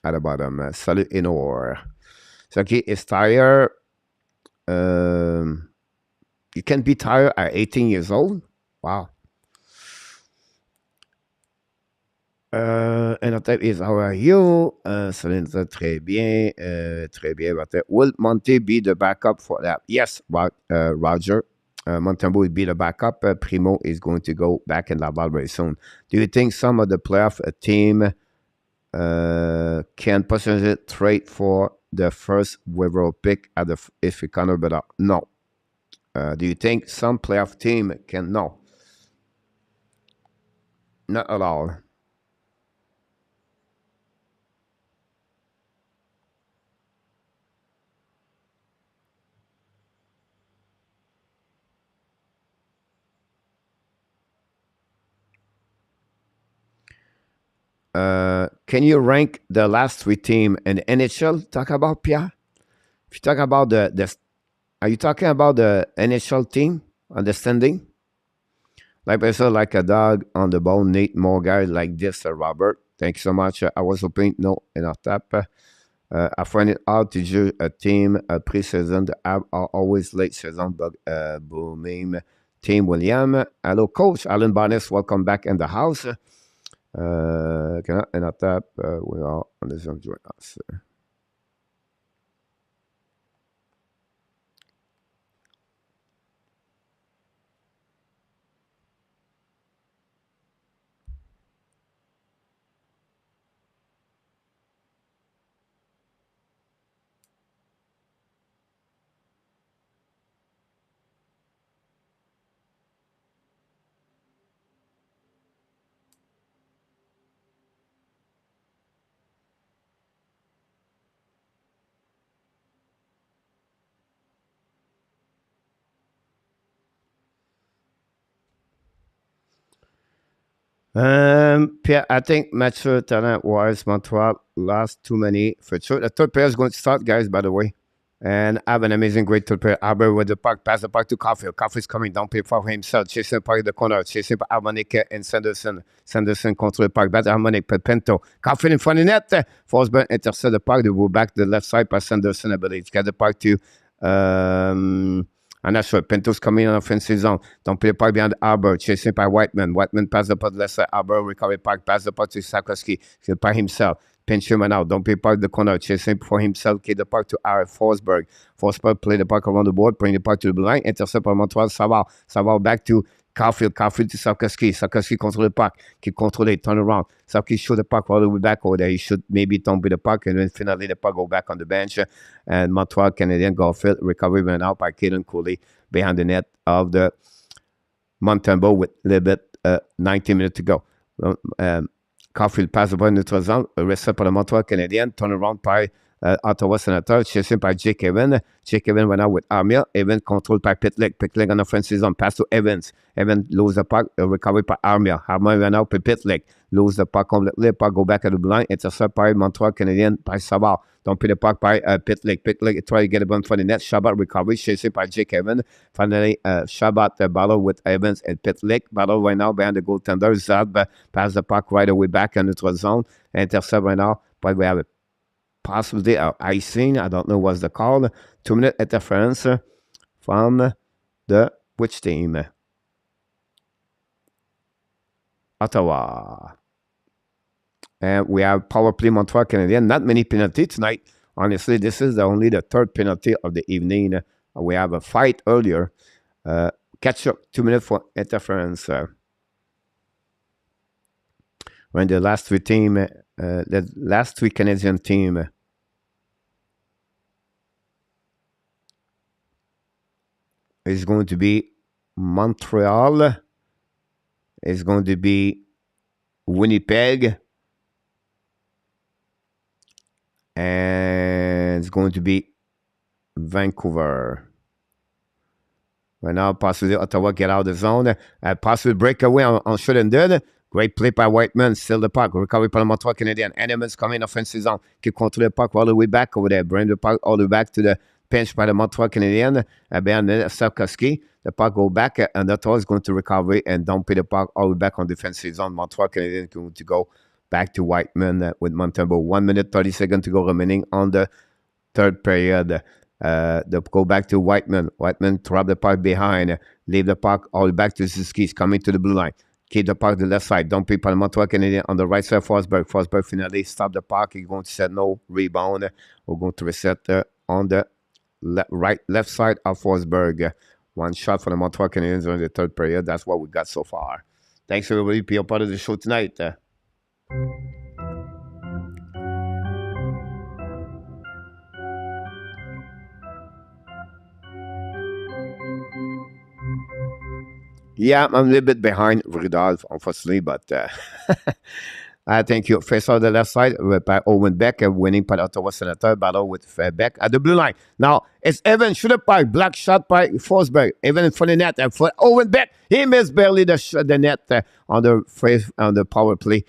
at the bottom. Salut Enor. So okay, it's tired. You can be tired at 18 years old. Wow. ENORTAP is how are you? Salut, très bien. Très bien. Will Monte be the backup for that? Yes, Roger. Montembeault will be the backup. Primo is going to go back in Laval very soon. Do you think some of the playoff team can potentially trade for the first overall pick at the if we can? But no. Do you think some playoff team can? No. Not at all. Can you rank the last 3 teams in the NHL? Talk about Pierre. If you talk about are you talking about the NHL team understanding? Like I said, like a dog on the bone, need more guys like this, Robert. Thank you so much. I was hoping no ENORTAP. I find it hard to do a team pre-season. The are always late season, but booming. Team William. Hello, Coach Alan Barnes. Welcome back in the house. ENORTAP, we are on the Zoom join us. Pierre, I think mature talent-wise, Montreal lost too many for sure. The third player is going to start, guys, by the way. And have an amazing, great third player. Albert with the puck, pass the puck to Caulfield. Caulfield's coming down, play for himself. Chasing puck in the corner. Chasing by Harmonic and Sanderson. Sanderson control the puck. Back to Harmonic, Pinto. Caulfield in front of the net. Forsberg intercept the puck. They go back to the left side by Sanderson, I believe. He's got the puck to... I'm not sure. Pinto's coming in offensive zone. Don't play the puck behind Arbor. Chasing by Whiteman. Whiteman pass the puck left side. Arbor recover puck. Pass the puck to Sakowski. He's by himself. Pinch him out. Don't play the puck the corner. Chasing for himself. Get the puck to Forsberg. Forsberg play the puck around the board. Bring the puck to the blue line. Intercept by Montreal. Savard. Savard back to Caulfield. Caulfield to Sakowski. Sakowski control the puck. Keep control it. Turn around. Sakowski shoot the puck all the way back over there. He should maybe dump the puck and then finally the puck go back on the bench. And Montreal Canadiens Garfield recovery went out by Kaden Cooley behind the net of the Montembeault with a little bit 90 minutes to go. Caulfield pass the ball in the neutral zone. Reset par le Montreal Canadien. Turn around by Ottawa Sénateur, chasé par Jake Evans. Jake Evans went out with Armia. Evans controlled by Pitlick. Pitlick on the French zone, pass to Evans. Evans lose the puck, recovered by Armia. Armia went out by Pitlick. Lose the puck completely. Puck go back at the blind. Intercept by Montreal Canadiens by Savard. Don't pay the puck by Pitlick. Pitlick try to get a ball for the net. Shabbat recovery, chased by Jake Evans. Finally, Shabbat battle with Evans and Pitlick. Battle right now behind the goaltender. Zad pass the puck right away back in the zone. Intercept right now. But we have a possibility of icing. I don't know what's the call. 2-minute interference from the which team? Ottawa. And we have power play Montreal Canadiens. Not many penalties tonight. Honestly, this is only the third penalty of the evening. We have a fight earlier. Catch up 2 minutes for interference. When the last three Canadian team is going to be Montreal. It's going to be Winnipeg. And it's going to be Vancouver. Right now, possibly Ottawa get out of the zone. Possibly breakaway on Schroeder. Great play by Whiteman. Still the puck. Recovery by the Montreal Canadiens. Enemans coming offensive zone. Keep control the puck all the way back over there. Bring the puck all the way back to the pinch by the Montreal Canadiens. Behind Sapkowski. The puck go back. And Ottawa is going to recover and dump the puck all the way back on defensive zone. Montreal Canadiens going to go back to Whiteman with Montembeault. 1 minute, 30 seconds to go remaining on the third period. Go back to Whiteman. Whiteman drop the puck behind. Leave the puck all back to Suzuki. He's coming to the blue line. Keep the puck to the left side. Don't pick by the Montreal Canadiens on the right side. Forsberg. Forsberg finally stop the puck. He's going to set no rebound. We're going to reset on the left side of Forsberg. One shot for the Montreal Canadiens during the third period. That's what we got so far. Thanks everybody. Be a part of the show tonight. Yeah, I'm a little bit behind Rudolph, unfortunately, but I thank you. Face on the left side by Owen Beck, winning by Ottawa Senator, battle with Beck at the blue line. Now, it's Evan Schulterpike, black shot by Forsberg. Evan in front of the net, and for Owen Beck, he missed barely the net on the power play.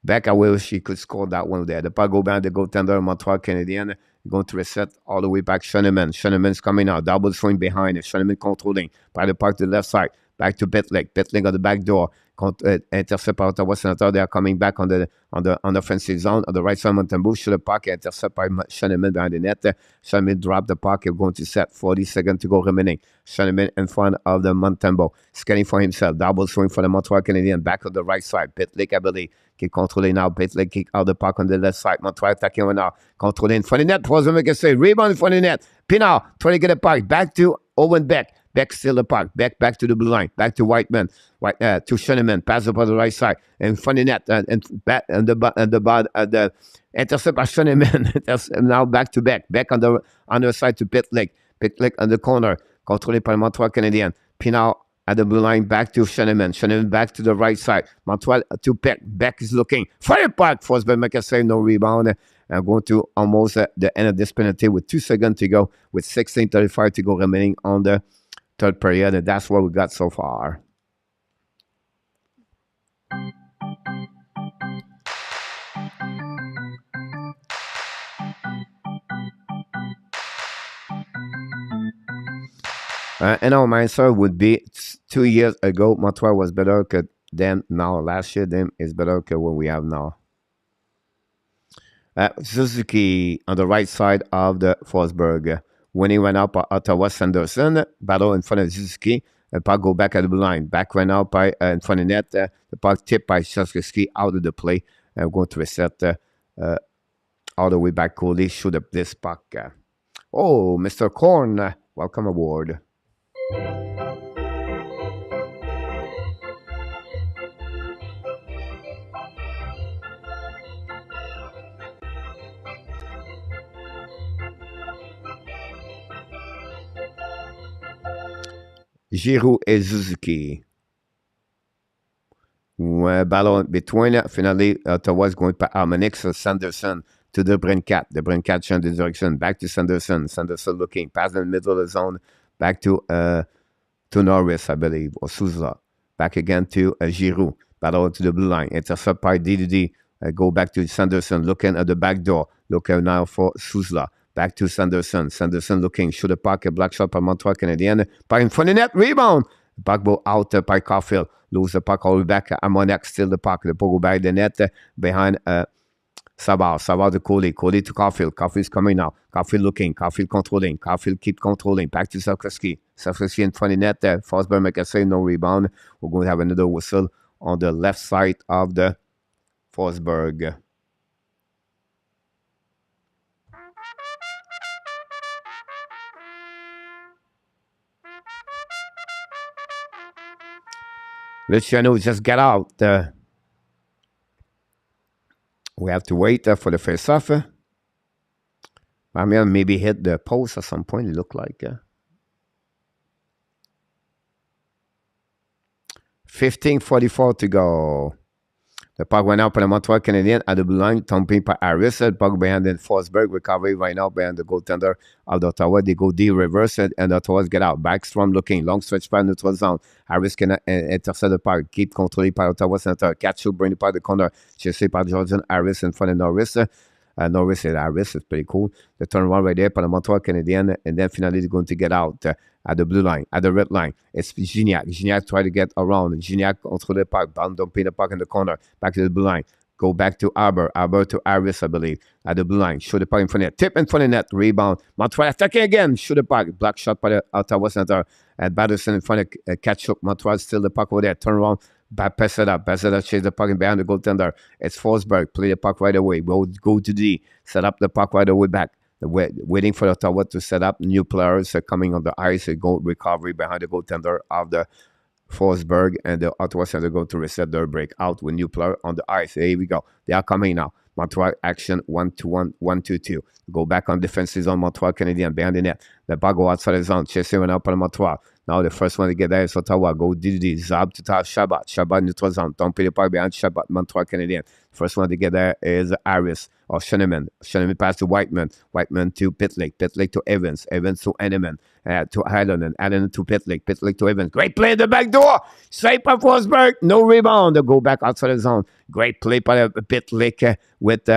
Beck, I wish he could score that one there. The puck go back, the goaltender, Montreal Canadiens, going to reset all the way back. Schoenemann. Schoenemann's coming out. Double swing behind it. Schoenemann controlling. By the puck to the left side. Back to Pitlick. Pitlick on the back door. Intercept by Ottawa Senator. They are coming back on the offensive zone. On the right side, Montembeault shoot the puck. Intercept by Schoenemann behind the net. Schoenemann drop the puck. You're going to set 40 seconds to go remaining. Schoenemann in front of the Montembeault. Scanning for himself. Double swing for the Montreal Canadiens. Back on the right side. Pitlick, I believe. Keep controlling now. Pitlick kick out the puck on the left side. Montreal attacking right now. Controlling in front of the net. Was make a save. Rebound in front of the net. Pinard trying to get the puck. Back to Owen Beck. Beck still the puck. Back to the blue line. Back to Whiteman. To Schoenemann. Pass up on the right side. In front of the net. And back and the intercept by Schoenemann. Now back to Beck. Beck on the other side to Pitlick. Pitlick on the corner. Controlled by Montreal Canadiens. Pinard at the blue line, back to Schoenemann. Schoenemann back to the right side. Montreal to Beck. Beck is looking. Fire puck. Forsberg make a save. No rebound. Going to almost the end of this penalty with 2 seconds to go. With 16:35 to go remaining on the third period. And that's what we got so far. And our answer would be 2 years ago, Montreal was better than now. Last year, them is better than what we have now. Suzuki on the right side of the Forsberg. When he went up by Ottawa Sanderson, battle in front of Suzuki. The puck go back at the blue line. Back went out by in front of the net. The puck tipped by Suzuki out of the play. Going to reset all the way back. Coolly shoot up this puck. Oh, Mr. Korn, welcome aboard. Giroux et Suzuki. Battle between finally Ottawa is going to Armonix Sanderson. to the Brincat. The Brincat change the direction. Back to Sanderson. Sanderson looking. Pass in the middle of the zone. Back to Norris, I believe, or Souza. Back again to Giroux. Battle to the blue line. Intercept by DDD. Go back to Sanderson. Looking at the back door. Looking now for Souza. Back to Sanderson. Sanderson looking. Shoot the puck. A black shot by Montreal Canadiens. Par in front of the net. Rebound. Puck go out by Caulfield. Lose the puck all the way back. Amonek still the puck. The puck go back the net behind Savard. Savard to Coley. Coley to Caulfield. Caulfield's coming now. Caulfield looking. Caulfield controlling. Caulfield keep controlling. Back to Sarkoski. Sarkoski in front of the net. Forsberg make a save. No rebound. We're going to have another whistle on the left side of the Forsberg. Luciano just got out. We have to wait for the face-off. I mean, maybe hit the post at some point, it looked like. 15:44 to go. The puck went out by the Montreal Canadiens at the blue line, thumping by Harris. The puck behind the Forsberg, recovery right now behind the goaltender of Ottawa. They go D, reverse it, and Ottawa's get out. Backstrom looking, long stretch by neutral zone. Harris can intercept the puck, keep controlling by Ottawa center. Catch to bring the puck to the corner. Chasé by Jordan Harris in front of Norris. Norris and Harris is pretty cool. The turnaround right there by the Montreal Canadiens, and then finally they're going to get out at the blue line, at the red line. It's Gignac. Gignac try to get around. Gignac control the puck, dumping the puck in the corner, back to the blue line. Go back to Arbor. Arbor to Harris, I believe, at the blue line. Shoot the puck in front of net. Tip in front of net. Rebound. Montreal attacking again. Shoot the puck. Black shot by the Ottawa center. And Batterson in front of Ketchup. Montreal still the puck over there. Turn around. Pass it up. Chase the puck behind the goaltender. It's Forsberg. Play the puck right away. Go to D. Set up the puck right away back. Waiting for Ottawa to set up. New players coming on the ice. Goal recovery behind the goaltender of the Forsberg, and the Ottawa Center going to reset their break out with new player on the ice. Here we go. They are coming now. Montreal action 1-2-1, 1-2-2. Go back on defensive zone. Montreal Canadiens behind the net. The puck go outside the zone. Chasing went up on Montreal. Now the first one to get there is Ottawa. Go DD. Zab to top Shabbat. Shabbat neutral zone. Don't pay the puck behind Shabbat. Montreal Canadiens. First one to get there is Harris or Schoenemann. Schoenemann pass to Whiteman. Whiteman to Pitlick. Pitlick to Evans. Evans to Henneman. To Allen. Allen to Pitlick. Pitlick to Evans. Great play at the back door. Save by Forsberg. No rebound. They go back outside the zone. Great play by Pitlick with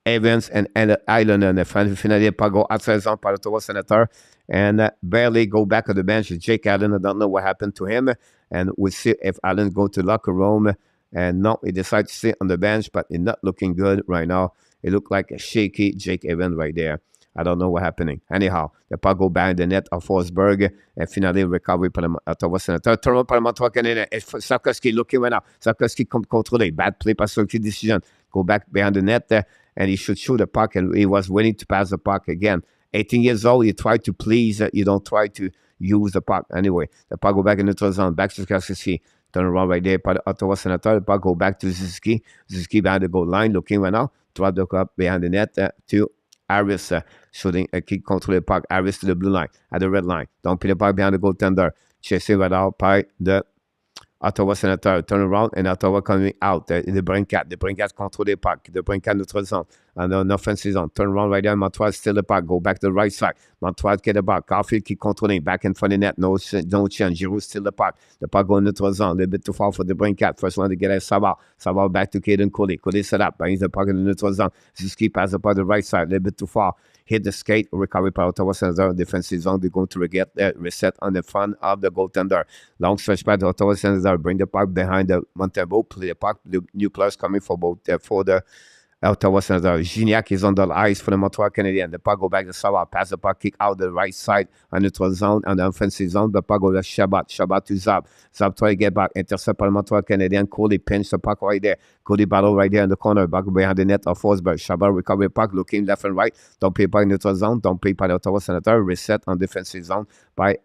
Evans and Allen. And finally, puck go outside the zone by the Ottawa Senator. And barely go back on the bench. Jake Allen, I don't know what happened to him. And we'll see if Allen go to locker room. And no, he decided to sit on the bench, but it's not looking good right now. It looked like a shaky Jake Evans right there. I don't know what's happening. Anyhow, the puck go behind the net of Forsberg. And finally, recovery by the Ottawa Senator. Turn on by the Montreal Canadiens. Sarkoski looking right now. Sarkoski controlling. Bad play by Sarkoski decision. Go back behind the net there. And he should shoot the puck. And he was willing to pass the puck again. 18 years old, you try to please. You don't try to use the puck. Anyway, the puck go back in the neutral zone. Back to Sarkoski. Turn around right there by the Ottawa Senator. The puck go back to Ziski. Ziski behind the goal line. Looking right now. Drop the cup behind the net to Harris. Shooting a kick control the puck. Harris to the blue line. At the red line. Don't put the puck behind the goaltender. Chasing right out by the Ottawa Senator. Turn around and Ottawa coming out. The Brincat. The Brincat control the puck. The Brincat neutral zone. And an offensive zone. Turn around right there. Montreal still the puck. Go back to the right side. Montreal get the puck. Caulfield keep controlling. Back in front of the net. No change. Giroux still the puck. The puck going neutral zone. A little bit too far for the Brincat. First one to get there. Savard. Savard back to Caden Coley. Coley set up. Brings the puck in the neutral zone. Ziski pass the puck to the right side. A little bit too far. Hit the skate. Recovery by Ottawa Senator. Defensive zone. They're going to get reset on the front of the goaltender. Long stretch by the Ottawa Senator. Bring the puck behind the Montego. Play the puck. The new players coming for both for the Ottawa Senator. Gignac is on the ice for the Montreal Canadiens. The puck go back to Savard. Pass the puck, kick out the right side on the neutral zone and the offensive zone. The puck go to Shabbat. Shabbat to Zab. Zab try to get back. Intercept by the Montreal Canadiens. Coley pinch the puck right there. Coley battle right there in the corner. Back behind the net of Forsberg. Shabbat recover the puck. Looking left and right. Don't pay by the neutral zone. Don't pay by the Ottawa Senator. Reset on defensive zone by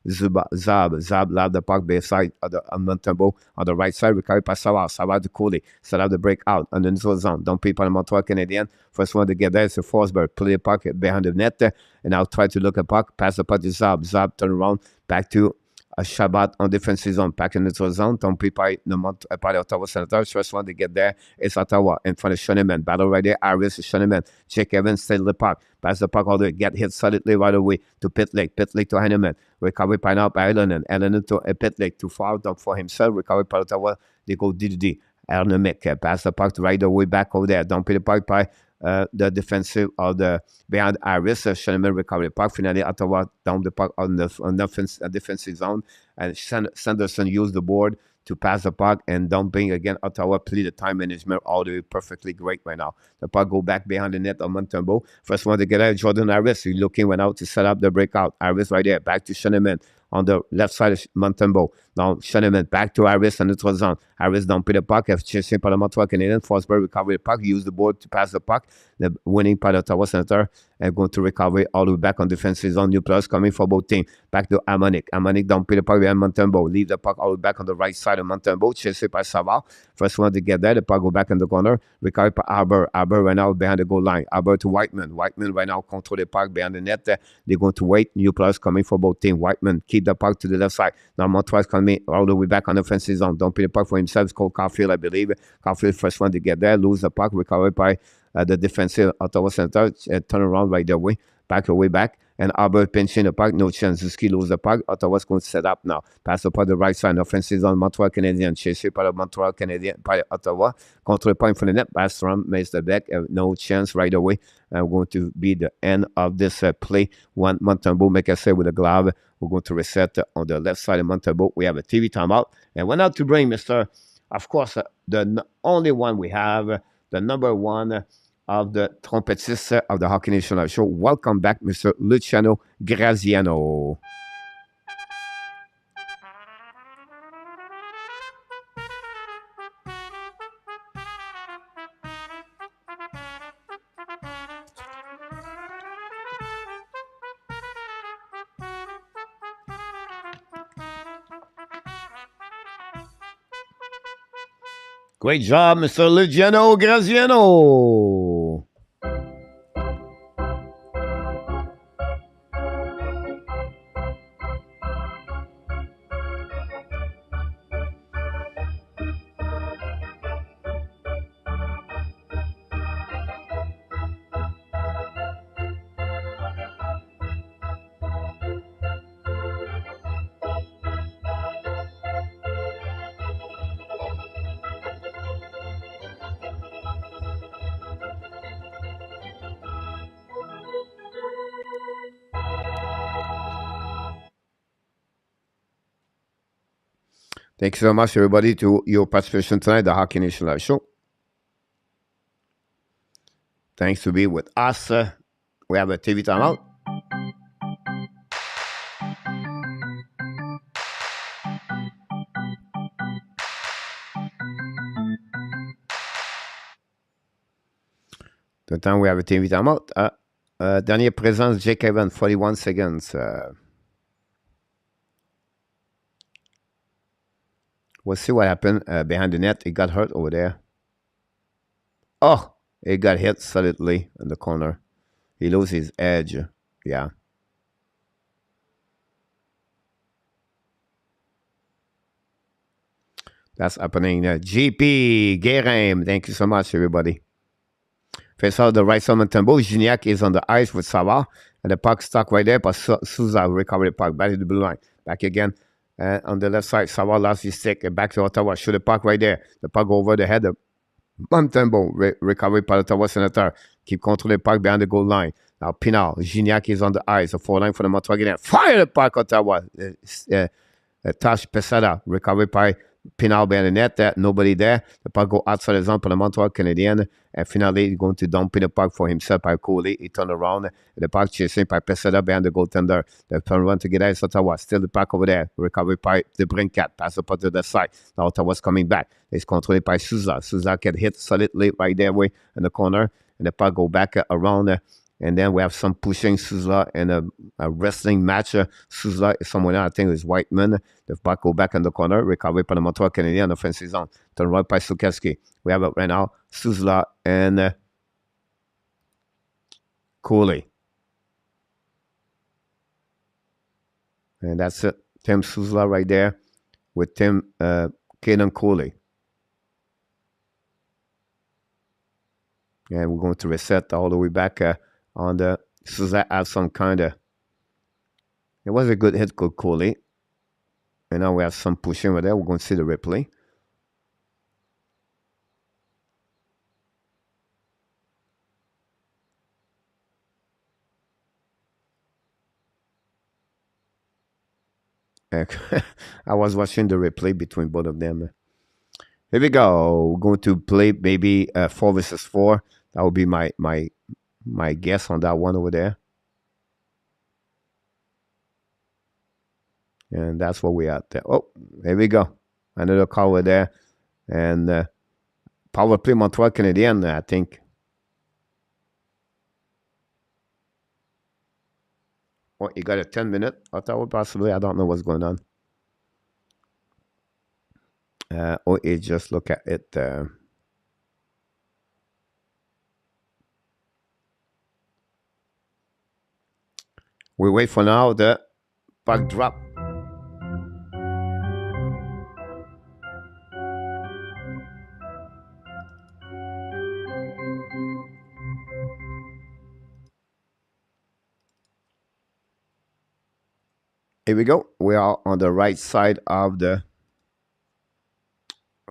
Zab lab the puck beside the Montego on the right side. Recovery by Savard. Savard to Coley. Set up the break out on the neutral zone. Don't pay by the Montreal Canadiens. First one to get there is the Forsberg. Play the puck behind the net and I'll try to look at puck. Pass the puck to Zab. Zab turn around back to Shabbat en defensive zone, pack in neutral zone, tombé par les Ottawa Senators. First one to get there is Ottawa in front of Shoneman. Battle right there, Harris, Shoneman. Jake Evans, stay the puck. Pass the puck all the way, get hit solidly right away to Pitlick to Heineman. Recovery by now by Ellenin to Pitlick, too far, dog for himself. Recovery by Ottawa, they go DDD. Ernomic, pass the puck right away back over there. Don't pay the puck by the defensive of the behind Harris. Shoneman recovery the puck. Finally, Ottawa down the puck on the defensive zone. And Sanderson used the board to pass the puck and dumping again. Ottawa play the time management all the way perfectly great right now. The puck go back behind the net of Montembeault. First one to get out, Jordan Harris. He's looking went out to set up the breakout. Harris right there, back to Shoneman on the left side of Montembeault. Now Shoneman back to Harris on the neutral zone. Harris down the puck, chasing by the Montreal Canadiens. Forsberg recover the puck, use the board to pass the puck. The winning by the Ottawa Senator and going to recover all the way back on defensive zone. New players coming for both teams. Back to Amanik. Amanik down the puck behind Montembeault. Leave the puck all the way back on the right side of Montembeault. Chasing by Savard. First one to get there. The puck go back in the corner. Recover by Arbor. Arbor right now behind the goal line. Arbor to Whiteman. Whiteman right now control the puck behind the net. They're going to wait. New players coming for both teams. Whiteman keep the puck to the left side. Now Montreal's coming all the way back on the offensive zone. Don't pay the puck for himself. It's called Caulfield, I believe. Caulfield first one to get there. Lose the puck. Recovered by the defensive Ottawa Center. Turn around right their way. Back away back. And Albert pinching the puck. No chance. Zuski lose the puck. Ottawa's going to set up now. Pass the puck the right side. Offensive zone. Montreal Canadiens. Chasé par le Montreal Canadiens. Par Ottawa. Contre le point for the net. Bastrom makes the back. No chance right away. Going to be the end of this play. One Montembeault make a save with a glove. We're going to reset on the left side of Montembeault. We have a TV timeout. And we're not to bring Mr. Of course, the only one we have, the number one of the trompettist of the Hockey Nation Live Show. Welcome back, Mr. Luciano Graziano. Great job, Mr. Luciano Graziano. Thank you so much, everybody, to your participation tonight, the Hockey Nation Live Show. Thanks to be with us. We have a TV timeout. The time we have a TV timeout. Dernière présence, Jake Evans, 41 seconds. We'll see what happened behind the net. He got hurt over there. Oh, he got hit solidly in the corner. He loses his edge. Yeah. That's happening. GP Guérin. Thank you so much, everybody. Face out the right side of Montembeault. Gignac is on the ice with Savard. And the puck stuck right there. But Souza recovered the puck. Back to the blue line. Back again. On the left side, Savard lost his stick. Back to Ottawa. Shoot the puck right there. The puck over the head of Montembeault. Recovery by Ottawa Senator. Keep controlling the puck behind the goal line. Now Pinal. Gignac is on the ice. A 4-line for the Montreal Canadiens. Fire the puck, Ottawa. Tash Pesada. Recovery by Pinal behind the net. Nobody there. The puck go outside the zone for the Montreal Canadiens. And finally, he's going to dump the puck for himself by Coley. He turned around. The puck chasing by Pesada behind the goaltender. The turn run to get out. Ottawa. Still the puck over there. Recovery by the Brinkat. Pass the puck to the side. Now Ottawa's coming back. It's controlled by Souza. Souza get hit solidly right there way in the corner. And the puck go back around. And then we have some pushing Souza in a wrestling match. Souza is someone else. I think it's Whiteman. The puck go back in the corner. Recovery by the Montreal Canadiens. Offensive zone. Turn right by Sukeski. We have it right now. Souza and Cooley. And that's it. Tim Souza right there with Tim Caden Cooley. And we're going to reset all the way back on the Souza has some kind of. It was a good hit, good Cooley. And now we have some pushing right there. We're going to see the replay. I was watching the replay between both of them. Here we go. We're going to play maybe 4 versus 4. That would be my guess on that one over there. And that's what we at there. Oh, here we go. Another call over there. And power play Montreal Canadiens, I think. Oh, you got a 10-minute Ottawa possibly. I don't know what's going on. Just look at it. We wait for now the puck drop. Here we go. We are on the right side of the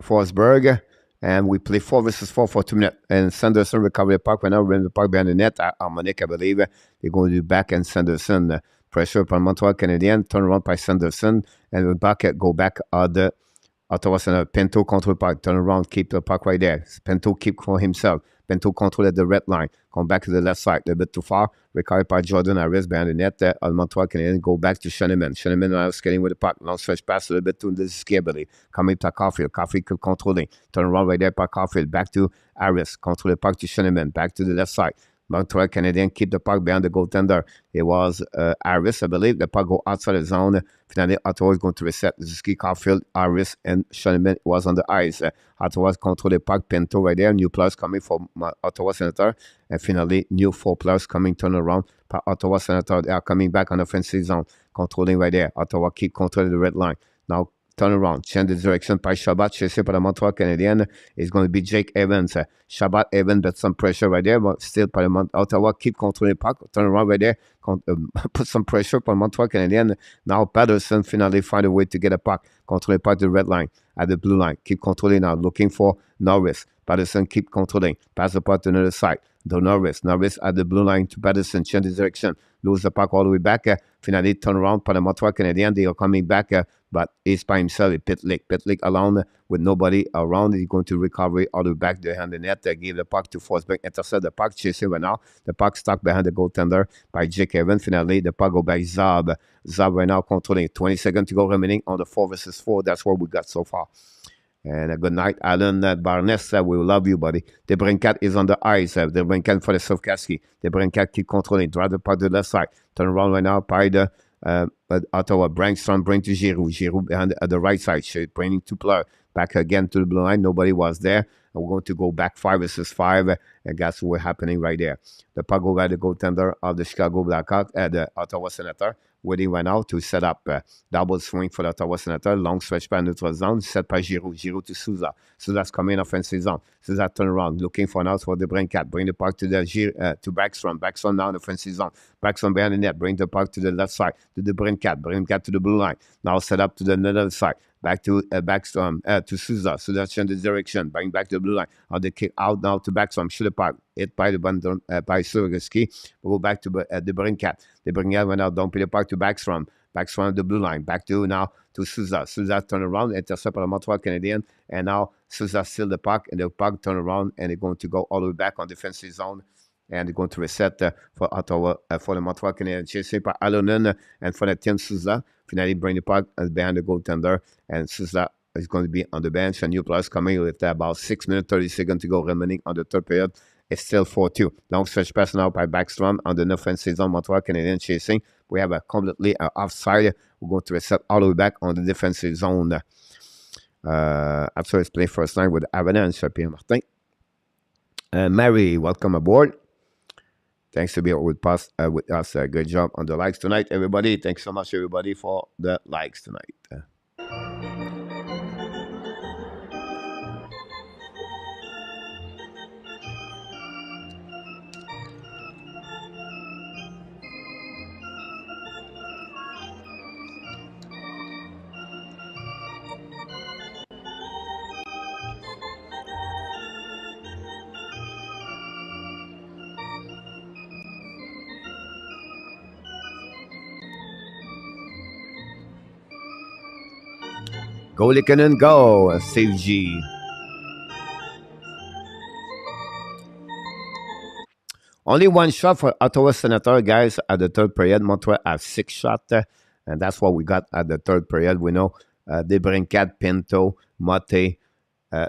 Forsberg, and we play 4 versus 4 for 2 minutes. And Sanderson recovered the puck. Right now, we're in the puck behind the net. Harmonic, I believe. They're going to do back and Sanderson. Pressure upon Montreal Canadiens. Turn around by Sanderson. And we go back at the Ottawa Center. Pinto control puck. Turn around, keep the puck right there. Pinto keep for himself. Pinto control at the red line. Come back to the left side. A bit too far. Recovered by Jordan Harris behind the net. On Montreal Canadiens. Go back to Schoenemann. Schoenemann now skating with the puck. Long stretch pass a little bit to the Kimberley. Coming to Caulfield. Caulfield controlling. Turn around right there by Caulfield. Back to Harris. Control the puck to Schoenemann. Back to the left side. Montreal Canadiens keep the puck behind the goaltender. It was Harris, I believe. The puck go outside the zone. Finally, Ottawa is going to reset. Zuski, Caulfield, Harris, and Schoenemann was on the ice. Ottawa control the puck. Pinto right there. New players coming from Ottawa Senator. And finally, new 4 players coming turn around by Ottawa Senator. They are coming back on the offensive zone. Controlling right there. Ottawa keep controlling the red line. Now, turn around, change the direction by Shabbat, chasé par the Montreal Canadiens. It's going to be Jake Evans. Shabbat Evans, but some pressure right there, but still by the Ottawa, keep controlling the puck, turn around right there, put some pressure on Montreal Canadiens. Now Patterson finally find a way to get a puck, control the puck to the red line, at the blue line, keep controlling now, looking for Norris. Patterson keep controlling, pass the puck to another side. The Norris at the blue line to Patterson, change the direction, lose the puck all the way back. Finally, turn around for the Montreal Canadiens. They are coming back, but he's by himself. Pitlick alone with nobody around. He's going to recover all the way back behind the net. Give the puck to Forsberg, intercept the puck, chasing right now. The puck stuck behind the goaltender by Jake Evans. Finally, the puck go by Zab. Zab right now controlling. 20 seconds to go remaining on the 4 versus 4. That's what we got so far. And a good night, Alan Barnes. We love you, buddy. The Brinkat is on the ice. The Brinkat for the Sovkaski. The Brinkat keep controlling. Drive the puck to the left side. Turn around right now by the Ottawa. Brankstrom bring to Giroux. Giroux behind at the right side. Bringing 2 players back again to the blue line. Nobody was there. And we're going to go back 5 versus 5. And that's what's happening right there. The puck go by the goaltender of the Chicago Blackhawks at the Ottawa Senator. Waiting right now to set up double swing for the Ottawa Senator. Long stretch by neutral zone. Set by Giroux. Giroux to Souza. Souza's coming offensive zone. Souza turn around. Looking for an out for the Brinkat. Bring the puck to the to Backstrom. Backstrom now in the offensive zone. Backstrom behind the net. Bring the puck to the left side. To the Brinkat. Brinkat to the blue line. Now set up to the other side. Back to Backstrom. To Souza. Souza change the direction. Bring back to the blue line. On the kick out now to Backstrom. Shoot the puck. Hit by the bundle by Surgeski. We'll go back to the Brinkat. The Brinkat went out. Don't pay the puck to Backstrom. Backstrom the blue line. Back to now to Souza. Souza turn around. Intercept by the Montreal Canadiens. And now Souza steal the puck. And the puck turn around. And they're going to go all the way back on defensive zone. And they're going to reset for Ottawa, for the Montreal Canadiens. Chasing by Alonen. And for the team Souza. Finally bring the puck behind the goaltender. And Souza is going to be on the bench. A new players coming with about 6 minutes, 30 seconds to go remaining on the third period. It's still 4-2. Long stretch pass now by Backstrom on the offensive zone. Montreal Canadiens chasing. We have a completely offside. We're going to reset all the way back on the defensive zone. After his play first line with Avalanche, Pierre Martin. Mary, welcome aboard. Thanks to be with us. Good job on the likes tonight, everybody. Thanks so much, everybody, for the likes tonight. Go Likanen, go, Steve G. Only one shot for Ottawa Senator, guys, at the third period. Montreal has 6 shots, and that's what we got at the third period. We know Debrincat, Pinto, Motte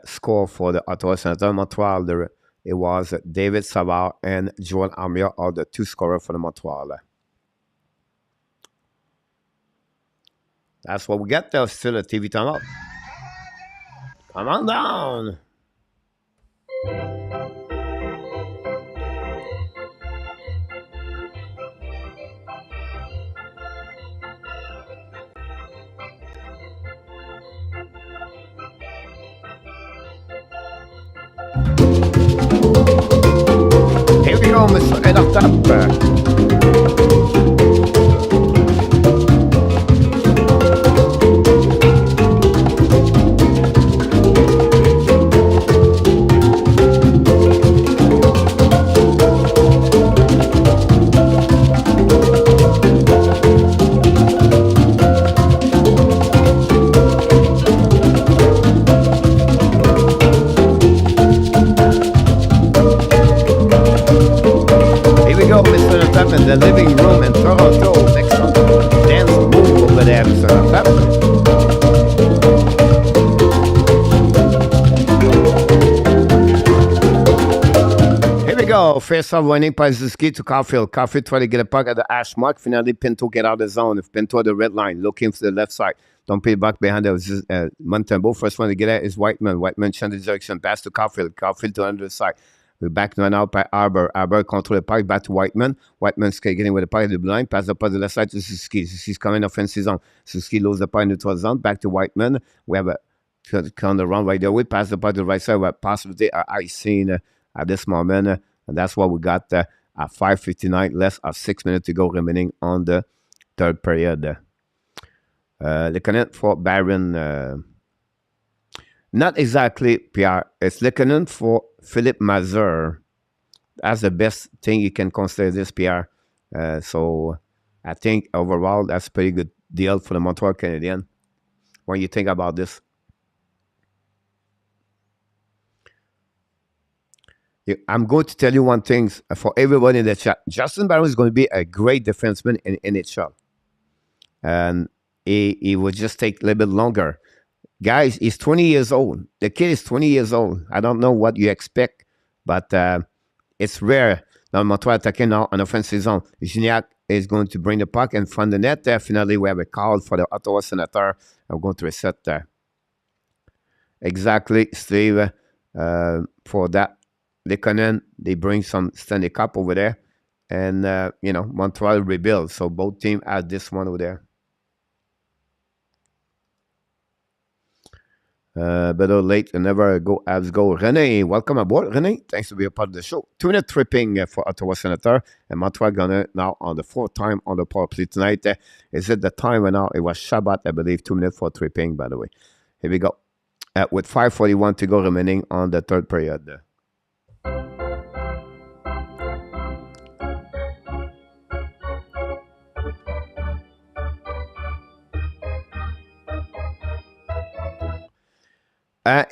score for the Ottawa Senator. Montreal, it was David Savard and Joel Armia are the 2 scorers for the Montreal. That's what we got. There's still a TV timeout. Come on down. Here we go, Mr. ENORTAP. In the living room in Toronto. Next one, dance move over there, Mr. ENORTAP. Here we go. First off, winning by Zuski to Caulfield. Caulfield try to get a puck at the hash mark. Finally, Pinto get out of the zone. If Pinto at the red line, looking for the left side. Don't pay back behind the Montembeau. First one to get at is Whiteman. Whiteman change the direction. Pass to Caulfield. Caulfield to the other side. We're back now out by Arbor. Arbor control the puck back to Whiteman. Whiteman's getting with the puck at the blind. Pass the puck to the left side to Suski. Suski's coming offensive zone. Suski loses the puck in the 12th zone. Back to Whiteman. We have a on the run right there. We pass the puck to the right side. We have possibility icing at this moment. And that's what we got at 5:59. Less of 6 minutes to go remaining on the third period. The connect for Baron. Not exactly Pierre. It's Lekanen for Philippe Mazur. That's the best thing you can consider this, Pierre. So I think overall that's a pretty good deal for the Montreal Canadiens. When you think about this. I'm going to tell you one thing for everybody in the chat. Justin Barron is going to be a great defenseman in NHL. And he will just take a little bit longer. Guys, he's 20 years old. The kid is 20 years old. I don't know what you expect, but it's rare. Now, Montreal attacking now on offensive zone. Gignac is going to bring the puck in front of the net. Definitely, we have a call for the Ottawa Senator. I'm going to reset there. Exactly, Steve. For that, Lekanen, they bring some Stanley Cup over there. And, Montreal rebuild. So both teams have this one over there. Better late than never. Go Habs, go. René, welcome aboard, René. Thanks to be a part of the show. 2-minute tripping for Ottawa Senator. And Montreal gonna now on the 4th time on the power play tonight. Is it the time when now? It was Shabbat, I believe. 2 minutes for tripping, by the way. Here we go. With 5:41 to go remaining on the third period. I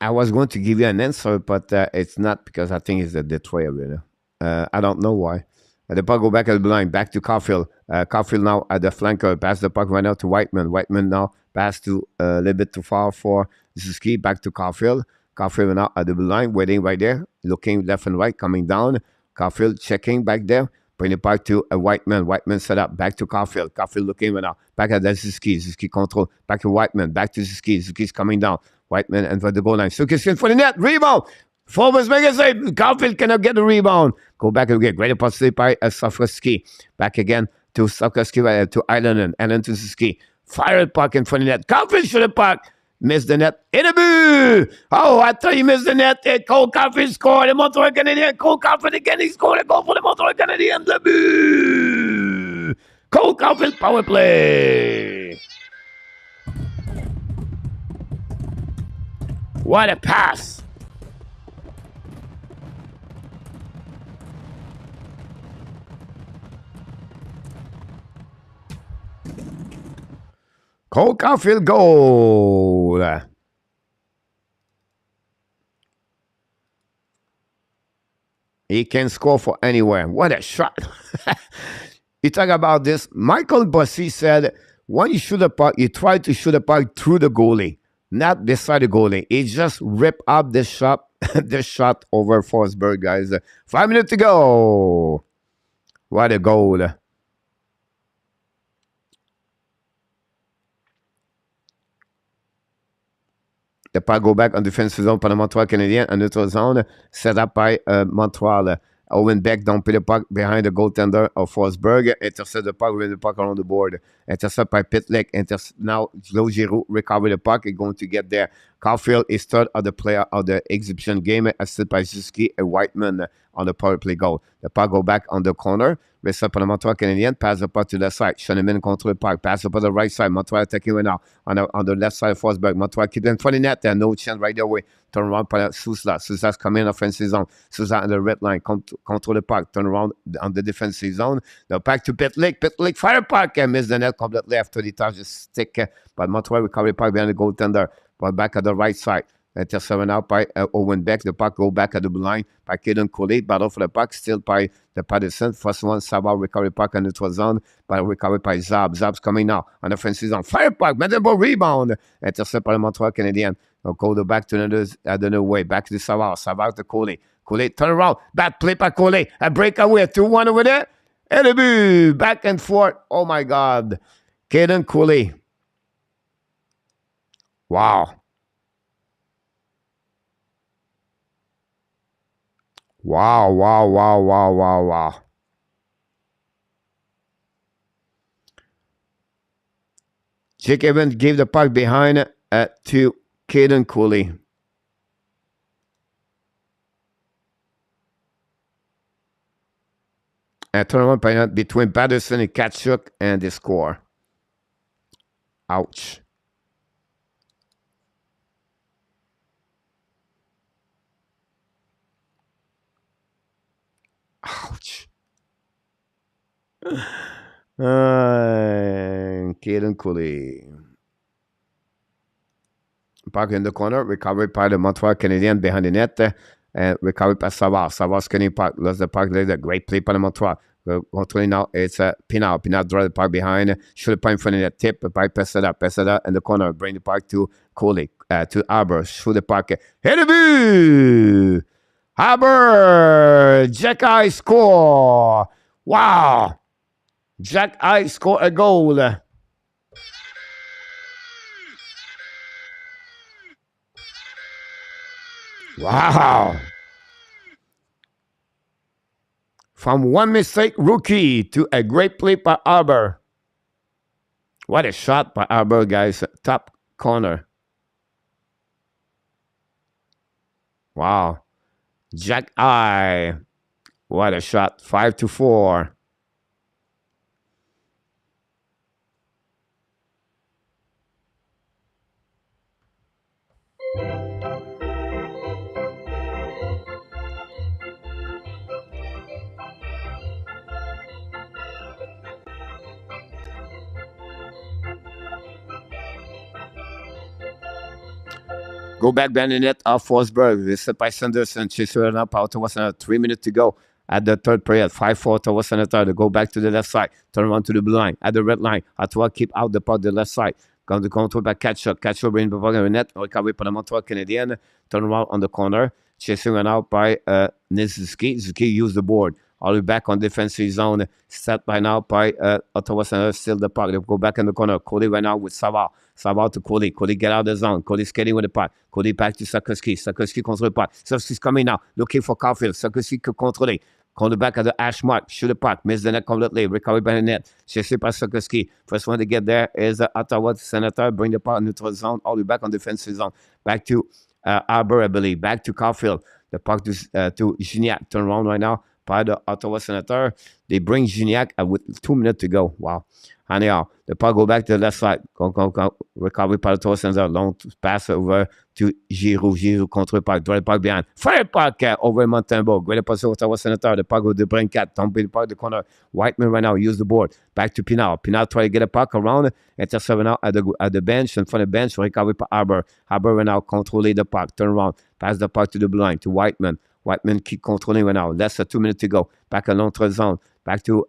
was going to give you an answer, but it's not because I think it's the Detroit arena. I don't know why. The puck go back at the blind, back to Caulfield. Caulfield now at the flanker, pass the puck right now to Whiteman. Whiteman now pass to a little bit too far for Zuski, back to Caulfield. Caulfield now at the line, waiting right there, looking left and right, coming down. Caulfield checking back there. Bring the puck to a Whiteman. Whiteman set up. Back to Caulfield. Caulfield looking right now. Back at the Zuski. Zuski control. Back to Whiteman. Back to Zuski. Zuski's coming down. Whiteman and for the goal line. Zuski's in for the net. Rebound. Forwards make a save. Caulfield cannot get the rebound. Go back again. Great opportunity by Sofsky. Back again to Sofsky, to Island. Allen to Suski. Fire puck in front of the net. Caulfield shoot the puck. Missed the net. In a boo! Oh, I thought he missed the net. Cole Caulfield scored. The Montreal Canadiens. Cole Caulfield again. He scored a goal for the Montreal Canadiens. The boo! Cole Caulfield power play. What a pass. Cole Caulfield goal. He can score for anywhere. What a shot. You talk about this. Michael Bossy said, when you shoot a puck, you try to shoot a puck through the goalie, not beside the goalie. He just ripped up the shot, the shot over Forsberg, guys. 5 minutes to go. What a goal. The puck go back on defensive zone par le Montreal Canadien en neutral zone, set up by Montreal. Owen Beck don't put the puck behind the goaltender of Forsberg. Intercept the puck with the puck around the board. Intercept by Pitlick. Now Joe Giroux recover the puck. He's going to get there. Caulfield is third of the player of the exhibition game, assisted by Zuski and Whiteman on the power play goal. The puck go back on the corner. Reset par le Montreal Canadien. Pass the puck to the side. Schoenemann control the puck. Pass up on the right side. Montreal attacking right now. On the left side of Forsberg. Montreal keep them 20 net. There no chance right away. Turn around by Sousa. Sousa's coming in offensive zone. Sousa on the red line. Control the puck. Turn around on the defensive zone. The puck to Pitlick. Pitlick fire puck and miss the net completely after the touch the stick. But Montreal recover the puck behind the goaltender. But back at the right side. Intercepted out by Owen Beck. The puck go back at the blue line by Kaden Coley. Battle for the puck still by the Patterson. First one, Savard recovery puck in the neutral zone. But recovered by Zab. Zab's coming now on the offensive zone. Fire puck. Medable rebound. Intercepted by the Montreal Canadiens. They'll go back to another way. Back to Savard. Savard to Coley. Coley turn around. Bad play by Coley. A breakaway. 2-1 over there. And a boo. Back and forth. Oh my God. Kaden Coley. Wow. Wow, wow, wow, wow, wow, wow. Jake Evans gave the puck behind to Kaden Cooley. A tournament penalty between Patterson and Tkachuk, and they score. Ouch. Ouch. Kaden Cooley. Puck in the corner, recovered by the Montreal Canadiens behind the net, and recovered by Savard. Savard skinning puck, lost the puck later. Great play by the Montreal. Controlling now, it's Pinal. Pinal draw the puck behind, shoot the puck in front of the tip by Pesada in the corner, bring the puck to Cooley, to Arbor, shoot the puck. Hit a boo! Haber, Jack I score. Wow. Jack I score a goal. Wow. From one mistake rookie to a great play by Arbor. What a shot by Arbor, guys. Top corner. Wow. Jack I. What a shot. 5-4. Go back behind the net of Forsberg. This is by Sanderson. Chaser up. Ottawa Senator. 3 minutes to go at the third period. 5-4 Ottawa Senator. To go back to the left side. Turn around to the blue line. At the red line. Ottawa keep out the puck the left side. Going to control by Tkachuk. Tkachuk bring the puck in the net. Recovery by the Montreal Canadiens. Turn around on the corner. Chasing run out by Nizuki. Zuki use the board. all the way back on defensive zone. Set by now by Ottawa Senators, still the puck. They go back in the corner. Cody right now with Savard. Savard to Cody. Cody get out of the zone. Cody skating with the puck. Cody back to Sakoski. Sakoski control the puck. Sakoski's coming now, looking for Caulfield. Sakoski could control it. Call the back at the hash mark. Shoot the puck. Miss the net completely. Recovered by the net. Chased by Sakoski. First one to get there is Ottawa Senator. Bring the puck neutral zone. All the way back on defensive zone. Back to Arbor, I believe. Back to Caulfield. The puck to Gignac. Turn around right now by the Ottawa Senator. They bring Gignac with 2 minutes to go. Wow. Anyhow, the puck go back to the left side. Recovery by the Ottawa Senator. Long pass over to Giroux. Giroux control puck. Draw the puck behind. Fire puck over Montembeault. Great pass to Ottawa Senator. The puck go to Brincat. Don't be the puck the corner. Whiteman right now. Use the board. Back to Pinard. Pinard try to get a puck around. Intercept now at the bench. In front of the bench. Recovery by Arbor. Arbor right now controlling the puck. Turn around. Pass the puck to the blue line. To Whiteman. Whiteman keep controlling right now. Less than 2 minutes to go. Back a long zone. Back to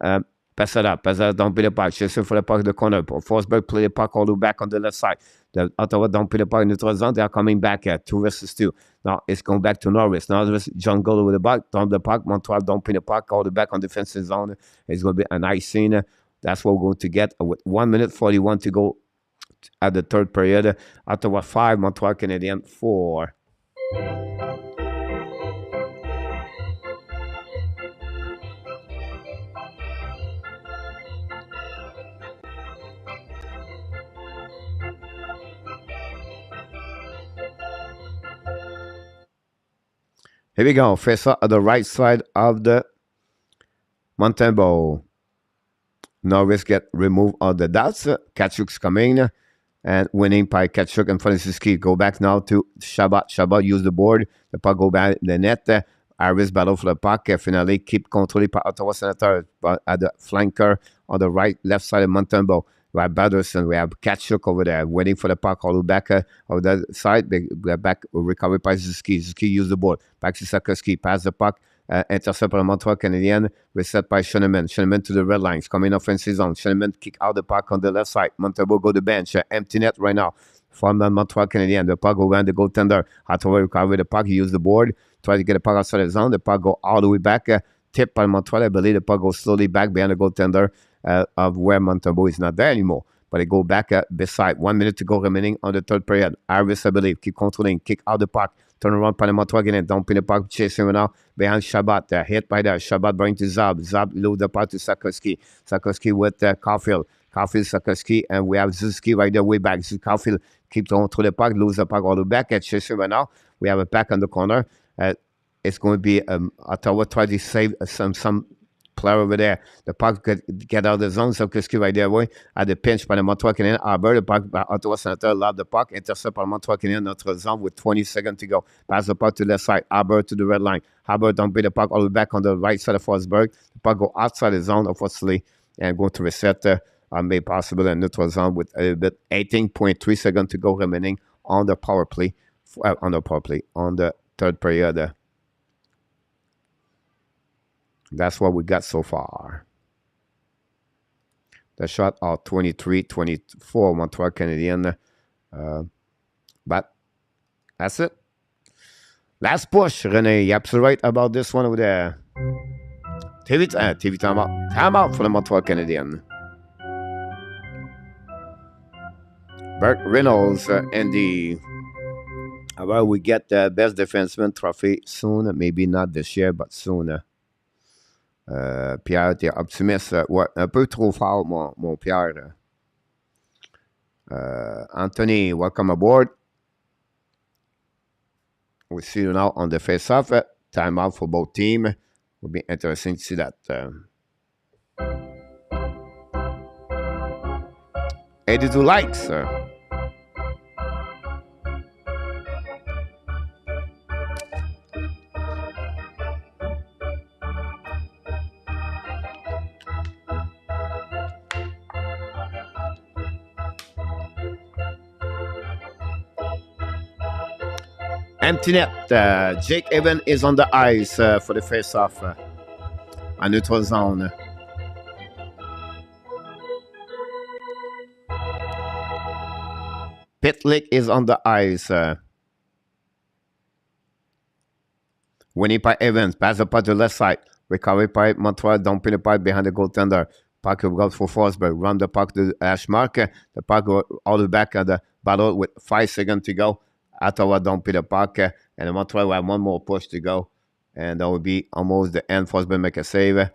Passada don't be the puck. Chasing for the puck in the corner. Forsberg play the puck all the way back on the left side. The Ottawa don't play the puck in the neutral zone. They are coming back at 2 versus 2. Now it's going back to Norris. Norris, John Golo with the puck. Dump the puck. Montreal don't play the puck all the way back on defensive zone. It's going to be a nice scene. That's what we're going to get with 1 minute 41 to go at the third period. Ottawa 5, Montreal Canadiens 4. Here we go. Face up at the right side of the Montembeault. Norris get removed of the dots. Kachuk's coming and winning by Kachuk and Francisci. Go back now to Shabbat. Shabbat use the board. The puck go back the net. Harris battle for the puck. Finally keep controlling by Ottawa Senator at the flanker on the left side of Montembeault. We have Batterson, we have Kachuk over there, waiting for the puck all the back of the side. We're back, recovered by Zuski. Zuski use the ball. Back to Sakoski, pass the puck, intercept by Montreal Canadiens, reset by Schoenemann. Schoenemann to the red lines, coming offensive zone. Schoenemann kick out the puck on the left side. Montembeault go to bench, empty net right now. From the Montreal Canadiens, the puck go around the goaltender. Ottawa recover the puck, he use the board, try to get the puck outside the zone. The puck go all the way back, tipped by Montreal. I believe the puck goes slowly back behind the goaltender. Of where Montembeault is not there anymore. But they go back beside 1 minute to go remaining on the third period. Harris, I believe, keep controlling, kick out the puck, turn around by the Montreal again, dump in the puck, chasing right now behind Shabbat. They're hit by that. Shabbat bring to Zab. Zab load the puck to Sakoski. Sakoski with Caulfield. Caulfield, Sakoski, and we have Zuski right there way back. Caulfield keep going through the puck, lose the puck all the way back at chasing right now. We have a pack on the corner. It's going to be Ottawa try to save some player over there. The puck get out of the zone. Sakoski right there way at the pinch by the Montreal Canadiens. Arbor, the puck by Ottawa Senator, lob the puck, intercept by Montreal Canadiens, notre zone with 20 seconds to go. Pass the puck to the left side. Arbor to the red line. Arbor don't beat the puck all the way back on the right side of Forsberg. The puck go outside the zone, unfortunately, and go to reset made possible in neutral zone with a bit 18.3 seconds to go remaining on the power play. On the third period. That's what we got so far. The shot are 23-24 Montreal Canadiens. But that's it. Last push, René. You're absolutely right about this one over there. TV timeout. Timeout for the Montreal Canadiens. Bert Reynolds and the... Well, we get the best defenseman trophy soon. Maybe not this year, but soon. Pierre, t'es optimiste. Ouais, un peu trop fort, mon Pierre. Anthony, welcome aboard. We see you now on the face-off. Timeout for both teams. Will be interesting to see that. 82 likes. Empty net. Jake Evans is on the ice for the face-off. A neutral zone. Pitlick is on the ice. Winning by Evans. Pass the puck to the left side. Recovery pipe. Montreal dumping the pipe behind the goaltender. Puck goes for Forsberg. Run the puck to the hash mark. The puck goes all the way back at the battle with 5 seconds to go. Ottawa dumping the puck. And Montreal will have one more push to go. And that will be almost the end. Forsberg make a save.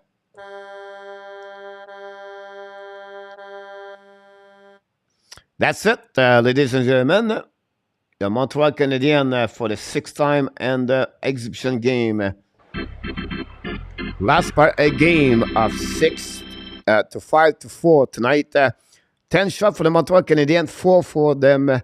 That's it, ladies and gentlemen. The Montreal Canadiens for the 6th time and the exhibition game. Last part, a game of 6 to 5 to 4 tonight. 10 shots for the Montreal Canadiens, 4 for them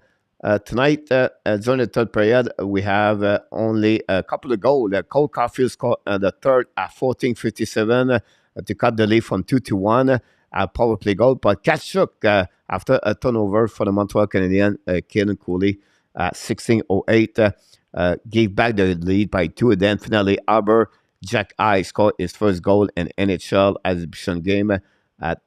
tonight. During the third period, we have only a couple of goals. Cole Caulfield scored the third at 14:57 to cut the lead from 2-1. A power play goal, but Kachuk, after a turnover for the Montreal Canadiens, Kaden Cooley at 16:08 gave back the lead by 2. And then finally, Arbor Jack I scored his first goal in NHL exhibition game at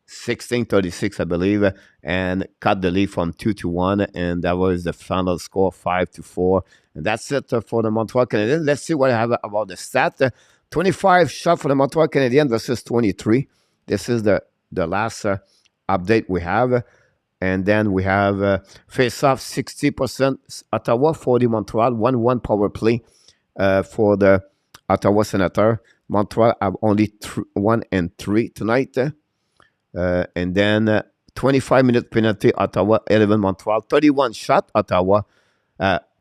16:36, I believe, and cut the lead from 2-1, and that was the final score, 5-4. And that's it for the Montreal Canadiens. Let's see what I have about the stat. 25 shots for the Montreal Canadiens versus 23. This is the last update we have. And then we have face-off 60% Ottawa, 40 Montreal, 1-1 power play for the Ottawa Senator. Montreal have only 1 and 3 tonight. And then 25-minute penalty, Ottawa, 11 Montreal, 31 shot, Ottawa,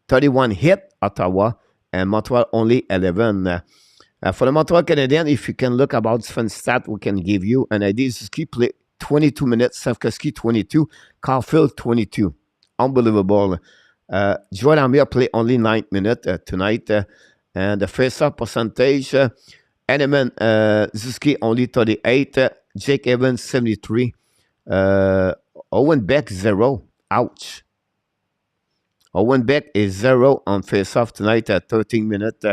31 hit, Ottawa, and Montreal only 11. For the Montreal Canadiens, if you can look about different stats we can give you, and Ski play 22 minutes, Savkoski 22, Caulfield 22. Unbelievable. Joel Amir play only 9 minutes tonight. And the face-off percentage, Eneman Zuski only 38, Jake Evans 73, Owen Beck 0. Ouch. Owen Beck is 0 on face-off tonight at 13 minutes.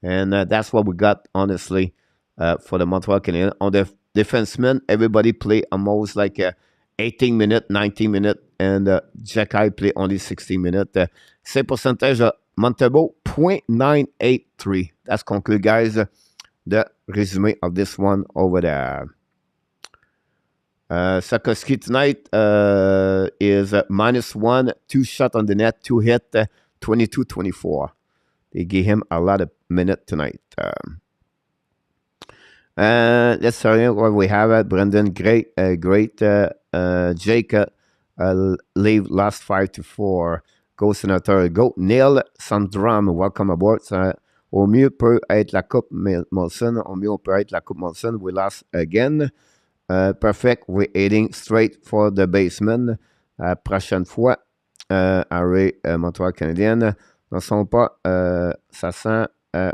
And that's what we got, honestly, for the Montreal Canadiens. On the defensemen, everybody play almost like 18 minutes, 19 minutes, and Jack I play only 16 minutes. Save percentage of Montebo, .983. That's conclude, guys, the resume of this one over there. Sakoski tonight is -1, 2 shots on the net, 2 hit, 22-24. They gave him a lot of minutes tonight. Let's see what we have. Brendan, great. Jake, leave last 5-4. Go Senator, go. Neil Sandram, welcome aboard. Au mieux peut être la Coupe Molson. Au mieux peut être la Coupe Molson. We lost again. Perfect. We're heading straight for the basement. Prochaine fois. Arrêt Montreal Canadienne. Ne sont pas, ça sent,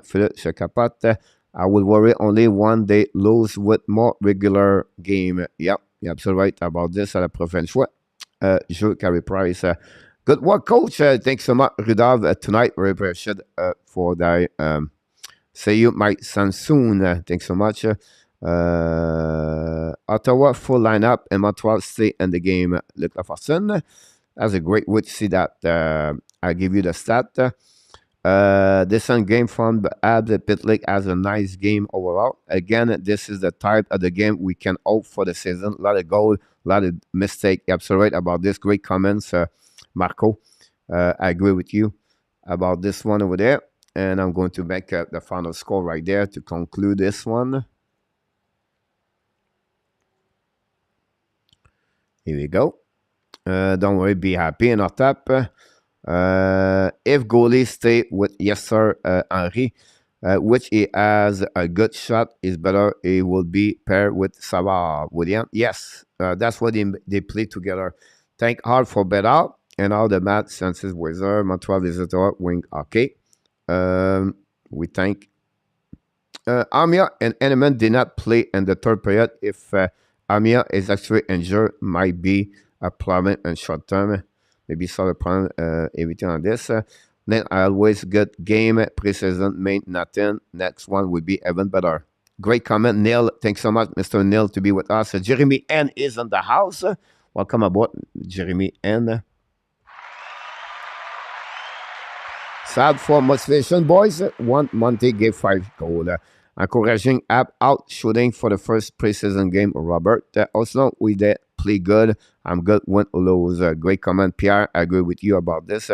Philippe, je capote. I will worry only one day lose with more regular game. Yep, you're absolutely right about this. À la prochaine fois. Joe Carey Price. Good work, coach. Thanks so much, Rudolph. Tonight, we appreciate for the see you might soon. Thanks so much. Ottawa full lineup and Montreal stay in the game. Luc Lafortune. That's a great way to see that. I'll give you the stat. This game from the HABS Pitlick has a nice game overall. Again, this is the type of the game we can hope for the season. A lot of goals, a lot of mistakes. You're absolutely right about this. Great comments, Marco. I agree with you about this one over there. And I'm going to make the final score right there to conclude this one. Here we go. Don't worry, be happy. ENORTAP. If goalie stay with yes sir Henry, which he has a good shot, is better. He will be paired with Savard. William, yes, that's what they play together. Thank hard for better and all the match senses Wizard Montreal visitor wing hockey. We thank Amia and Eneman did not play in the third period. If Amia is actually injured, might be a problem in short term. Maybe solve a problem, everything on this. Then I always get game preseason, main nothing. Next one would be even better. Great comment, Neil. Thanks so much, Mr. Neil, to be with us. Jeremy N is in the house. Welcome aboard, Jeremy N. Sad for motivation, boys. One Monte gave 5 goals. Encouraging app out shooting for the first preseason game, Robert. Also, we did play good. I'm good. Win or lose. Great comment, Pierre. I agree with you about this.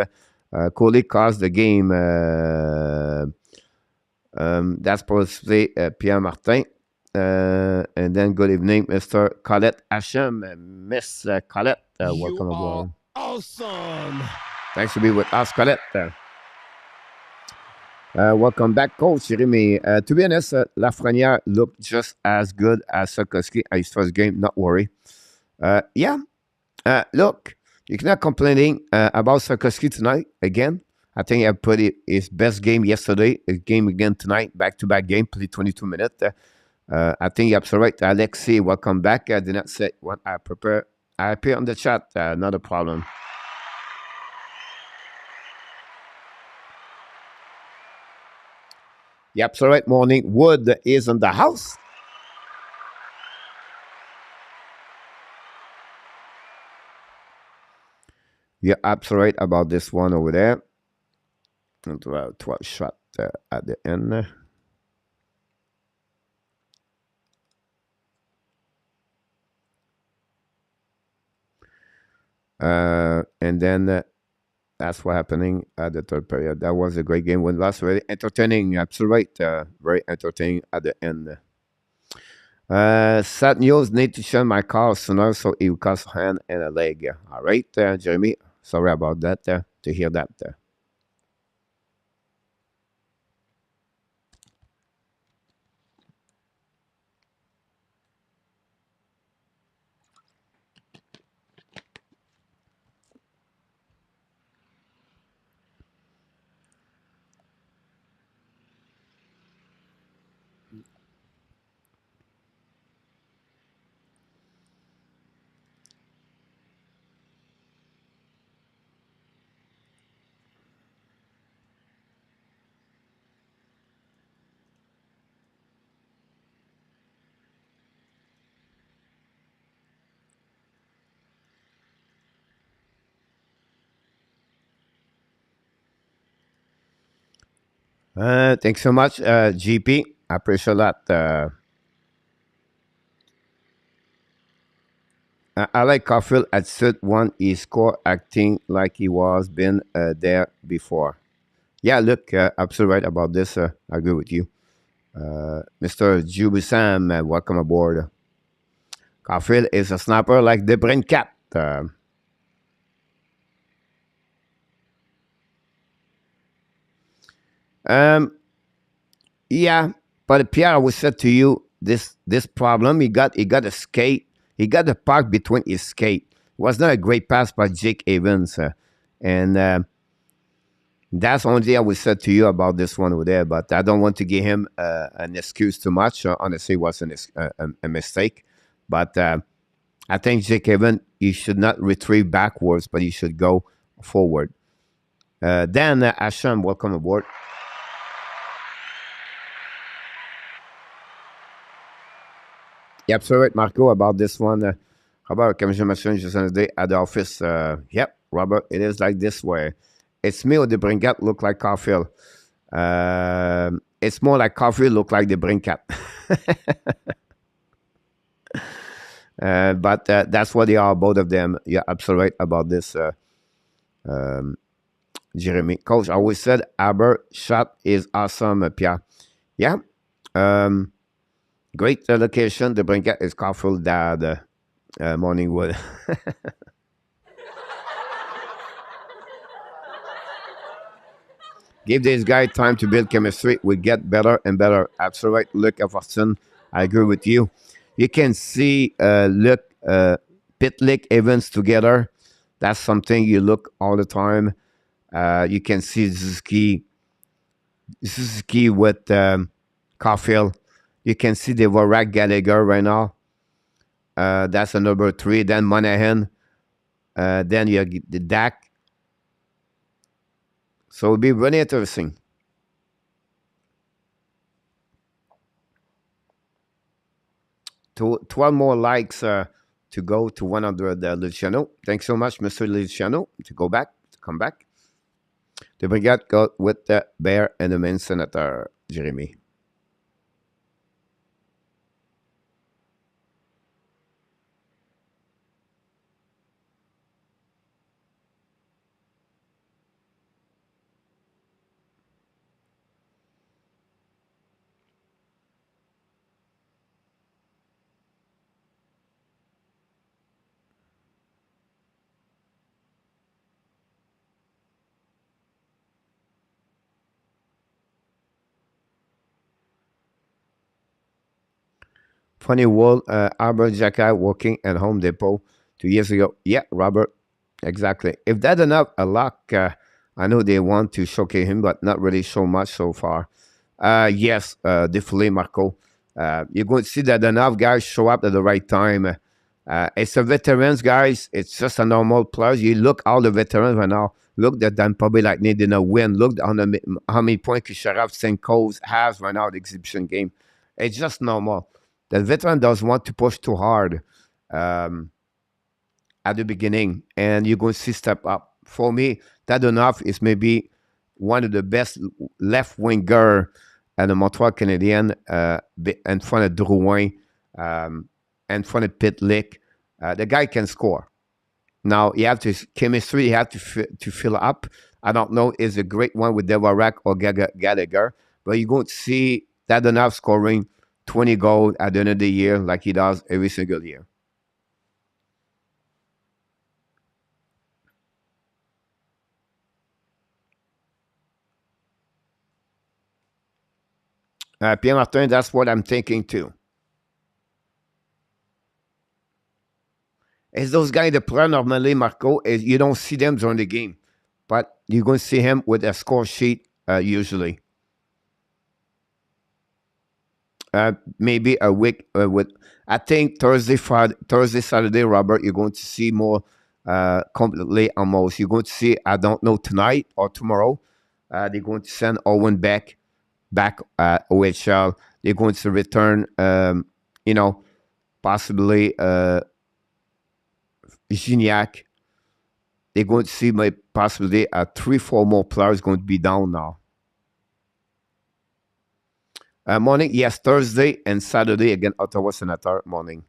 Coley caused the game. That's possibly Pierre Martin. And then good evening, Mr. Colette Hashem. Miss Colette, welcome aboard. Awesome. Thanks for being with us, Colette. Welcome back, Coach Jeremy. To be honest, Lafreniere looked just as good as Sarkowski at his first game. Not worry. Yeah. Look, you're not complaining about Sarkowski tonight again. I think he put his best game yesterday. His game again tonight. Back-to-back game. Played 22 minutes. I think you're absolutely right. Alexi, welcome back. I did not say what I prepare. I appear on the chat. Not a problem. Yep, so right morning. Wood is in the house. You're absolutely right about this one over there. 12 shot at the end. And then that's what happening at the third period. That was a great game. When last very entertaining, absolutely right. Very entertaining at the end. Sad news. Need to shun my car sooner, so it will cost a hand and a leg. All right, Jeremy. Sorry about that. To hear that. Thanks so much, GP. I appreciate that. I like Caulfield at set one. He scored acting like he was been there before. Yeah, look, absolutely right about this. I agree with you. Mr. Juby Sam, welcome aboard. Caulfield is a sniper like the Brincat. Yeah, but Pierre, I would say to you, this problem, he got a skate. He got the puck between his skate. It was not a great pass by Jake Evans. And that's the only thing I would say to you about this one over there. But I don't want to give him an excuse too much. Honestly, it was a mistake. But I think Jake Evans, he should not retrieve backwards, but he should go forward. Dan Asham, welcome aboard. Yep, so right, Marco, about this one. Robert, comme je mentioned just another day at the office. Yep, Robert, it is like this way. It's me or the Brincat look like Caulfield. It's more like Caulfield look like the Brincat. But that's what they are, both of them. You're absolutely right about this, Jeremy. Coach, I always said Aber shot is awesome, Pierre. Yeah. Great location. The Brincat is Caulfield dad. Morningwood. Give this guy time to build chemistry. We get better and better. Absolutely right. Luke Everson, I agree with you. You can see Luke, Pitlick, Evans together. That's something you look all the time. You can see Suzuki with Caulfield. You can see the Vorak Gallagher right now. That's a number 3. Then Monahan. Then you get the Dak. So it'll be really interesting. To 12 more likes to go to 100, Luciano. Thanks so much, Mr. Luciano, to come back. The Brigade got with the Bear and the main senator, Jeremy. Funny world, Albert Jacquet working at Home Depot 2 years ago. Yeah, Robert, exactly. If that's enough, a luck, I know they want to showcase him, but not really so much so far. Yes, definitely, Marco. You're going to see that enough guys show up at the right time. It's a veterans, guys. It's just a normal players. You look all the veterans right now. Look that them probably like needing a win. Look on how many points Kucherov, Senko's has right now the exhibition game. It's just normal. The veteran doesn't want to push too hard um, at the beginning, and you're going to see step up. For me, that enough is maybe one of the best left winger at the Montreal Canadiens, in front of Drouin, in front of Pitlick. The guy can score. Now you have to chemistry. You have to fill up. I don't know is a great one with Devarak or Gallagher, but you're going to see that enough scoring 20 goals at the end of the year like he does every single year. Pierre Martin, that's what I'm thinking too. It's those guys that play normally, Marco, is you don't see them during the game, but you're going to see him with a score sheet usually. Maybe a week with, I think Thursday, Friday, Thursday, Saturday, Robert, you're going to see more completely almost. You're going to see, I don't know, tonight or tomorrow, they're going to send Owen back OHL. They're going to return, possibly Gignac. They're going to see possibly 3-4 more players going to be down now. Morning, yes, Thursday and Saturday again, Ottawa Senator morning.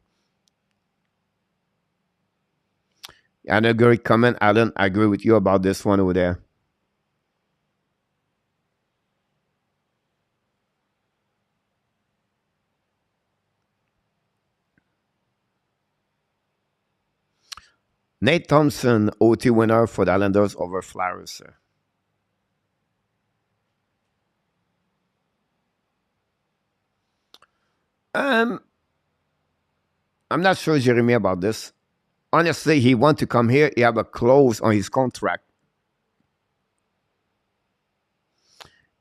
And a great comment, Alan. I agree with you about this one over there. Nate Thompson, OT winner for the Islanders over Flyers. I'm not sure, Jeremy, about this. Honestly, he want to come here. He have a clause on his contract.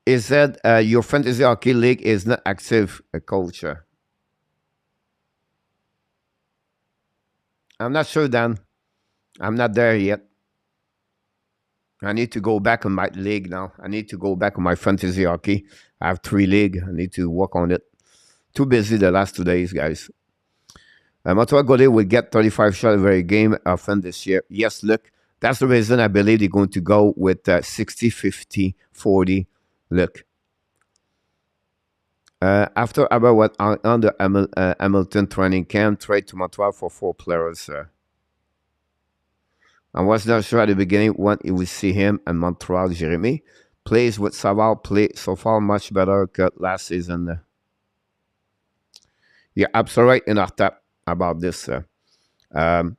He said your fantasy hockey league is not active, coach. I'm not sure, Dan. I'm not there yet. I need to go back on my league now. I need to go back on my fantasy hockey. I have 3 league. I need to work on it. Too busy the last 2 days, guys. Montreal Goalie will get 35 shots every game offense this year. Yes, look, that's the reason I believe they're going to go with 60, 50, 40. Look. After Abba was on the Hamilton training camp, trade to Montreal for 4 players. I was not sure at the beginning when you would see him in Montreal. Jeremy plays with Savard, play so far much better than last season. You're absolutely right in our tap about this. And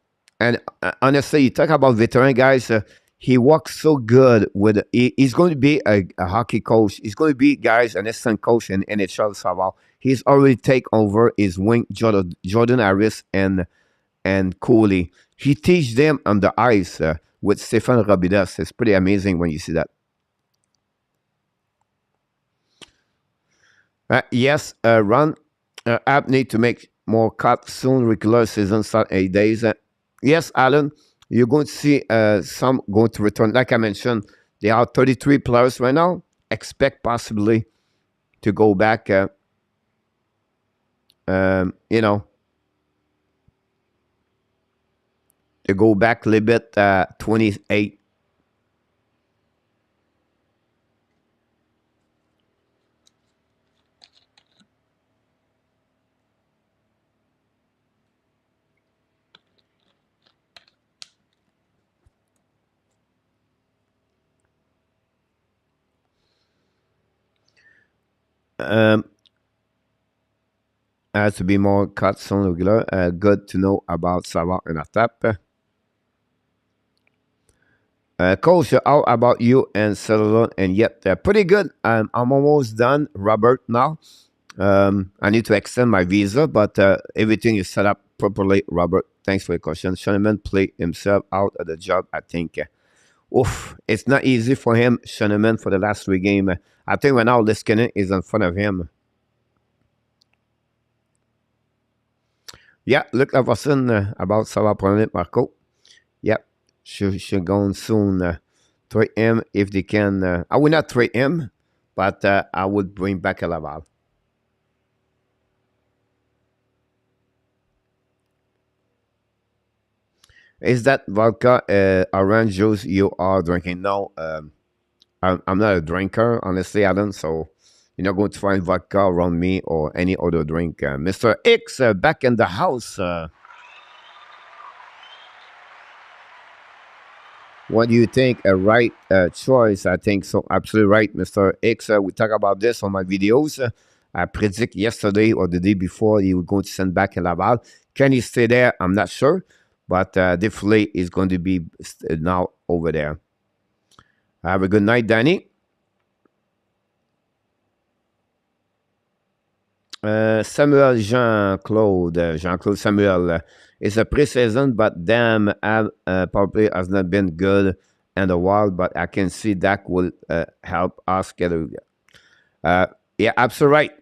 honestly, you talk about veteran guys. He works so good with. He's going to be a hockey coach. He's going to be guys an assistant coach in NHL. Savard. He's already take over his wing Jordan Harris and Cooley. He teach them on the ice with Stefan Robidas. It's pretty amazing when you see that. Yes, Ron. App need to make more cuts soon. Regular season start 8 days. Yes, Alan. You're going to see some going to return. Like I mentioned, there are 33 players right now. Expect possibly to go back. To go back a little bit, 28. Has to be more cuts on regular. Good to know about Savard and ENORTAP. Coach, how about you and Celadon? And yet, pretty good. I'm almost done, Robert, now. I need to extend my visa, but everything is set up properly, Robert. Thanks for your question. Schoenemann played himself out of the job, I think. Oof, it's not easy for him, Schoenemann, for the last 3 games. I think right now, Liskinen is in front of him. Yeah, look at Watson about Savard Planet, Marco. Yep, should go on soon. Trade him if they can. I will not trade him, but I would bring back a Laval. Is that vodka orange juice you are drinking? No, I'm not a drinker, honestly, Alan. So you're not going to find vodka around me or any other drink. Mr. X back in the house. What do you think? A right choice? I think so. Absolutely right, Mr. X. We talk about this on my videos. I predict yesterday or the day before he was going to send back a Laval. Can he stay there? I'm not sure. But definitely is going to be now over there. Have a good night, Danny. Samuel Jean-Claude Samuel is a preseason, but damn, probably has not been good in a while. But I can see that will help us get a. Yeah, absolutely right.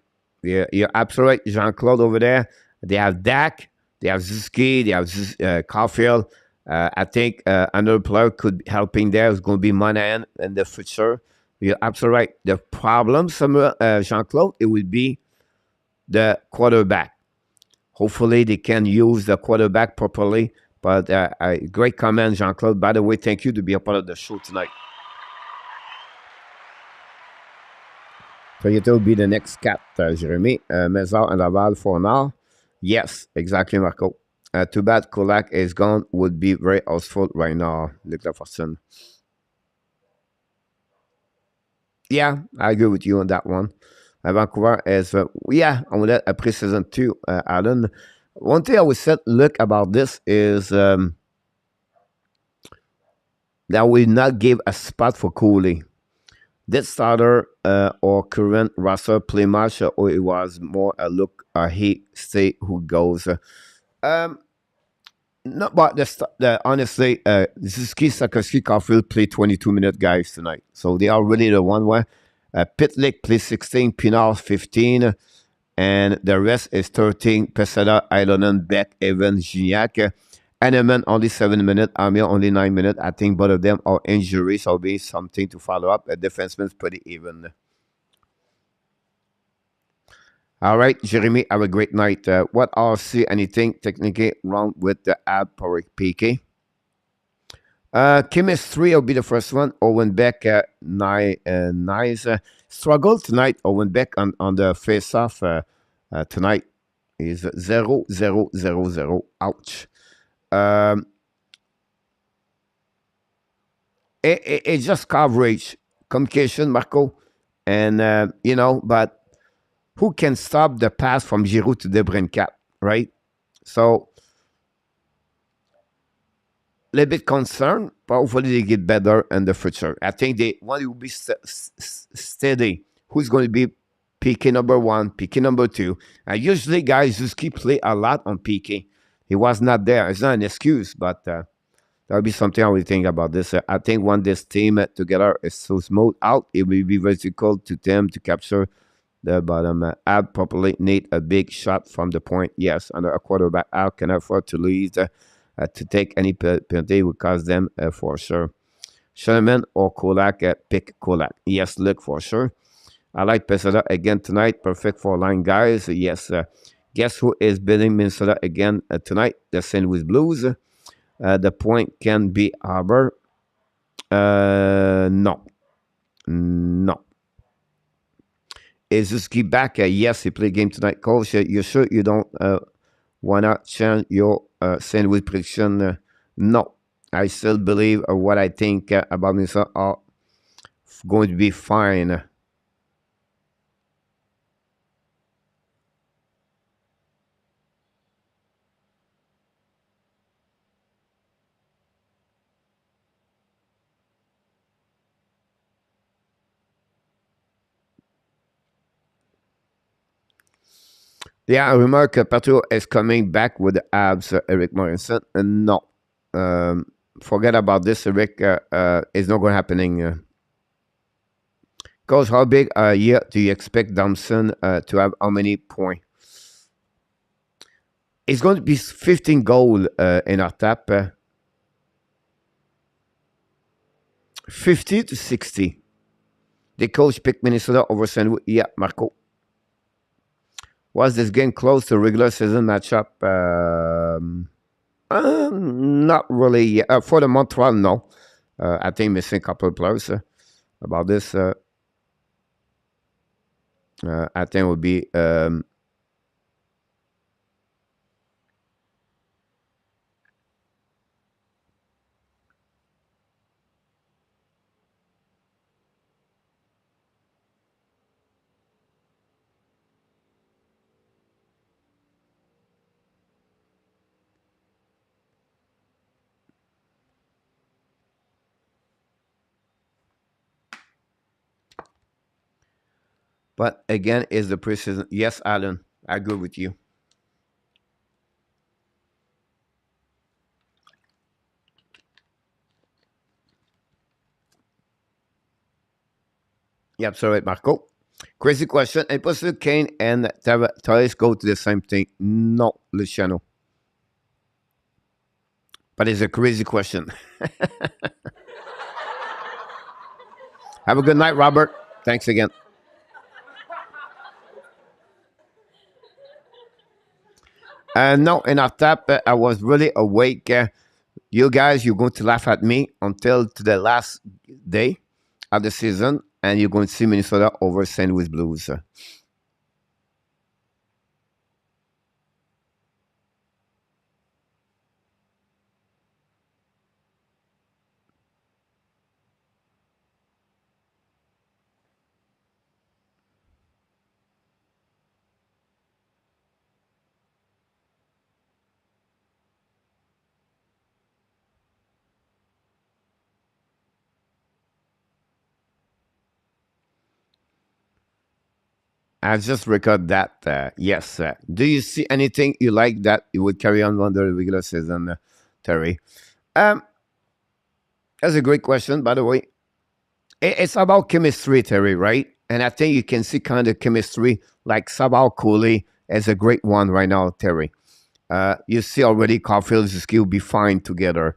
Yeah, you're absolutely right, Jean-Claude over there. They have Dak, they have Ziski, they have Caulfield. I think another player could be helping there is going to be Monahan in the future. You're absolutely right. The problem, Jean-Claude, it will be the quarterback. Hopefully, they can use the quarterback properly. But great comment, Jean-Claude. By the way, thank you to be a part of the show tonight. So it will be the next cat, Jeremy. Mézard and Laval for now. Yes, exactly, Marco. Too bad Kulak is gone. Would be very useful right now. Luc Lafortune. Yeah, I agree with you on that one. Vancouver is, yeah, on that pre-season too, Alan. One thing I would say, look about this is that we not give a spot for Cooley. Did starter or current roster play much, or it was more a look he stay who goes? No, but honestly, Ziski, Sakoski, Caulfield play 22-minute guys tonight, so they are really the one where Pitlick plays 16, Pinard 15, and the rest is 13. Pesada, Ilonen, Beck, Evans, Gignac. Hanneman only 7 minutes, Amir only 9 minutes. I think both of them are injuries, so it'll be something to follow up. The defenseman's pretty even. All right, Jeremy, have a great night. What else? See anything technically wrong with the app for PK? Kim is 3 will be the first one. Owen Beck, nice. Struggle tonight. Owen Beck on the face-off tonight is 0-0-0-0. Ouch. It's just coverage, communication, Marco. And, but who can stop the pass from Giroud to DeBrincat, right? So, a little bit concerned, but hopefully they get better in the future. I think they want to be steady. Who's going to be PK number 1, PK number 2? Usually, guys just keep play a lot on PK. He was not there. It's not an excuse, but that'll be something I will think about this. I think when this team together is so smooth out, it will be very difficult to them to capture the bottom. Ab properly need a big shot from the point. Yes, under a quarterback out can afford to lose. To take any penalty would cost them for sure. Sherman or Kulak, pick Kulak. Yes, look for sure. I like Pesada again tonight. Perfect for line guys. Yes. Guess who is beating Minnesota again tonight? The St. Louis Blues. The point can be Arbor. No. Is Zuski back? Yes, he played game tonight. Coach, you sure you don't want to change your St. Louis prediction? No. I still believe what I think about Minnesota are going to be fine. Yeah, I remark Patriot is coming back with the abs, Eric Morrison. No. Um, Forget about this, Eric. It's not going to happening. Coach, how big a year do you expect Thompson to have? How many points? It's going to be 15 goal in our tap. 50 to 60. The coach picked Minnesota over St. Louis. Yeah, Marco. Was this game close to regular season matchup? Not really. For the Montreal, no. I think missing a couple of players about this. I think would be but again, is the preseason. Yes, Alan, I agree with you. Yep, sorry, Marco. Crazy question. Impossible Kane and Torres go to the same thing. No, Luciano. But it's a crazy question. Have a good night, Robert. Thanks again. No, in our tap, I was really awake. You guys, you're going to laugh at me until to the last day of the season, and you're going to see Minnesota over St. Louis Blues. I just record that. Yes. Do you see anything you like that you would carry on under the regular season, Terry? Um, that's a great question, by the way. It's about chemistry, Terry, right? And I think you can see kind of chemistry like Sabal Cooley is a great one right now, Terry. You see already Caulfield's skill be fine together.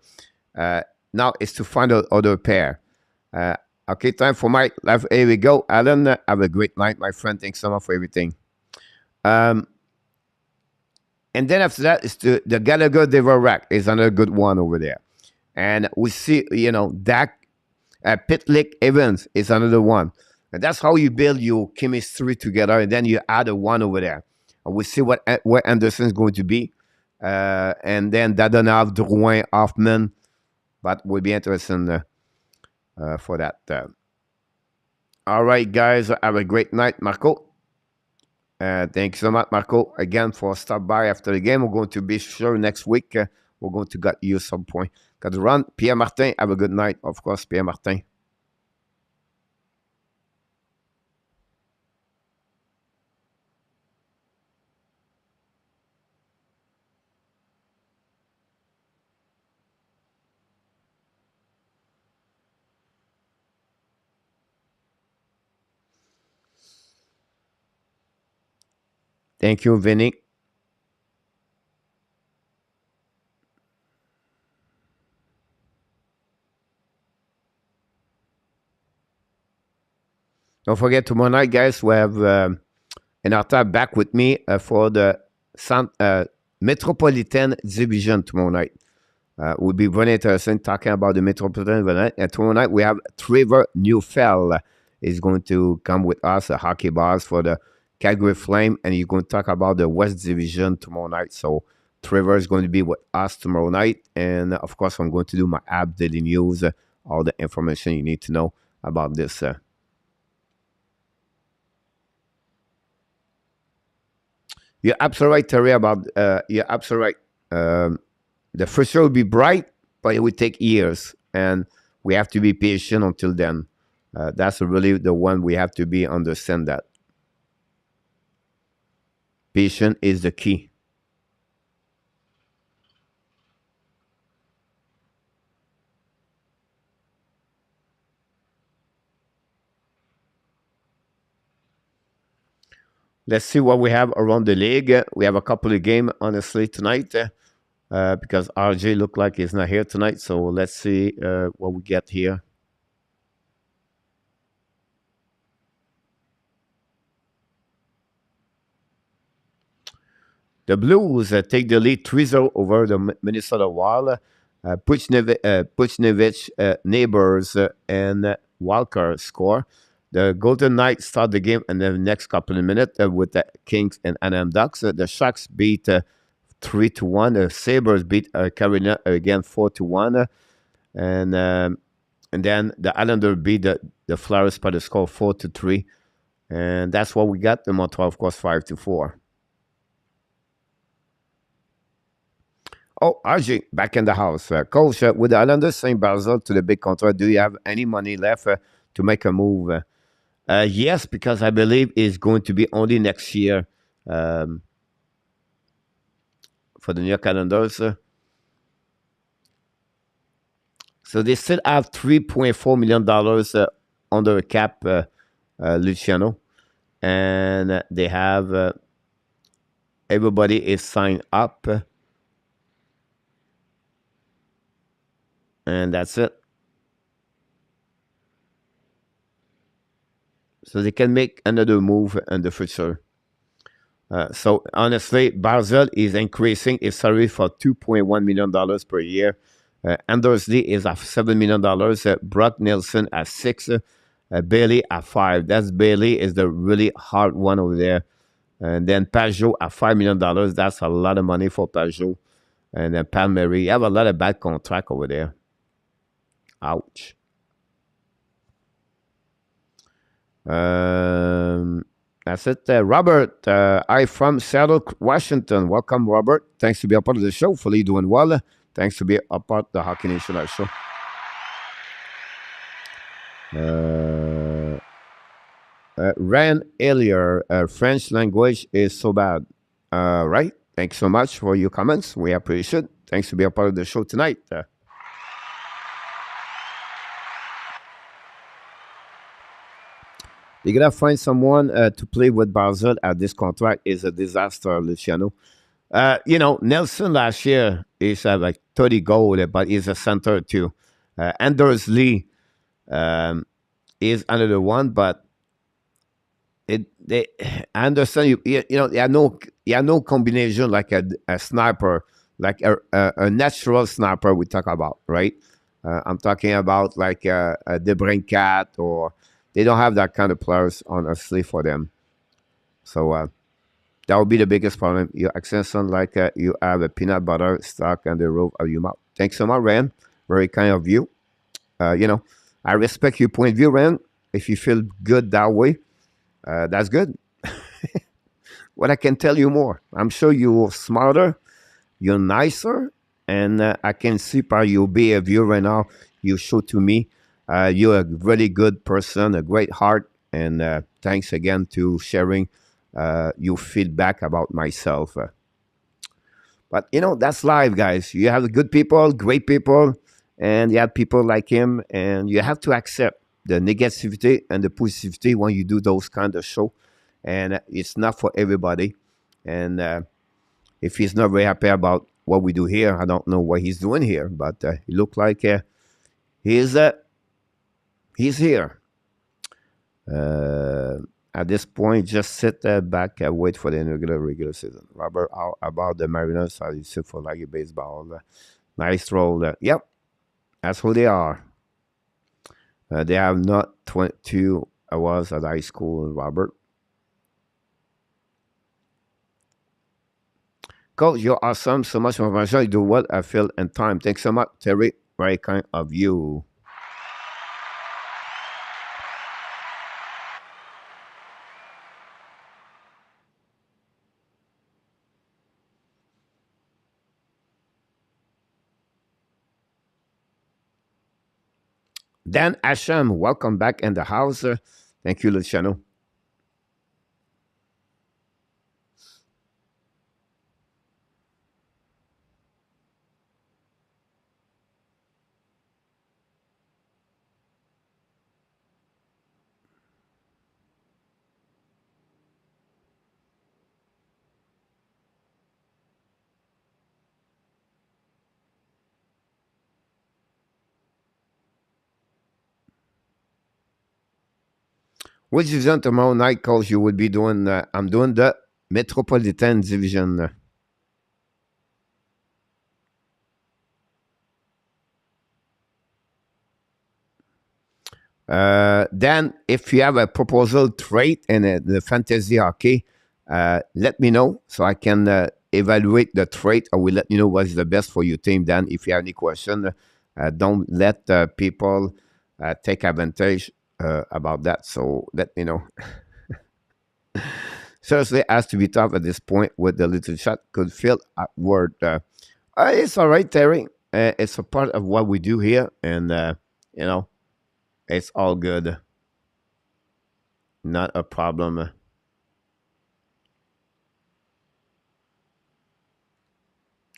Uh, Now it's to find other pair. Uh, okay, time for my live. Here we go. Alan, have a great night, my friend. Thanks so much for everything. Um, and then after that is the Gallagher Devorak is another good one over there. And we see, Dak Pitlick Evans is another one. And that's how you build your chemistry together. And then you add a one over there. And we see where Anderson's going to be. And then Dadonov, Drouin, Hoffman. But will be interesting for that. All right, guys. Have a great night, Marco. Thank you so much, Marco, again for stop by after the game. We're going to be sure next week. We're going to get you some point. Got to run. Pierre Martin, have a good night. Of course, Pierre Martin. Thank you, Vinny. Don't forget tomorrow night, guys. We have ENORTAP back with me for the Metropolitan Division tomorrow night. We'll be very interesting talking about the Metropolitan Division. And tomorrow night we have Trevor Newfell is going to come with us, a hockey bars for the Calgary Flame, and he's going to talk about the West Division tomorrow night. So Trevor is going to be with us tomorrow night. And of course, I'm going to do my app daily news, all the information you need to know about this. You're absolutely right, Terry, about you're absolutely right. The future will be bright, but it will take years. And we have to be patient until then. That's really the one we have to be understand that. Patience is the key. Let's see what we have around the league. We have a couple of games, honestly, tonight because RJ looked like he's not here tonight. So let's see what we get here. The Blues take the lead 3-0 over the Minnesota Wild. Puchnevich, Neighbors, and Walker score. The Golden Knights start the game in the next couple of minutes with the Kings and Anaheim Ducks. The Sharks beat 3-1. The Sabres beat Carolina again 4-1. And then the Islanders beat the Flyers by the score 4-3. And that's what we got. The Montreal, of course, 5-4. Oh, RJ, back in the house. Coach, with the Islanders St. Basil to the big contract, do you have any money left to make a move? Yes, because I believe it's going to be only next year for the New York Islanders. So they still have $3.4 million under the cap, Luciano. And they have everybody is signed up. And that's it. So they can make another move in the future. So honestly, Barzell is increasing his salary for $2.1 million per year. Anders Lee is at $7 million. Brock Nelson at $6 million. Bailey at $5 million. That's Bailey is the really hard one over there. And then Pajot at $5 million. That's a lot of money for Pajot. And then Palmieri. You have a lot of bad contract over there. Ouch. That's it. Robert, I from Seattle, Washington. Welcome, Robert. Thanks to be a part of the show. Hopefully you're doing well. Thanks to be a part of the Hockey Nation Live show. Ran earlier, French language is so bad. Right? Thanks so much for your comments. We appreciate it. Thanks to be a part of the show tonight. You gotta find someone to play with Barzell at this contract is a disaster, Luciano. Nelson last year is like 30 goals, but he's a center too. Anders Lee is another one, but I understand you no combination like a sniper, like a natural sniper we talk about, right? I'm talking about like a DeBrincat or. They don't have that kind of players, honestly, for them. So that would be the biggest problem. Your accent sounds like you have a peanut butter stuck on the roof of your mouth. Thanks so much, Ren. Very kind of you. I respect your point of view, Ren. If you feel good that way, that's good. What I can tell you more. I'm sure you're smarter, you're nicer, and I can see by your behavior right now, you show to me you're a really good person, a great heart, and thanks again to sharing your feedback about myself. But, that's life, guys. You have good people, great people, and you have people like him, and you have to accept the negativity and the positivity when you do those kind of show. And it's not for everybody. And if he's not very happy about what we do here, I don't know what he's doing here, but he looked like he's here. At this point, just sit back and wait for the regular season. Robert, how about the Mariners? How you sit for like baseball? Nice roll. Yep, that's who they are. They have not 22 hours at high school, Robert. Coach, you're awesome. So much information. You do what I feel in time. Thanks so much, Terry. Very kind of you. Dan Asham, welcome back in the house. Thank you, Luciano. Which division tomorrow night, coach, you will be doing? I'm doing the Metropolitan Division. Then, if you have a proposal trait in the fantasy hockey, let me know so I can evaluate the trait. I will let you know what's the best for your team. Then, if you have any question, don't let people take advantage about that. So let me know. Seriously, has to be tough at this point with the little shot could feel outward. It's all right, Terry. It's a part of what we do here, and you know, it's all good. Not a problem.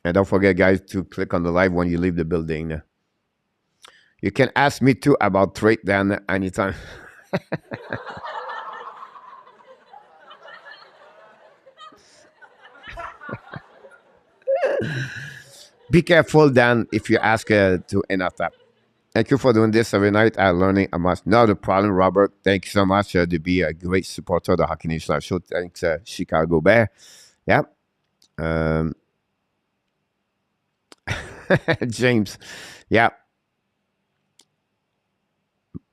And don't forget, guys, to click on the live when you leave the building. You can ask me too about trade then anytime. Be careful, Dan, if you ask to ENORTAP. Thank you for doing this every night. I'm learning a much. Not a problem, Robert. Thank you so much to be a great supporter of the Hockey Nation Live Show. Thanks, Chicago Bear. Yeah. James. Yeah.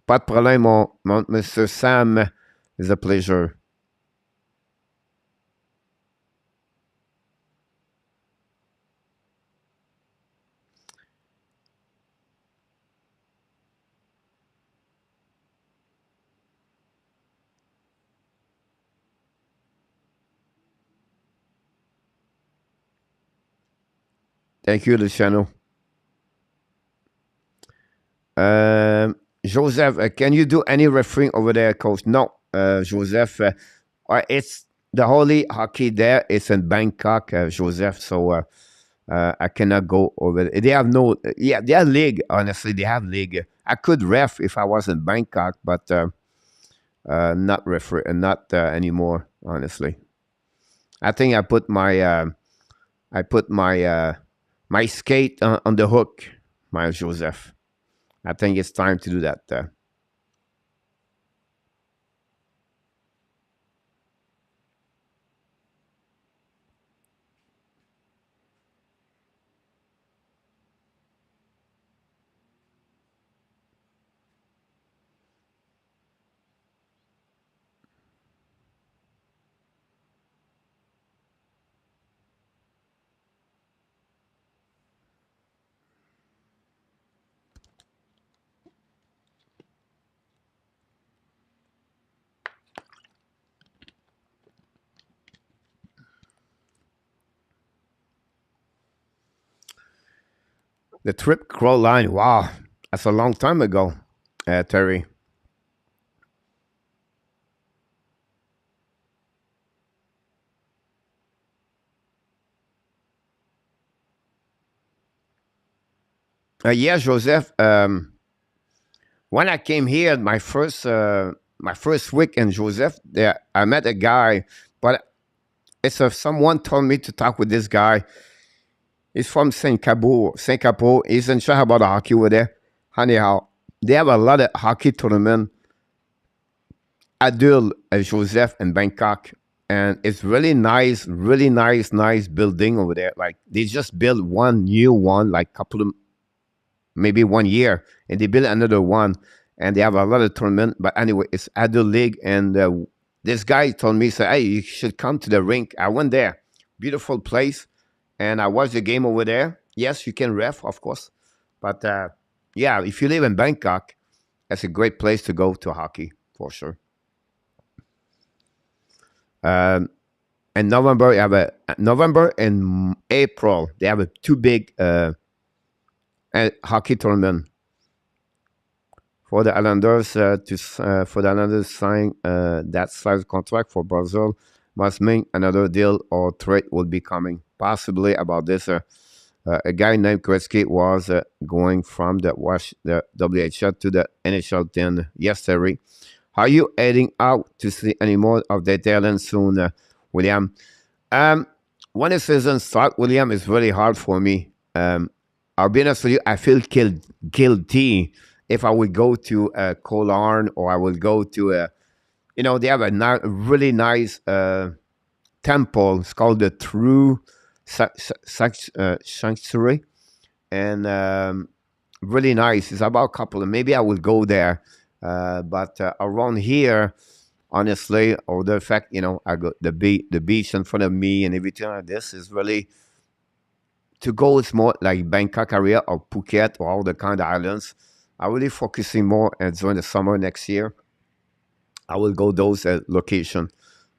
Pas de problème, mon Mr. Sam. It's a pleasure. Thank you, Luciano. Joseph, can you do any refereeing over there, coach? No, Joseph. It's the holy hockey there. It's in Bangkok, Joseph. So I cannot go over there. They have no, yeah, they have league. Honestly, they have league. I could ref if I was in Bangkok, but not referee, not anymore. Honestly, I think I put my my skate on the hook, my Joseph. I think it's time to do that. The trip crawl line. Wow, that's a long time ago, Terry. Yeah, Joseph. When I came here, my first week in Joseph, there I met a guy, but it's someone told me to talk with this guy. He's from Singapore. He's in charge about the hockey over there. Anyhow, they have a lot of hockey tournament at Joseph in Bangkok. And it's really nice, nice building over there. Like they just built one new one, like couple of maybe 1 year, and they built another one, and they have a lot of tournament. But anyway, it's Adult League, and this guy told me, "Say, hey, you should come to the rink." I went there, beautiful place, and I watched the game over there. Yes, you can ref, of course, but yeah, if you live in Bangkok, that's a great place to go to hockey for sure. In November, you have November and April. They have two big hockey tournament for the Islanders for the Islanders sign that size contract for Brazil must mean another deal or trade will be coming. Possibly about this. A guy named Gretzky was going from the WHL to the NHL 10 yesterday. Are you heading out to see any more of the talent soon, William? When the season starts, William, it's really hard for me. I'll be honest with you, I feel guilty if I would go to Colorn or I would go to you know, they have a really nice temple. It's called the True Sanctuary, and really nice. It's about a couple of, maybe I will go there. But around here, honestly, or the fact, you know, I got the beach in front of me and everything like this is really to go. It's more like Bangkok area or Phuket or all the kind of islands. I'm really focusing more during the summer next year. I will go those location.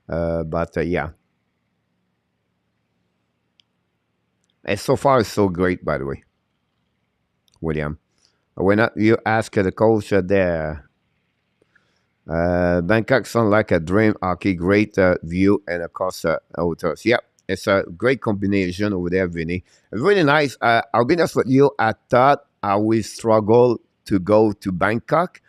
But yeah, and so far it's so great. By the way, William, when you ask the coach there, Bangkok sounds like a dream. Okay, great view and of course hotels. Yep, it's a great combination over there, Vinny. Really nice. I'll be honest with you. I thought I would struggle to go to Bangkok.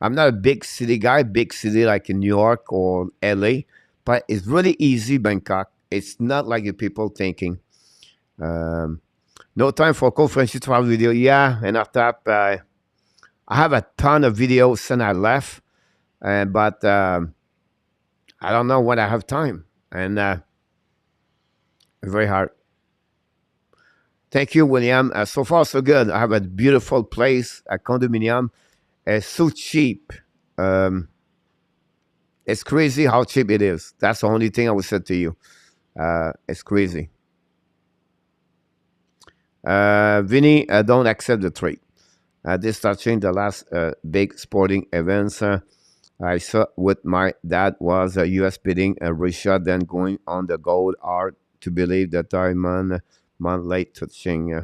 I'm not a big city guy, big city like in New York or LA, but it's really easy, Bangkok. It's not like the people thinking. Um, no time for conference travel video. Yeah, and after that, I have a ton of videos since I left, but I don't know when I have time, and very hard. Thank you, William. So far, so good. I have a beautiful place, a condominium. It's so cheap. Um, it's crazy how cheap it is. That's the only thing I would say to you. It's crazy. Vinny, don't accept the trade. This touching the last big sporting events I saw with my dad was U.S. beating Russia, then going on the gold hard to believe that Diamond month late touching.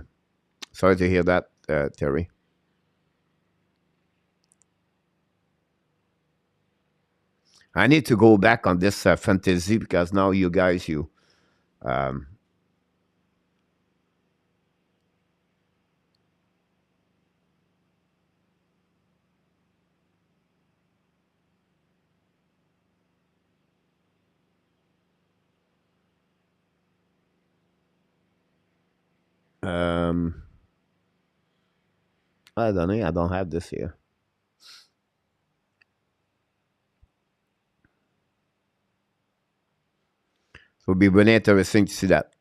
Sorry to hear that, Terry. I need to go back on this fantasy because now you guys, um, um, I don't know. I don't have this here. So it'll be really interesting to see that.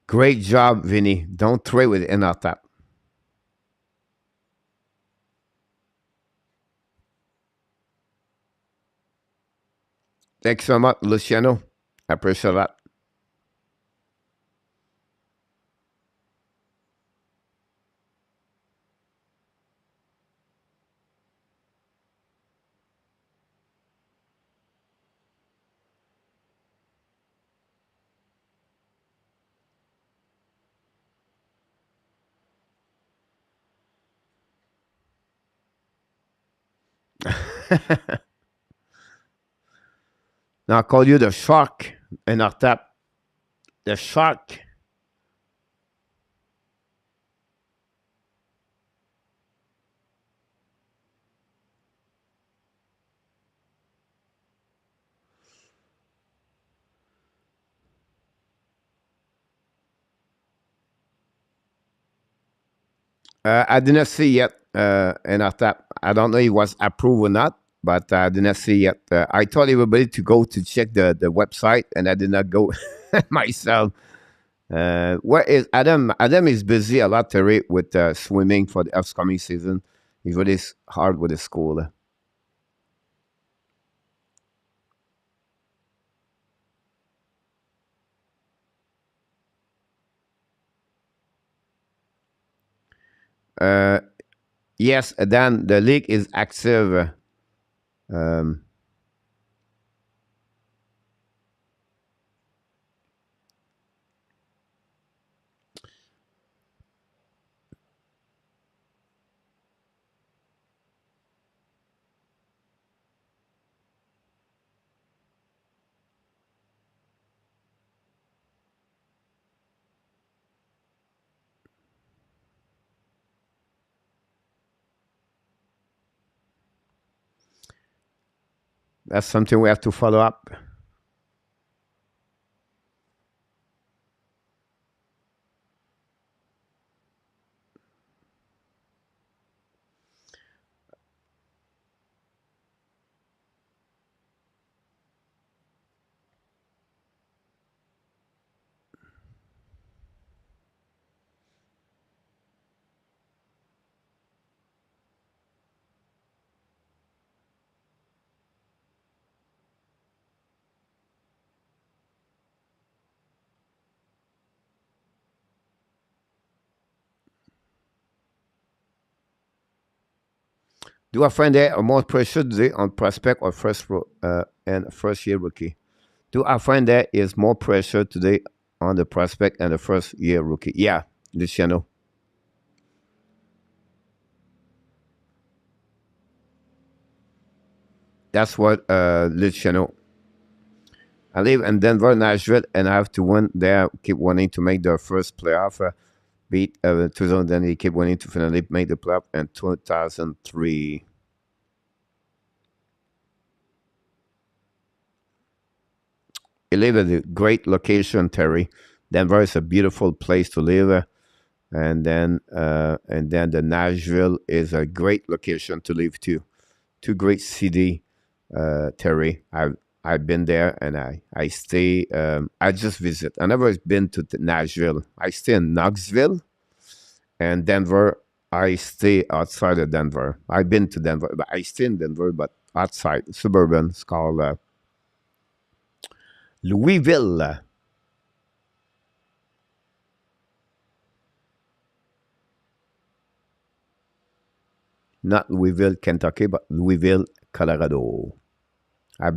Great job, Vinny. Don't trade with ENORTAP. Thanks so much, Luciano. I appreciate that. Now I call you the shark, ENORTAP. The shark. I didn't see yet, ENORTAP. I don't know if it was approved or not, but I didn't see yet. I told everybody to go to check the website, and I did not go myself. Where is Adam? Adam is busy a lot, Terry, with swimming for the upcoming season. He's really hard with the school. Uh, yes, Dan, the league is active. Um, That's something we have to follow up. Do I find there a more pressure today on prospect or and first year rookie? Do I find there is more pressure today on the prospect and the first year rookie? Yeah, Luciano. That's what Luciano. I live in Denver, Nashville, and I have to win there. Keep wanting to make the first playoff. Beat 2000, then he keep wanting to finally make the playoff in 2003. You live at a great location, Terry. Denver is a beautiful place to live, and then the Nashville is a great location to live too. Two great city, Terry. I've been there and I stay. I just visit. I never been to Nashville. I stay in Knoxville, and Denver. I stay outside of Denver. I've been to Denver, but I stay in Denver, but outside suburban. It's called Louisville. Not Louisville, Kentucky, but Louisville, Colorado. I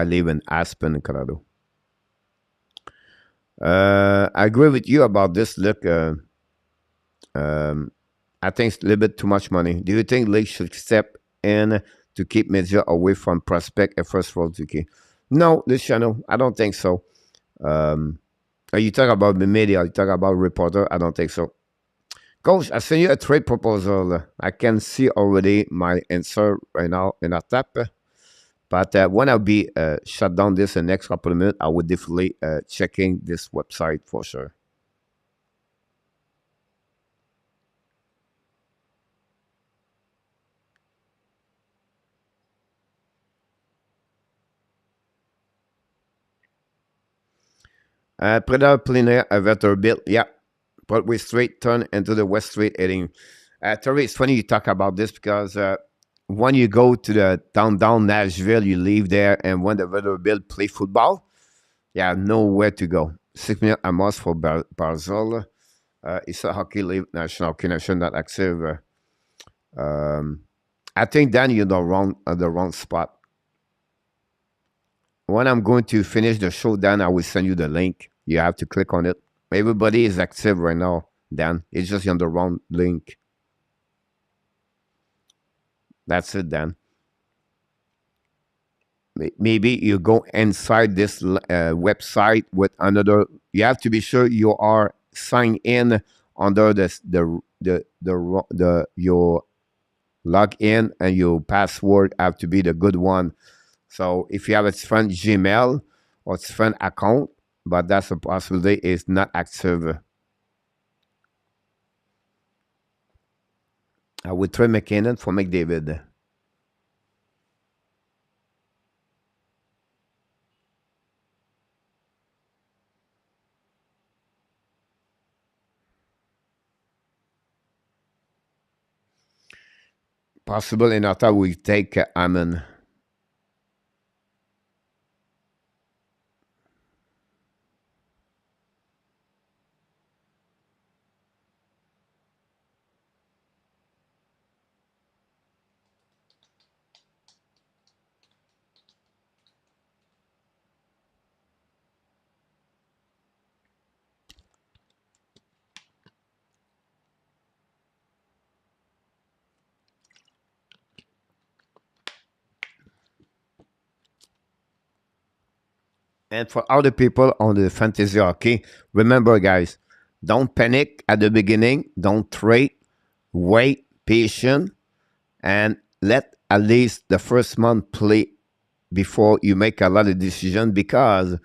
live in Aspen, Colorado. I agree with you about this. Look, I think it's a little bit too much money. Do you think league should step in to keep media away from prospect and first round rookie? No, Luciano, I don't think so. Are you talking about the media? Are you talking about reporter? I don't think so. Coach, I sent you a trade proposal. I can see already my answer right now in a tap. But when I'll be shut down this in the next couple of minutes, I will definitely checking this website for sure. Predator plenaire Verterbilt. Yeah. But we straight turn into the West Street heading. Terry, it's funny you talk about this because when you go to the downtown Nashville, you leave there, and when the Vanderbilt play football, yeah, nowhere to go. 6 minutes a must for Barzell. It's a hockey league, national hockey nation not active. I think Dan, you're the wrong spot. When I'm going to finish the show, Dan, I will send you the link. You have to click on it. Everybody is active right now, Dan. It's just on the wrong link. That's it, Dan. Maybe you go inside this website with another. You have to be sure you are signed in under your login, and your password have to be the good one. So if you have a different Gmail or different account, but that's a possibility, is not active. I would try McKinnon for McDavid. Possible in Ottawa, we take Ammon. And for other people on the fantasy hockey, remember, guys, don't panic at the beginning. Don't trade. Wait, patient, and let at least the first month play before you make a lot of decisions, because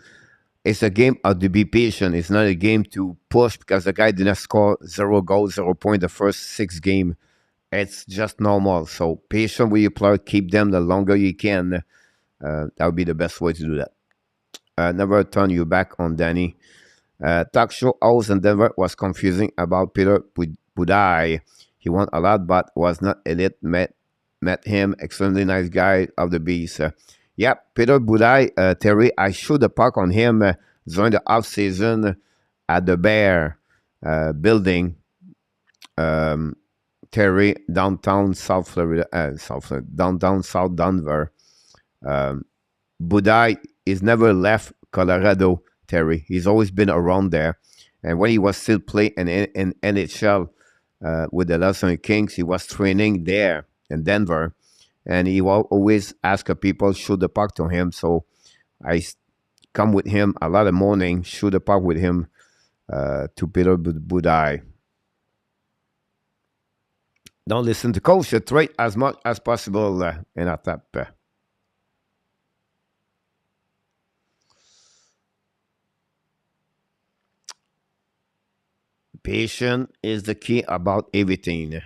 it's a game of to be patient. It's not a game to push because the guy did not score 0 goals, 0 point the first 6 games. It's just normal. So patient with your player, keep them the longer you can. That would be the best way to do that. Never turn your back on Danny. Talk show host in Denver was confusing about Peter Budai. He won a lot, but was not elite. Met him, extremely nice guy of the beast. Yeah, Peter Budai, Terry, I showed the puck on him during the off season at the Bear building. Terry, downtown South Florida, downtown South Denver. Budai is never left Colorado, Terry. He's always been around there. And when he was still playing in NHL with the Los Angeles Kings, he was training there in Denver. And he will always ask people shoot the puck to him. So I come with him a lot of morning, shoot the puck with him to Peter Budai. Don't listen to coach. Trade as much as possible in a tap. Patience is the key about everything.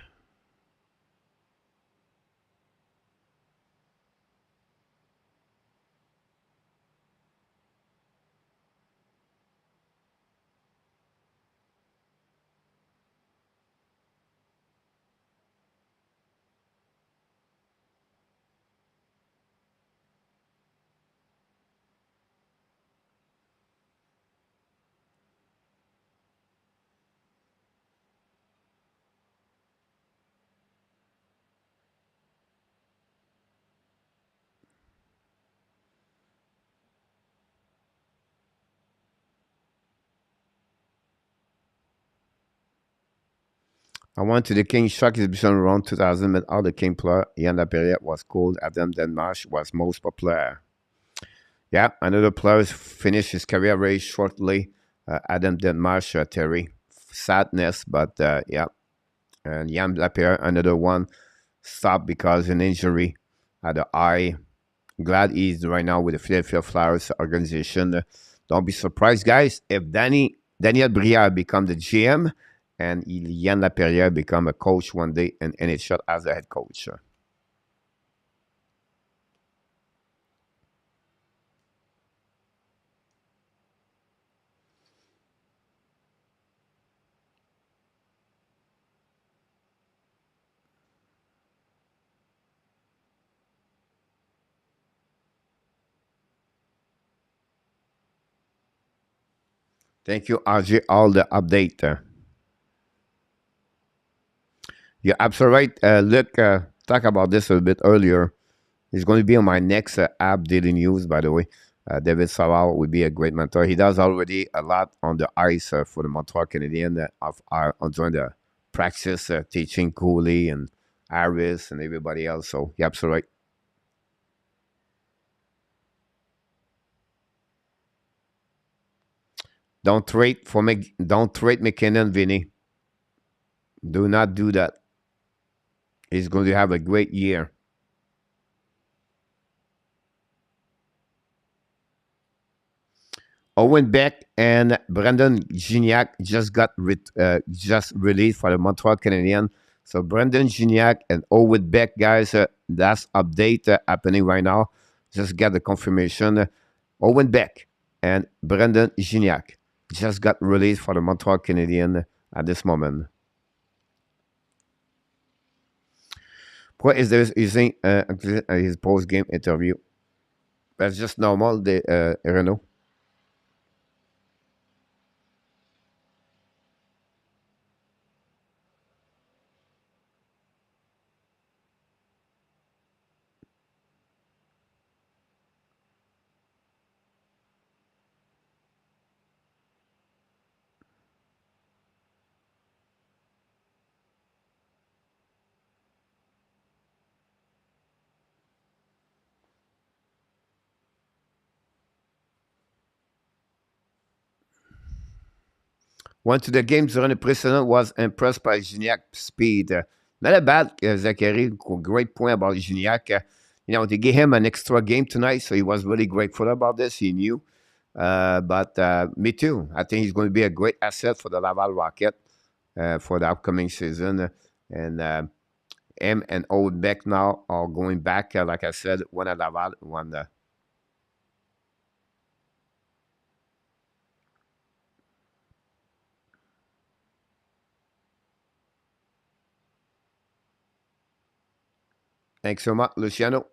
I went to the King Shark exhibition around 2000, but all the King player in that period was called Adam Denmarsh was most popular. Yeah, another player finished his career very shortly. Adam Denmarsh, Terry. Sadness, but yeah. And Yann Lapierre, another one, stopped because of an injury at the eye. Glad he's right now with the Philadelphia Flyers organization. Don't be surprised, guys, if Daniel Brière become the GM and Yann Lapierre become a coach one day in NHL as a head coach. Thank you, RJ, all the update. You're absolutely right. Look, talk about this a bit earlier. He's going to be on my next app, Daily News, by the way. David Savard would be a great mentor. He does already a lot on the ice for the Montreal Canadiens during the practice, teaching Cooley and Harris and everybody else. So, you're absolutely right. Don't trade McKinnon, Vinny. Do not do that. He's going to have a great year. Owen Beck and Brendan Gignac just got just released for the Montreal Canadiens. So Brendan Gignac and Owen Beck, guys, that's update happening right now. Just got the confirmation. Owen Beck and Brendan Gignac just got released for the Montreal Canadiens at this moment. What is this using his post-game interview? That's just normal, Renault. Went to the game during the precedent, was impressed by Gignac speed. Not a bad, Zachary. Great point about Gignac. they gave him an extra game tonight, so he was really grateful about this. He knew. But me too. I think he's going to be a great asset for the Laval Rocket for the upcoming season. And him and Old Beck now are going back, like I said, one at Laval, one. Thanks so much, Luciano.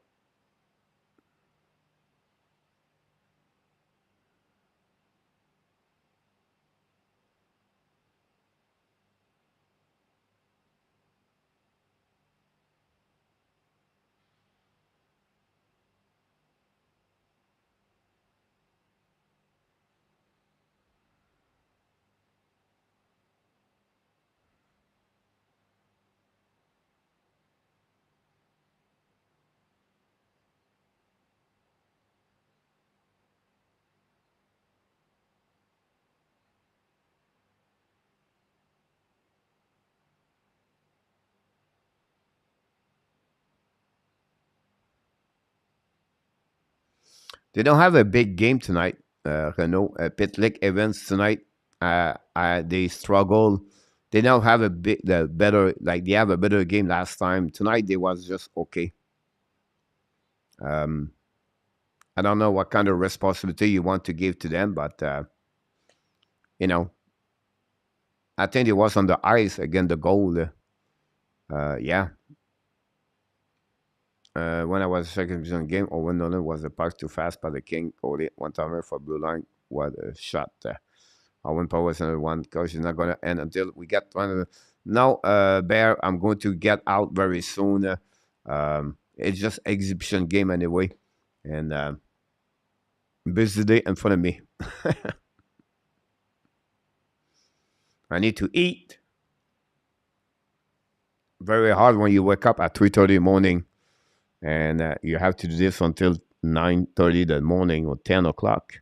They don't have a big game tonight, Renault. Pitlick Evans tonight. They struggle. They don't have the better, like they have a better game last time. Tonight they was just okay. I don't know what kind of responsibility you want to give to them, but you know, I think it was on the ice against the goal. Yeah. When I was checking the game, Owen Nolan was a pass too fast by the King. Goalie one timer for blue line. What a shot! Owen Powers another one. Coach is not going to end until we get one of the. Now, Bear, I'm going to get out very soon. It's just exhibition game anyway, and busy day in front of me. I need to eat. Very hard when you wake up at 3:30 in the morning, and you have to do this until 9:30 the morning or 10 o'clock.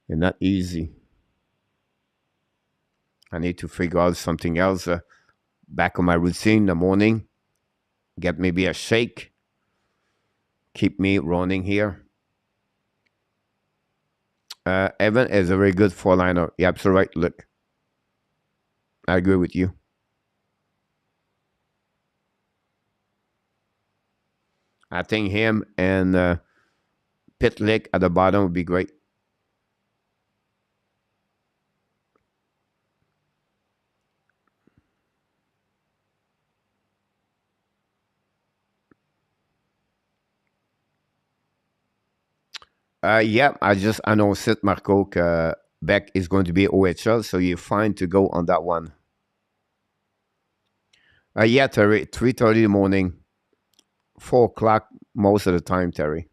And not easy. I need to figure out something else back on my routine in the morning. Get maybe a shake. Keep me running here. Evan is a very good four-liner. You're absolutely right. Look, I agree with you. I think him and Pitlick at the bottom would be great. Yeah, I just announced it, Marco. Beck is going to be OHL, so you're fine to go on that one. Yeah, Terry, 3:30 in the morning, 4 o'clock most of the time, Terry.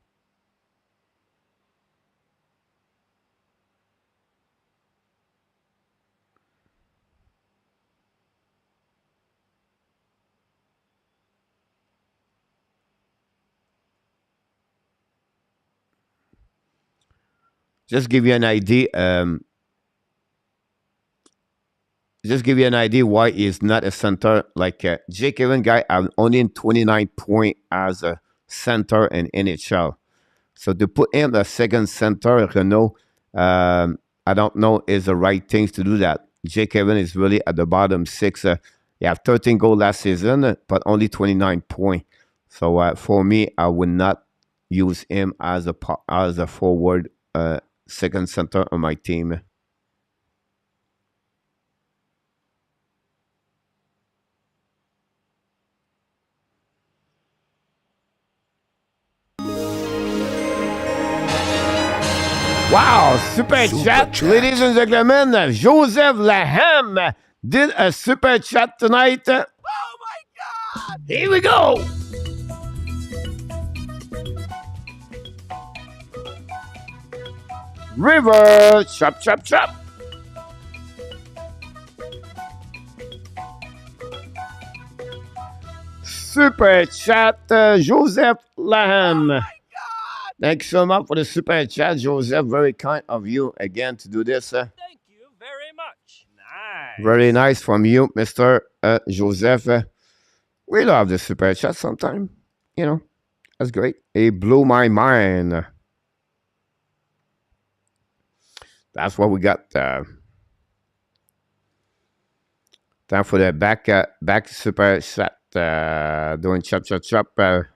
Just give you an idea. Just give you an idea why he's not a center. Like Jake Evan guy, I'm only in 29 point as a center in NHL. So to put him a second center, Renault, I don't know is the right things to do that. Jake Evan is really at the bottom six. He have 13 goals last season, but only 29 points. So for me, I would not use him as a forward second center on my team. Wow, super chat, ladies and gentlemen. Joseph LANHAM did a super chat tonight. Oh my God! Here we go. River, chop, chop, chop. Super chat, Joseph LANHAM. Oh my God! Thanks so much for the super chat, Joseph. Very kind of you again to do this. Thank you very much. Nice. Very nice from you, Mr. Joseph. We love the super chat sometime, That's great. It blew my mind. That's what we got. Time for the back super set. Doing chop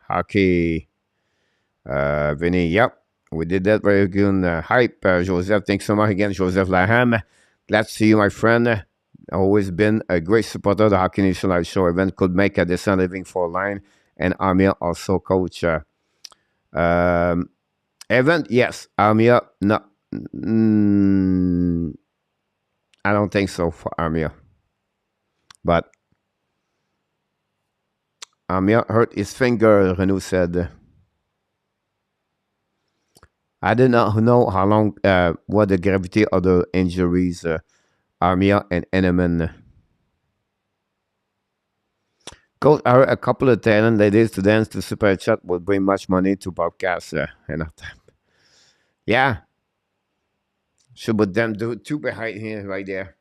hockey. Vinny, yep. We did that very good. Hype. Joseph, thanks so much again, Joseph LANHAM. Glad to see you, my friend. Always been a great supporter of the Hockey Nation Live Show event. Could make a decent living for line. And Amir also coach. Event, yes. Amir, no. I don't think so for Amir. But Amir hurt his finger, Renaud said. I did not know how long, what the gravity of the injuries, Amir and Eneman. Coach, I heard a couple of talent ladies to dance to Super Chat would bring much money to broadcast. Yeah. Should put them do two behind here, right there.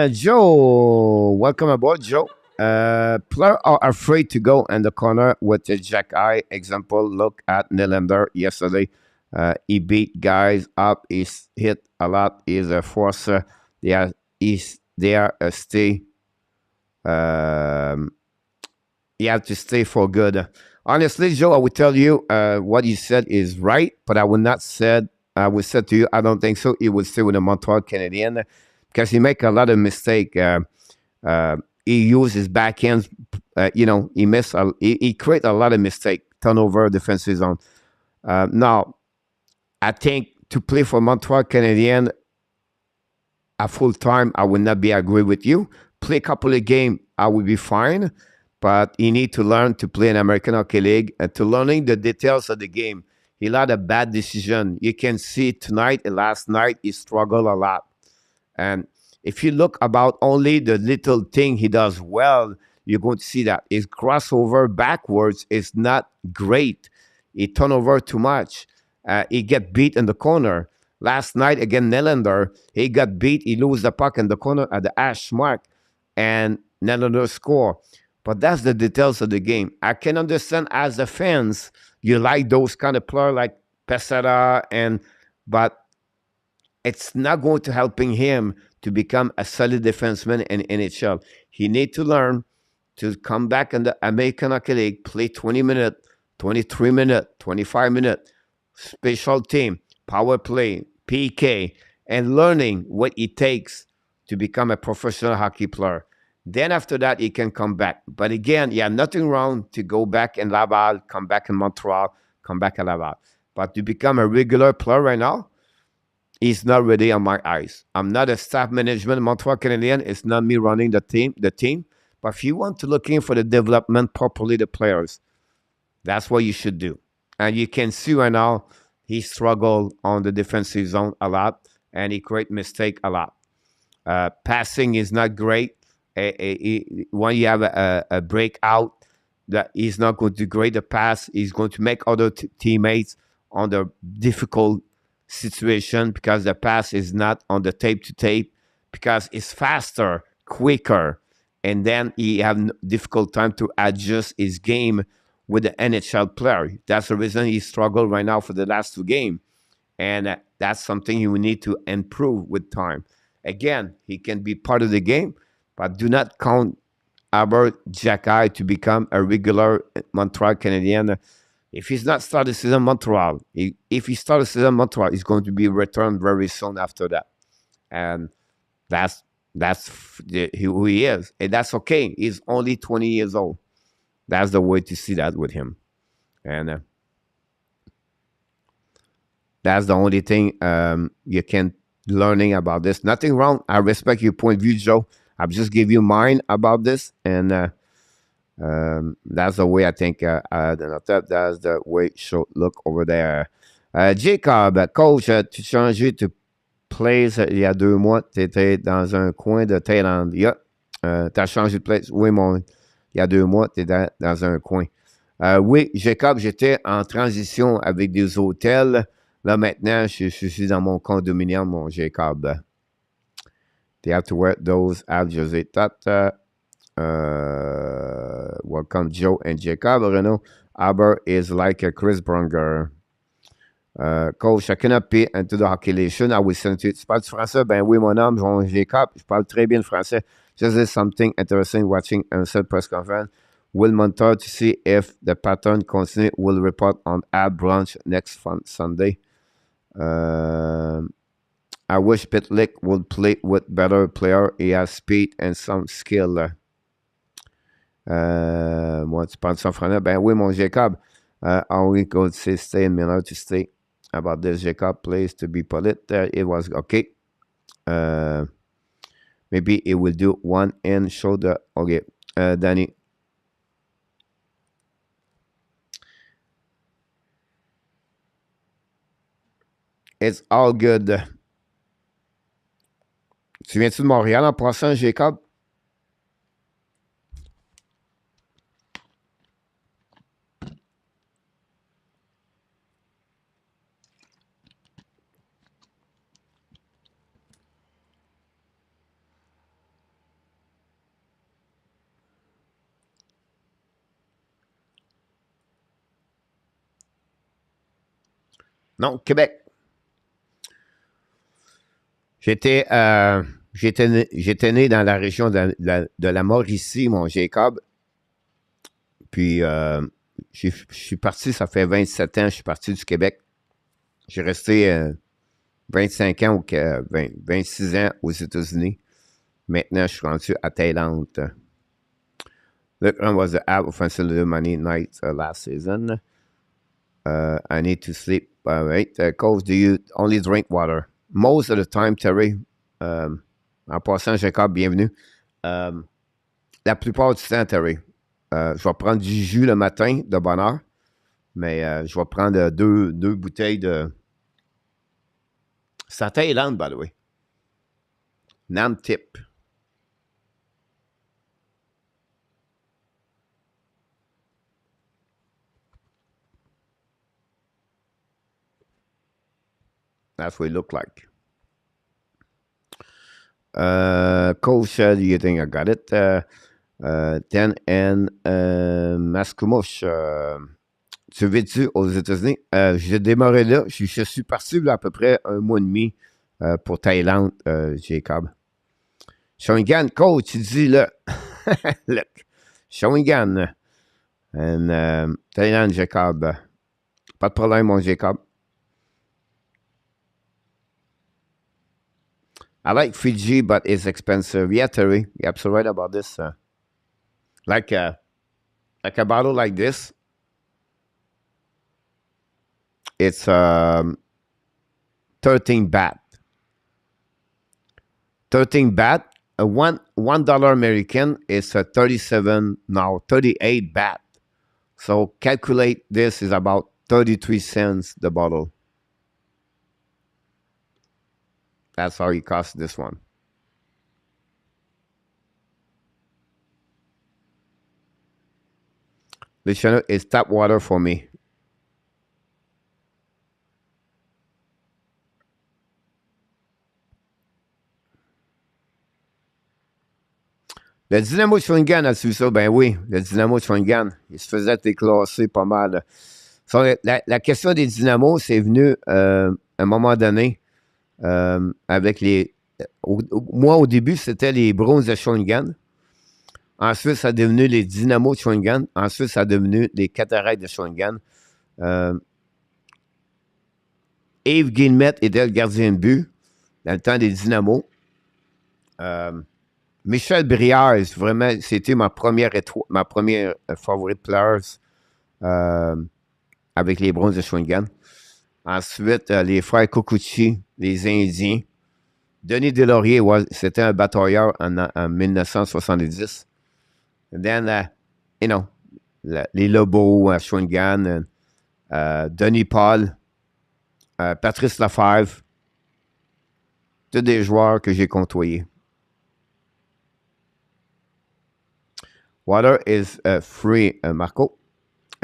Joe, welcome aboard, Joe. Players are afraid to go in the corner with a jack eye. Example, look at Nylander yesterday. He beat guys up. He's hit a lot. He's a forcer. They are a stay. You have to stay for good. Honestly, Joe, I would tell you what you said is right, but I would not said. I would say to you, I don't think so. He would stay with the Montreal Canadiens because he make a lot of mistake. He used his backhand. He miss. He create a lot of mistake, turnover, defensive zone. Now, I think to play for Montreal Canadiens at full time, I would not be agree with you. Play a couple of games, I would be fine. But he need to learn to play in American Hockey League and to learning the details of the game. He had a bad decision. You can see tonight and last night he struggled a lot. And if you look about only the little thing he does well, you're going to see that his crossover backwards is not great. He turn over too much. He get beat in the corner. Last night against Nylander, he got beat. He lose the puck in the corner at the hash mark, and Nylander score. But that's the details of the game. I can understand as a fans, you like those kind of players like Pesara, but it's not going to helping him to become a solid defenseman in NHL. He need to learn to come back in the American Hockey League, play 20 minutes, 23 minutes, 25 minutes, special team, power play, PK, and learning what it takes to become a professional hockey player. Then after that, he can come back. But again, yeah, nothing wrong to go back in Laval, come back in Montreal, come back in Laval. But to become a regular player right now, he's not ready on my eyes. I'm not a staff management Montreal Canadiens. It's not me running the team. But if you want to look in for the development properly, the players, that's what you should do. And you can see right now, he struggled on the defensive zone a lot, and he create mistake a lot. Passing is not great. When you have a breakout, that he's not going to grade the pass. He's going to make other teammates on the difficult situation because the pass is not on the tape to tape because it's faster, quicker, and then he have difficult time to adjust his game with the NHL player. That's the reason he struggled right now for the last two games, and that's something you need to improve with time. Again, he can be part of the game, but do not count Albert Jacquet to become a regular Montreal Canadien. If he's not started season Montreal, if he started season Montreal, he's going to be returned very soon after that. And that's who he is. And that's okay. He's only 20 years old. That's the way to see that with him. And that's the only thing you can learning about this. Nothing wrong. I respect your point of view, Joe. I'll just give you mine about this, and that's the way I think. That's the way it should look over there. Jacob, coach, tu changé de place il y a 2 mois. Tu étais dans un coin de Thaïlande. Yeah. Tu as changé de place. Oui, il y a 2 mois, tu étais dans un coin. Oui, Jacob, j'étais en transition avec des hôtels. Là, maintenant, je suis dans mon condominium, mon Jacob. They have to wear those abs, José Tata. Welcome, Joe and Jacob. Renault, Aber is like a Chris Brunger. Coach, I cannot pay into the calculation. I will send it. Tu parles du français? Ben oui, mon homme, mon Jacob. Je parle très bien le français. Just is something interesting watching a press conference. Will monitor to see if the pattern continues. Will report on ab brunch next Sunday. I wish Pitlick would play with better player. He has speed and some skill. Moi, tu parles de son frère? Ben oui, mon Jacob. Only go to say stay in Miller to stay. About this, Jacob plays to be polite. It was okay. Maybe it will do one and shoulder. Okay, Danny. It's all good. Tu viens-tu de Montréal en passant, Jacob? Non, Québec. J'étais né dans la région de la Mauricie, mon Jacob. Puis, je suis parti, ça fait 27 ans, je suis parti du Québec. J'ai resté 25 ans, 26 ans aux États-Unis. Maintenant, je suis rendu à Thaïlande. Look, was the app offensive money night last season. I need to sleep. All right. Coach, do you only drink water? Most of the time, Terry. En passant, Jacob, bienvenue. La plupart du temps, Terry, je vais prendre du jus le matin de bonne heure, mais je vais prendre deux bouteilles de... C'est en Thaïlande, by the way. Nam Tip. That's what it looked like. Coach, do you think I got it? 10 and Mascouche. Tu vis-tu aux États-Unis? J'ai démarré là. Je suis parti là, à peu près un mois et demi pour Thaïlande, Jacob. Shawinigan, coach, tu dis là. Look. Shawinigan. And Thaïlande, Jacob. Pas de problème, mon Jacob. I like Fiji, but it's expensive. Yeah, Terry, you're absolutely right about this. Like a bottle like this, it's 13 baht. 13 baht. $1 American is 38 baht. So calculate this is about 33 cents the bottle. That's how it costs this one. Luciano is tap water for me. Le Dynamo de Shawinigan a su ça, ben oui, le Dynamo de Shawinigan, il se faisait déclasser pas mal. So, la question des Dynamos, c'est venu à un moment donné avec les... moi, au début, c'était les Browns de Shawinigan. Ensuite, ça a devenu les Dynamos de Shawinigan. Ensuite, ça a devenu les Cataractes de Shawinigan. Yves Guillemette était le gardien de but dans le temps des Dynamos. Michel Briard, vraiment, c'était ma première favorite players avec les Browns de Shawinigan. Ensuite, les frères Kokuchi, les Indiens. Denis Delaurier, c'était un batailleur en 1970. And then, les Lobos à Shawinigan, Denis Paul, Patrice Lefebvre, tous des joueurs que j'ai côtoyés. Water is free, Marco.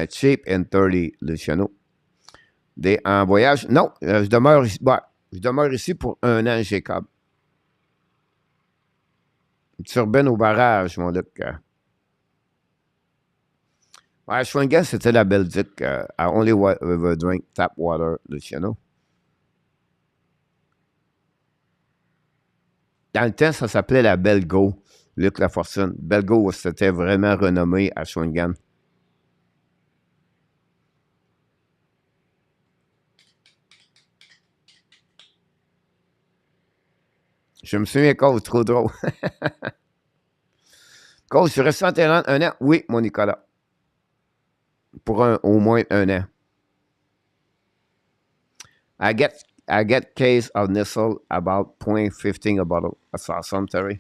cheap and 30, Luciano. En voyage, non, je demeure ici. Bah, je demeure ici pour 1 an, Jacob. Une turbine au barrage, mon Luc. Ouais, Shawinigan, c'était la Belgique. I only ever drink tap water, Luciano. Dans le temps, ça s'appelait la Belgo, Luc Lafortune. Belgo, c'était vraiment renommé à Shawinigan. Je me souviens, coach, trop drôle. Coach, je suis resté en Thaïlande 1 an? Oui, mon Nicolas. Pour au moins 1 an. I get case of Nissel about 0.15 a bottle. That's awesome, Terry.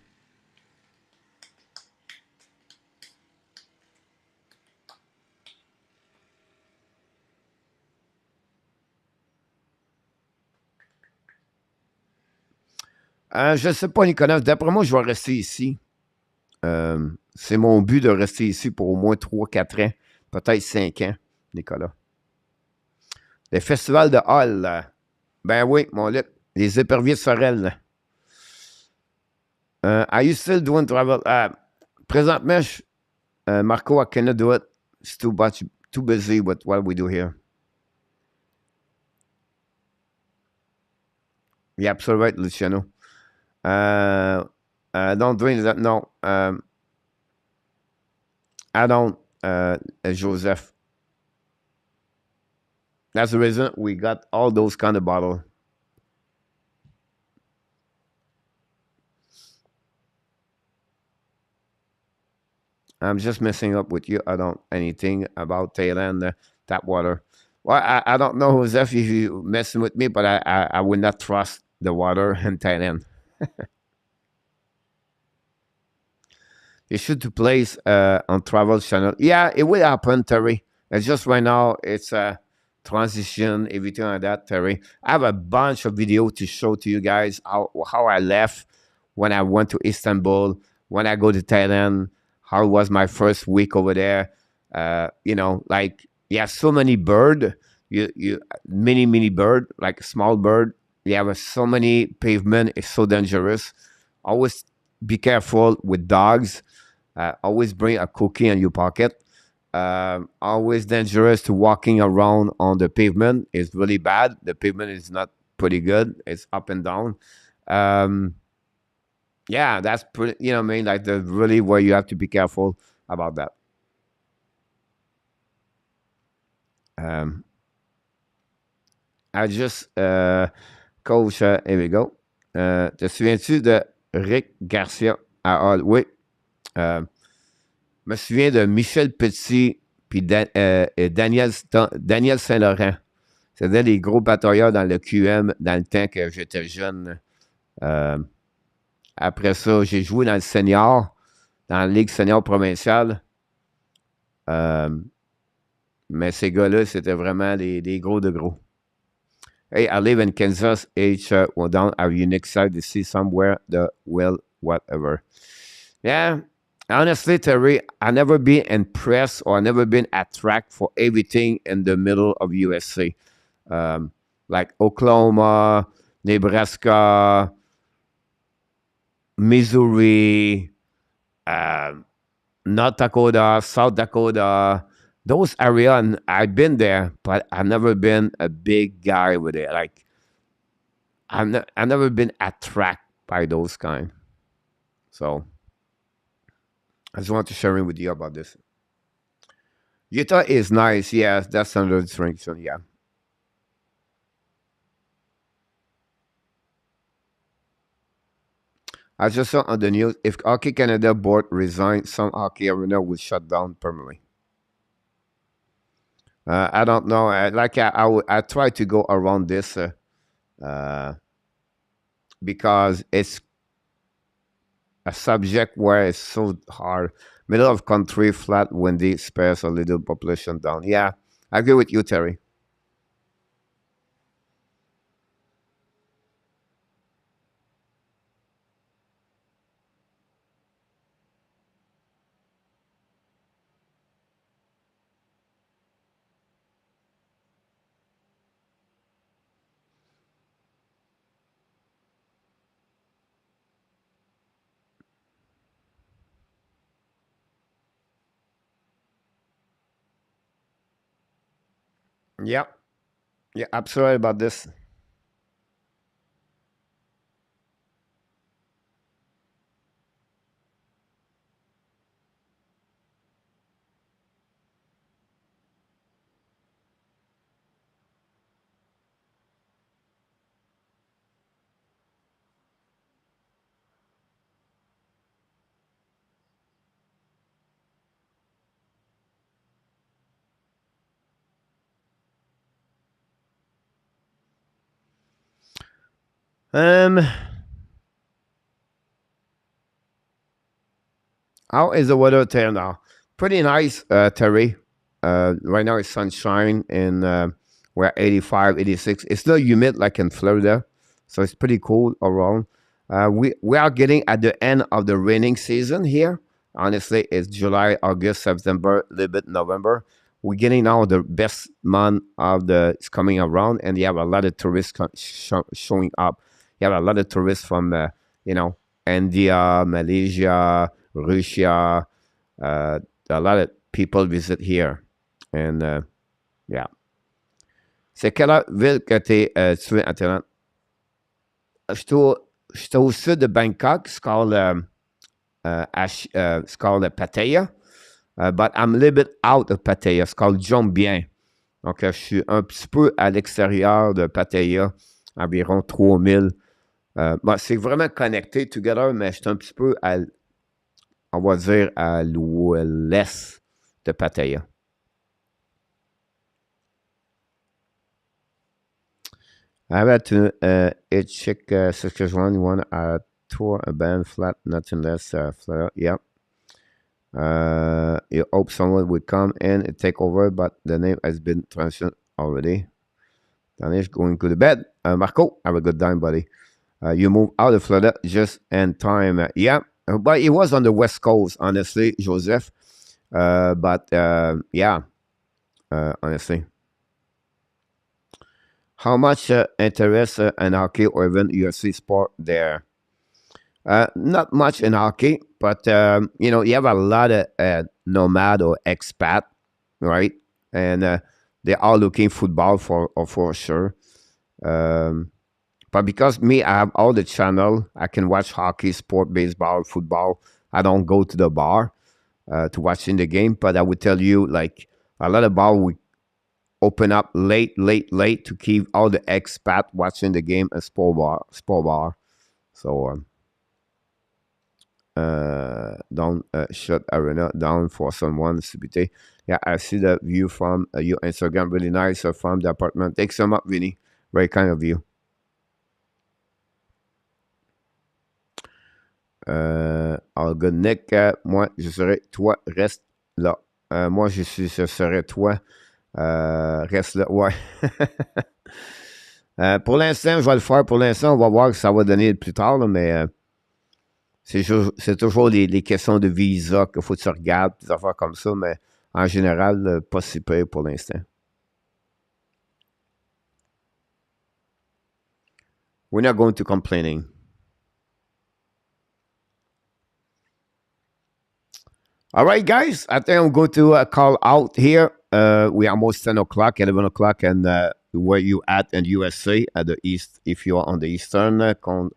Je ne sais pas, Nicolas. D'après moi, je vais rester ici. C'est mon but de rester ici pour au moins 3-4 ans. Peut-être 5 ans, Nicolas. Les festivals de Hall. Ben oui, mon Luc. Les éperviers de Sorel. Are you still doing travel? Présentement, Marco, I cannot do it. It's too busy with what we do here. You're absolutely right, Luciano. Don't drink that. No. I don't, Joseph. That's the reason we got all those kind of bottles. I'm just messing up with you. I don't anything about Thailand tap water. Well, I don't know, Joseph, if you messing with me, but I would not trust the water in Thailand. You should to place on Travel Channel. Yeah, it will happen, Terry. It's just right now, it's a transition, everything like that, Terry. I have a bunch of videos to show to you guys how I left when I went to Istanbul, when I go to Thailand, how was my first week over there. Like, yeah, so many bird, mini bird, like a small bird. You have so many pavement, it's so dangerous. Always be careful with dogs. Always bring a cookie in your pocket. Always dangerous to walking around on the pavement. It's really bad. The pavement is not pretty good. It's up and down. Yeah, that's pretty, you know what I mean? Like the really where you have to be careful about that. I just, coach, here we go. Te souviens-tu de Rick Garcia à Hall? Oui. Je me souviens de Michel Petit puis Daniel Saint-Laurent. C'était les gros batailleurs dans le QM dans le temps que j'étais jeune. Après ça, j'ai joué dans le senior, dans la Ligue senior provinciale. Mais ces gars-là, c'était vraiment des gros de gros. Hey, I live in Kansas. Well, down our unique side to see somewhere the well, whatever. Yeah. Honestly, Terry, I never been impressed or I never been attracted for everything in the middle of USA. Like Oklahoma, Nebraska, Missouri, North Dakota, South Dakota. Those areas, I've been there, but I've never been a big guy with it. Like, I've never been attracted by those kind. So, I just want to share with you about this. Utah is nice. Yes, that's another drink. So, yeah. I just saw on the news, if Hockey Canada board resigns, some hockey arena will shut down permanently. I don't know. I try to go around this because it's a subject where it's so hard. Middle of country, flat, windy, sparse, a little population down. Yeah, I agree with you, Terry. Yeah. Yeah, absolutely about this. Um, how is the weather there now? Pretty nice, Terry. Right now it's sunshine and we're 85, 86. It's still humid like in Florida, so it's pretty cool around. We are getting at the end of the raining season here. Honestly, it's July, August, September, a little bit November. We're getting now the best month of the it's coming around, and you have a lot of tourists showing up. You have a lot of tourists from you know India, Malaysia, Russia. A lot of people visit here. And yeah. C'est quelle ville que tu es en j'étais au sud de Bangkok. It's called Pattaya. But I'm a little bit out of Pattaya. It's called Jombian. Donc, je suis un petit peu à l'extérieur de Pattaya, environ 3000. C'est vraiment connecté together, mais je suis un petit peu on va dire à l'ouest de Pattaya. I had to check Saskatchewan one tour a band flat, nothing less flat. Yeah. You hope someone would come in and take over, but the name has been transitioned already. Danish going to the bed. Marco, have a good time, buddy. You moved out of Florida just in time. Yeah, but it was on the West Coast, honestly, Joseph. But yeah, honestly. How much interest in hockey or even UFC sport there? Not much in hockey, but you have a lot of nomad or expat, right? And they're all looking football for sure. But because me, I have all the channel. I can watch hockey, sport, baseball, football. I don't go to the bar to watch in the game. But I would tell you, like a lot of bar we open up late to keep all the expat watching the game at sport bar. So don't shut arena down for someone. CBT. Yeah, I see the view from your Instagram. Really nice from the apartment. Thanks so much, Vinny. Very kind of you. All good, Nick. Moi, je serai toi. Reste là. Moi, je serai toi. Reste là. Ouais. Pour l'instant, je vais le faire. Pour l'instant, on va voir que ça va donner plus tard, là, mais c'est toujours les questions de visa qu'il faut que tu regardes, des affaires comme ça, mais en général, pas si peu pour l'instant. We're not going to complaining. All right, guys. I think I'm going to call out here. We're almost 10 o'clock, 11 o'clock, and where you at in USA at the East, if you are on the Eastern,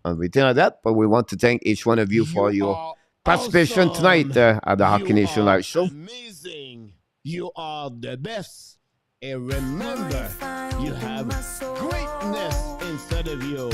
everything like that. But we want to thank each one of you for your participation awesome. Tonight at the Hockey Nation Live Show. Amazing. You are the best. And remember, you have greatness inside of you.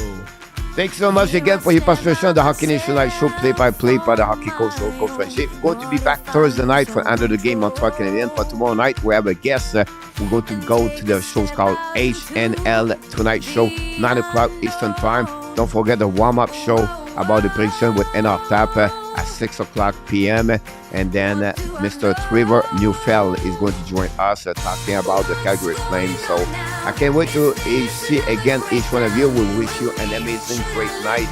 Thanks so much again for your participation on the Hockey Nation Live Show, play-by-play by the hockey coach, local FRENCHY. We're going to be back Thursday night for Under the Game Montreal Canadiens. But tomorrow night, we have a guest. We're going to go to the show called HNL Tonight Show, 9 o'clock Eastern Time. Don't forget the warm-up show about the prediction with ENORTAP at 6 o'clock p.m. And then Mr. Trevor Neufeld is going to join us talking about the Calgary Flames. So I can't wait to see again each one of you. We wish you an amazing, great night.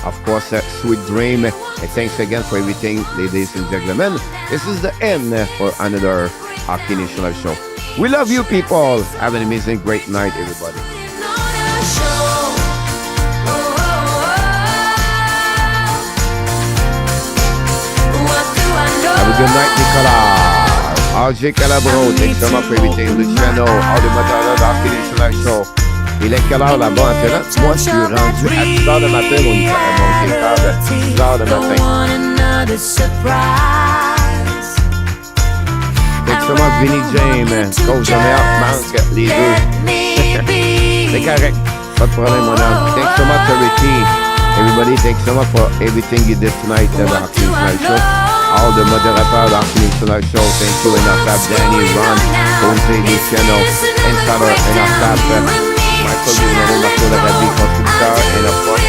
Of course, sweet dream. And thanks again for everything, ladies and gentlemen. This is the end for another Hockey Nation Live Show. We love you, people. Have an amazing, great night, everybody. Have a good night, Nicolas. All RJ Calabro, thanks so much for everything. Luciano, all the matériel d'Arcade Selection. Il est quelle heure là-bas, Antoinette? Moi, je suis rendu à 10 heures de matin, mon frère, de 10 heures de matin. Thanks so much, Vinny James. Cause de merde, manque les deux. C'est correct. Pas de problème, mon homme. Thanks so much, Ricky. Everybody, thanks so much for everything you did tonight at the Arcade Selection. All the modérateurs d'Arcade Selection. Thank you, ENORTAP, Danny, Ron, Jose, Luciano, Insider, ENORTAP. Michael Duvernay, Marco Larabie, constructeur, and of course,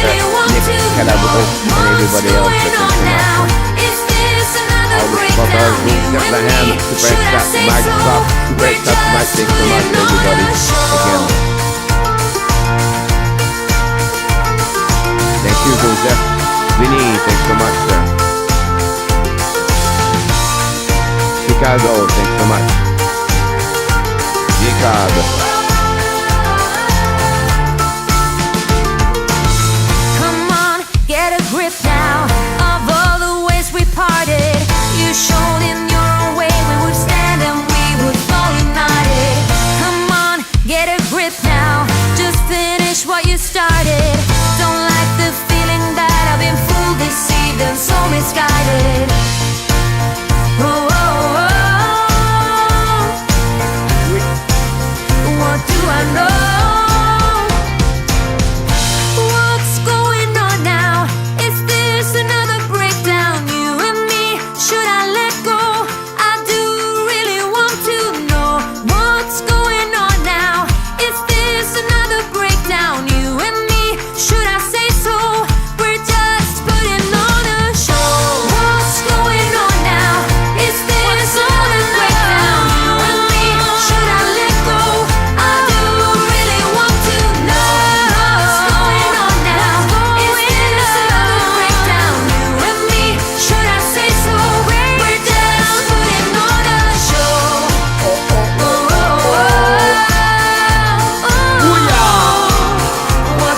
Nick Calabro, and everybody else that can come out. All the spotters, LANHAM, Super Chat, Mike Stop, Super Chat, Mike, thanks so much, everybody, again. Thank you, Joseph. Vinny, thanks so much, sir. Chicago, thanks so much. Jacob.